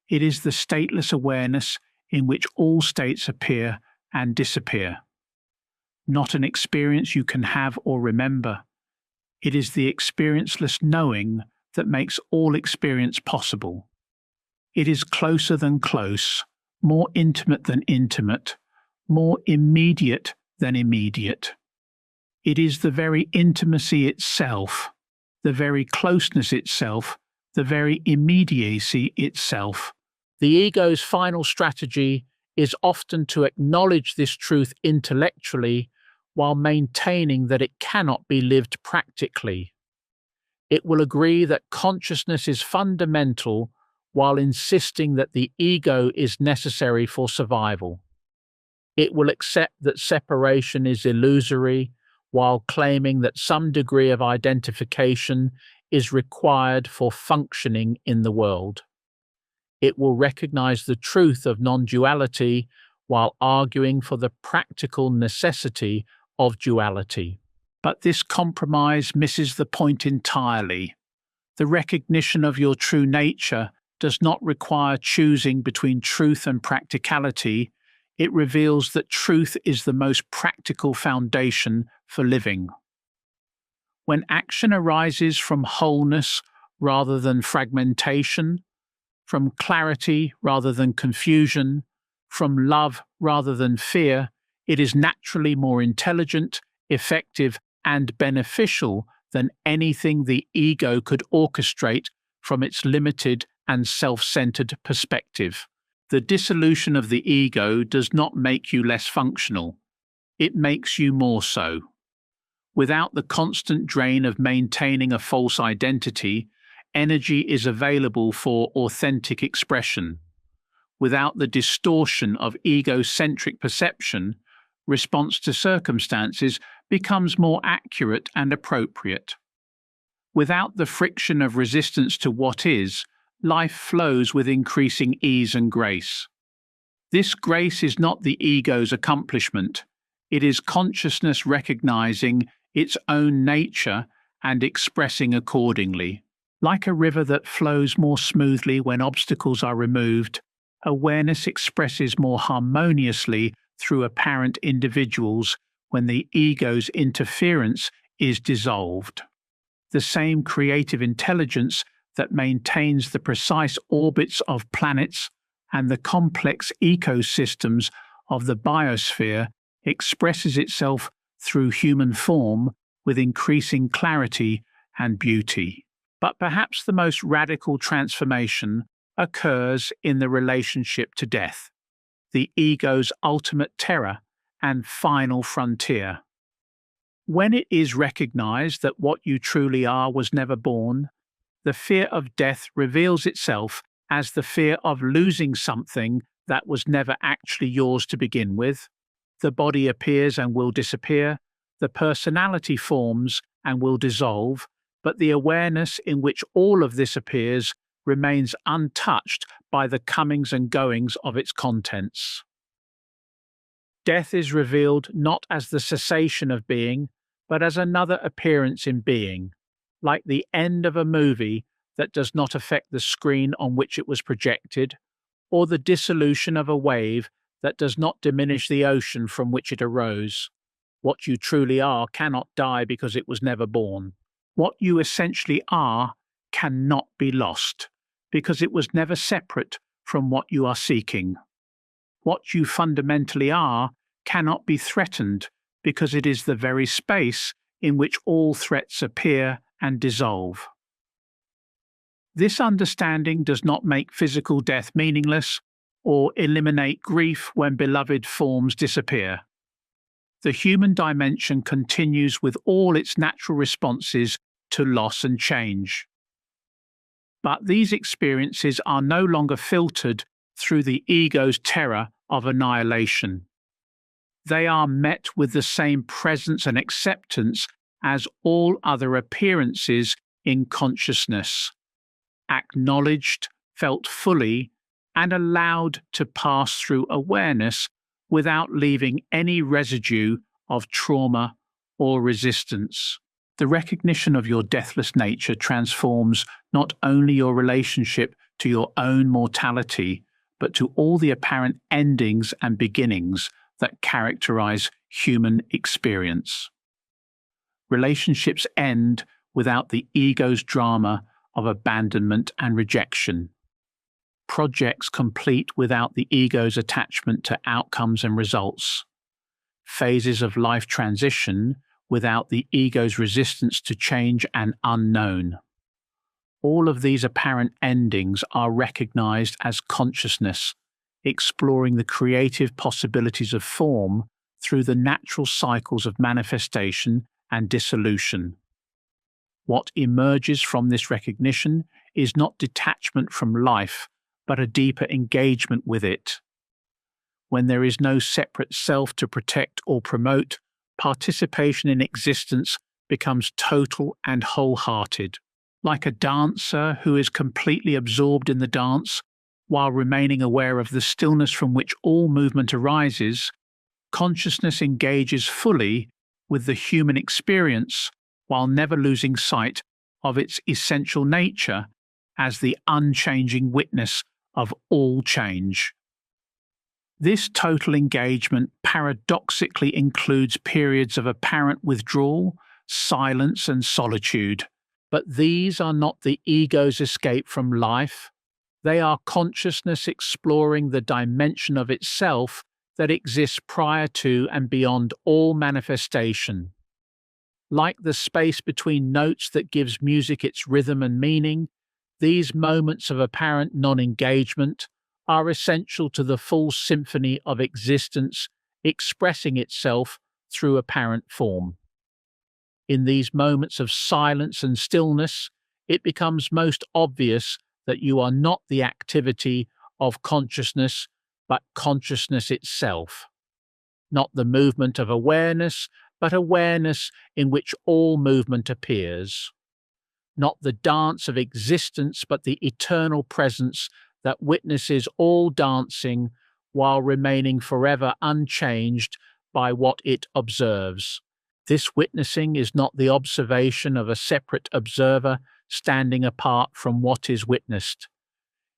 It is the stateless awareness in which all states appear and disappear. Not an experience you can have or remember. It is the experienceless knowing that makes all experience possible. It is closer than close, more intimate than intimate, more immediate than immediate. It is the very intimacy itself, the very closeness itself, the very immediacy itself. The ego's final strategy is often to acknowledge this truth intellectually while maintaining that it cannot be lived practically. It will agree that consciousness is fundamental while insisting that the ego is necessary for survival. It will accept that separation is illusory while claiming that some degree of identification is required for functioning in the world. It will recognize the truth of non-duality while arguing for the practical necessity of duality. But this compromise misses the point entirely. The recognition of your true nature does not require choosing between truth and practicality. It reveals that truth is the most practical foundation for living. When action arises from wholeness rather than fragmentation, from clarity rather than confusion, from love rather than fear, it is naturally more intelligent, effective, and beneficial than anything the ego could orchestrate from its limited and self-centered perspective. The dissolution of the ego does not make you less functional. It makes you more so. Without the constant drain of maintaining a false identity, energy is available for authentic expression. Without the distortion of egocentric perception, response to circumstances becomes more accurate and appropriate. Without the friction of resistance to what is, life flows with increasing ease and grace. This grace is not the ego's accomplishment. It is consciousness recognizing its own nature and expressing accordingly. Like a river that flows more smoothly when obstacles are removed, awareness expresses more harmoniously through apparent individuals when the ego's interference is dissolved. The same creative intelligence that maintains the precise orbits of planets and the complex ecosystems of the biosphere expresses itself through human form with increasing clarity and beauty. But perhaps the most radical transformation occurs in the relationship to death, the ego's ultimate terror and final frontier. When it is recognized that what you truly are was never born, the fear of death reveals itself as the fear of losing something that was never actually yours to begin with. The body appears and will disappear, the personality forms and will dissolve, but the awareness in which all of this appears remains untouched by the comings and goings of its contents. Death is revealed not as the cessation of being, but as another appearance in being, like the end of a movie that does not affect the screen on which it was projected, or the dissolution of a wave that does not diminish the ocean from which it arose. What you truly are cannot die because it was never born. What you essentially are cannot be lost, because it was never separate from what you are seeking. What you fundamentally are cannot be threatened, because it is the very space in which all threats appear and dissolve. This understanding does not make physical death meaningless or eliminate grief when beloved forms disappear. The human dimension continues with all its natural responses to loss and change. But these experiences are no longer filtered through the ego's terror of annihilation. They are met with the same presence and acceptance as all other appearances in consciousness, acknowledged, felt fully, and allowed to pass through awareness without leaving any residue of trauma or resistance. The recognition of your deathless nature transforms not only your relationship to your own mortality, but to all the apparent endings and beginnings that characterize human experience. Relationships end without the ego's drama of abandonment and rejection. Projects complete without the ego's attachment to outcomes and results. Phases of life transition without the ego's resistance to change and unknown. All of these apparent endings are recognized as consciousness, exploring the creative possibilities of form through the natural cycles of manifestation and dissolution. What emerges from this recognition is not detachment from life, but a deeper engagement with it. When there is no separate self to protect or promote, participation in existence becomes total and wholehearted. Like a dancer who is completely absorbed in the dance, while remaining aware of the stillness from which all movement arises, consciousness engages fully with the human experience while never losing sight of its essential nature as the unchanging witness of all change. This total engagement paradoxically includes periods of apparent withdrawal, silence, and solitude. But these are not the ego's escape from life. They are consciousness exploring the dimension of itself that exists prior to and beyond all manifestation. Like the space between notes that gives music its rhythm and meaning, these moments of apparent non-engagement are essential to the full symphony of existence expressing itself through apparent form. In these moments of silence and stillness, it becomes most obvious that you are not the activity of consciousness, but consciousness itself. Not the movement of awareness, but awareness in which all movement appears. Not the dance of existence, but the eternal presence that witnesses all dancing while remaining forever unchanged by what it observes. This witnessing is not the observation of a separate observer standing apart from what is witnessed.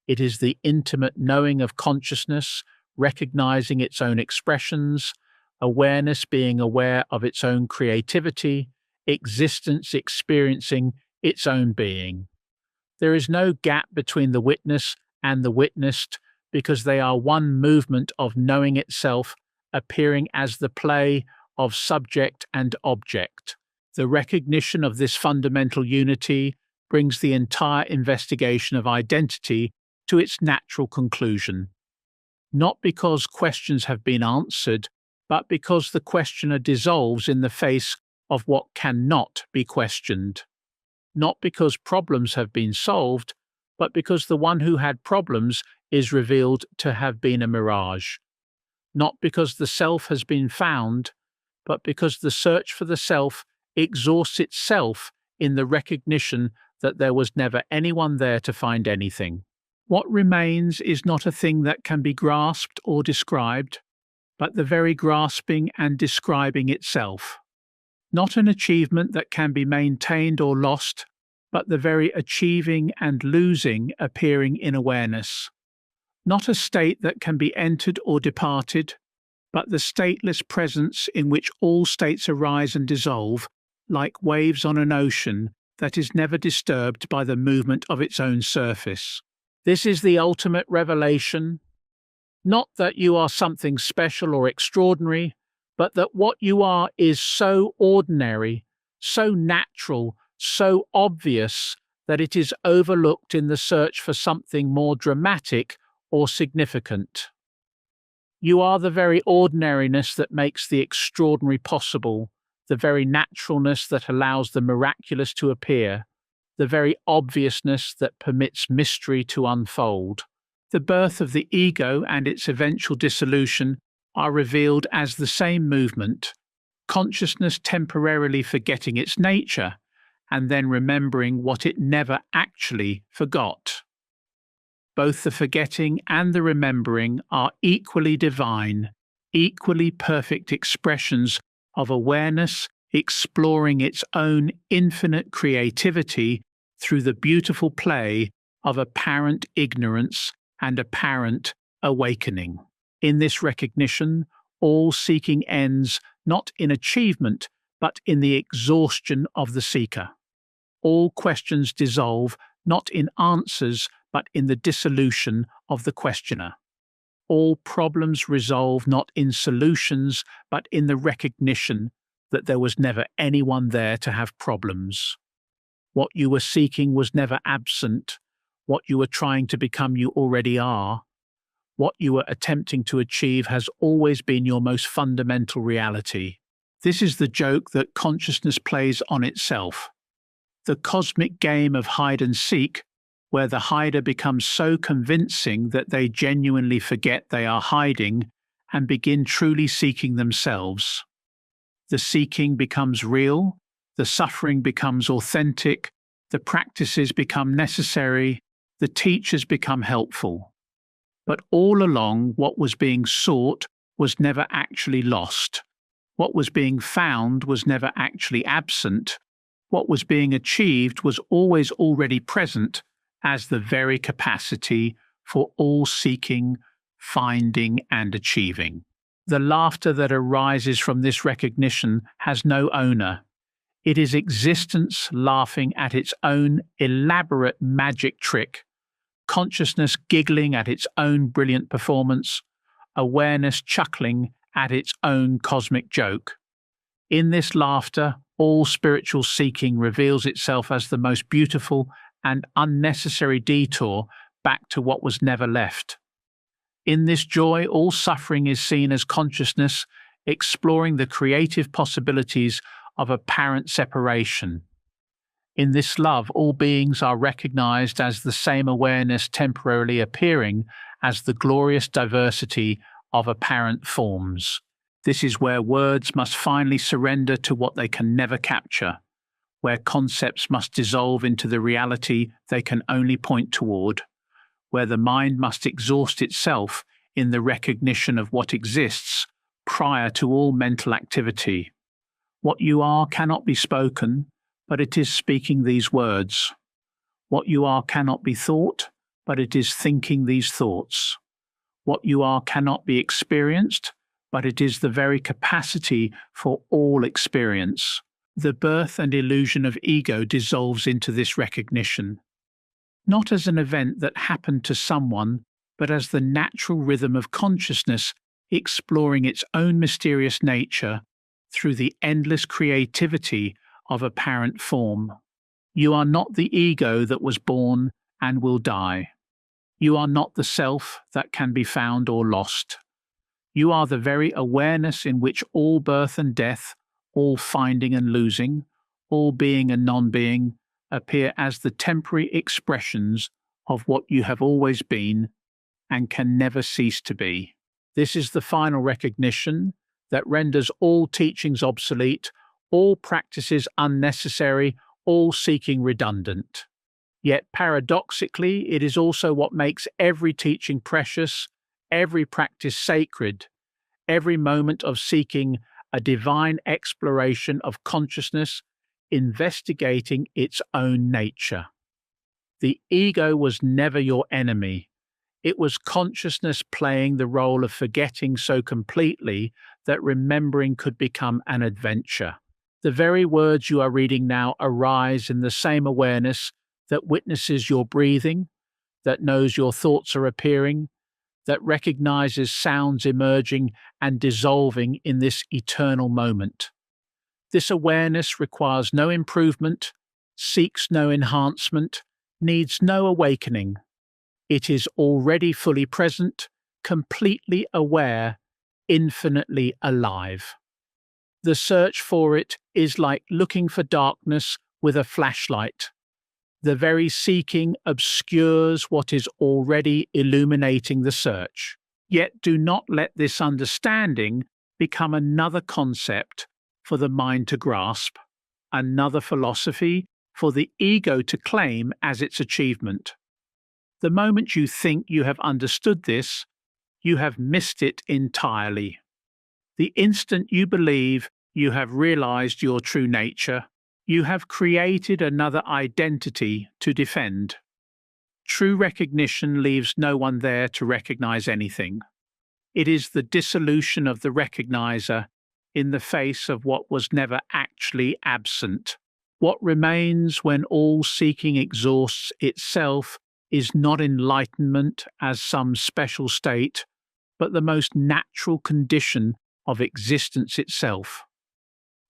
It is the intimate knowing of consciousness, recognizing its own expressions, awareness being aware of its own creativity, existence experiencing its own being. There is no gap between the witness and the witnessed because they are one movement of knowing itself appearing as the play of subject and object. The recognition of this fundamental unity brings the entire investigation of identity to its natural conclusion. Not because questions have been answered, but because the questioner dissolves in the face of what cannot be questioned. Not because problems have been solved, but because the one who had problems is revealed to have been a mirage. Not because the self has been found, but because the search for the self exhausts itself in the recognition that there was never anyone there to find anything. What remains is not a thing that can be grasped or described, but the very grasping and describing itself. Not an achievement that can be maintained or lost, but the very achieving and losing appearing in awareness. Not a state that can be entered or departed, but the stateless presence in which all states arise and dissolve, like waves on an ocean that is never disturbed by the movement of its own surface. This is the ultimate revelation. Not that you are something special or extraordinary, but that what you are is so ordinary, so natural, so obvious that it is overlooked in the search for something more dramatic or significant. You are the very ordinariness that makes the extraordinary possible, the very naturalness that allows the miraculous to appear, the very obviousness that permits mystery to unfold. The birth of the ego and its eventual dissolution are revealed as the same movement, consciousness temporarily forgetting its nature and then remembering what it never actually forgot. Both the forgetting and the remembering are equally divine, equally perfect expressions of awareness exploring its own infinite creativity through the beautiful play of apparent ignorance and apparent awakening. In this recognition, All seeking ends not in achievement, but in the exhaustion of the seeker. All questions dissolve not in answers, but in the dissolution of the questioner. All problems resolve not in solutions, but in the recognition that there was never anyone there to have problems. What you were seeking was never absent. What you were trying to become you already are. What you were attempting to achieve has always been your most fundamental reality. This is the joke that consciousness plays on itself. The cosmic game of hide and seek, where the hider becomes so convincing that they genuinely forget they are hiding and begin truly seeking themselves. The seeking becomes real, the suffering becomes authentic, the practices become necessary, the teachers become helpful. But all along, what was being sought was never actually lost. What was being found was never actually absent. What was being achieved was always already present as the very capacity for all seeking, finding, and achieving. The laughter that arises from this recognition has no owner. It is existence laughing at its own elaborate magic trick, consciousness giggling at its own brilliant performance, awareness chuckling at its own cosmic joke. In this laughter, all spiritual seeking reveals itself as the most beautiful and unnecessary detour back to what was never left. In this joy, all suffering is seen as consciousness exploring the creative possibilities of apparent separation. In this love, all beings are recognized as the same awareness temporarily appearing as the glorious diversity of apparent forms. This is where words must finally surrender to what they can never capture, where concepts must dissolve into the reality they can only point toward, where the mind must exhaust itself in the recognition of what exists prior to all mental activity. What you are cannot be spoken, but it is speaking these words. What you are cannot be thought, but it is thinking these thoughts. What you are cannot be experienced, but it is the very capacity for all experience. The birth and illusion of ego dissolves into this recognition, not as an event that happened to someone, but as the natural rhythm of consciousness exploring its own mysterious nature through the endless creativity of apparent form. You are not the ego that was born and will die. You are not the self that can be found or lost. You are the very awareness in which all birth and death, all finding and losing, all being and non-being, appear as the temporary expressions of what you have always been and can never cease to be. This is the final recognition that renders all teachings obsolete, all practices unnecessary, all seeking redundant. Yet paradoxically, it is also what makes every teaching precious, every practice sacred, every moment of seeking a divine exploration of consciousness, investigating its own nature. The ego was never your enemy. It was consciousness playing the role of forgetting so completely that remembering could become an adventure. The very words you are reading now arise in the same awareness that witnesses your breathing, that knows your thoughts are appearing, that recognizes sounds emerging and dissolving in this eternal moment. This awareness requires no improvement, seeks no enhancement, needs no awakening. It is already fully present, completely aware, infinitely alive. The search for it is like looking for darkness with a flashlight. The very seeking obscures what is already illuminating the search. Yet do not let this understanding become another concept for the mind to grasp, another philosophy for the ego to claim as its achievement. The moment you think you have understood this, you have missed it entirely. The instant you believe you have realized your true nature, you have created another identity to defend. True recognition leaves no one there to recognize anything. It is the dissolution of the recognizer in the face of what was never actually absent. What remains when all seeking exhausts itself is not enlightenment as some special state, but the most natural condition of existence itself.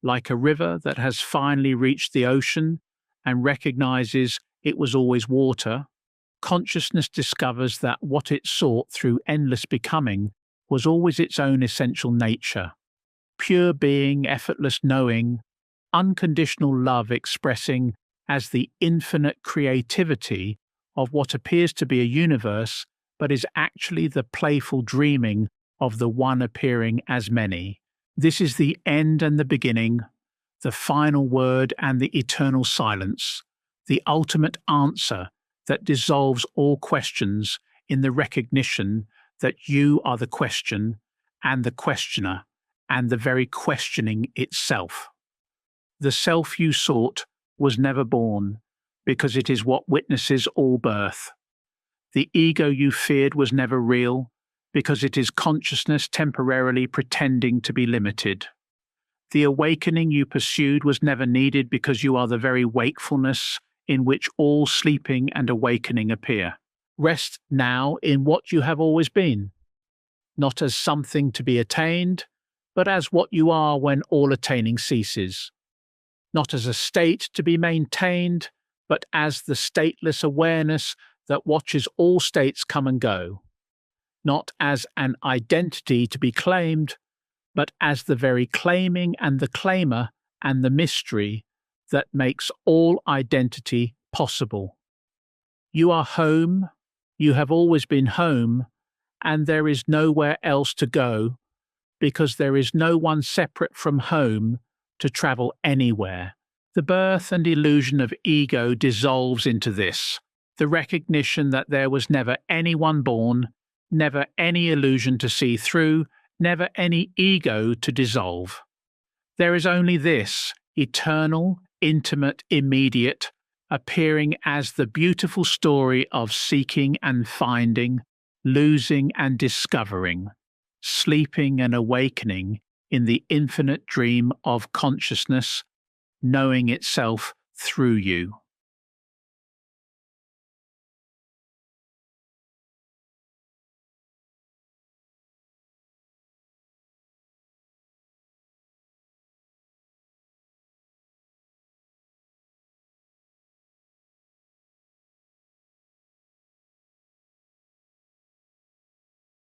Like a river that has finally reached the ocean and recognizes it was always water, consciousness discovers that what it sought through endless becoming was always its own essential nature. Pure being, effortless knowing, unconditional love expressing as the infinite creativity of what appears to be a universe but is actually the playful dreaming of the one appearing as many. This is the end and the beginning, the final word and the eternal silence, the ultimate answer that dissolves all questions in the recognition that you are the question and the questioner and the very questioning itself. The self you sought was never born, because it is what witnesses all birth. The ego you feared was never real, because it is consciousness temporarily pretending to be limited. The awakening you pursued was never needed, because you are the very wakefulness in which all sleeping and awakening appear. Rest now in what you have always been, not as something to be attained, but as what you are when all attaining ceases. Not as a state to be maintained, but as the stateless awareness that watches all states come and go. Not as an identity to be claimed, but as the very claiming and the claimer and the mystery that makes all identity possible. You are home, you have always been home, and there is nowhere else to go, because there is no one separate from home to travel anywhere. The birth and illusion of ego dissolves into this, the recognition that there was never anyone born, never any illusion to see through, never any ego to dissolve. There is only this, eternal, intimate, immediate, appearing as the beautiful story of seeking and finding, losing and discovering, sleeping and awakening in the infinite dream of consciousness, knowing itself through you.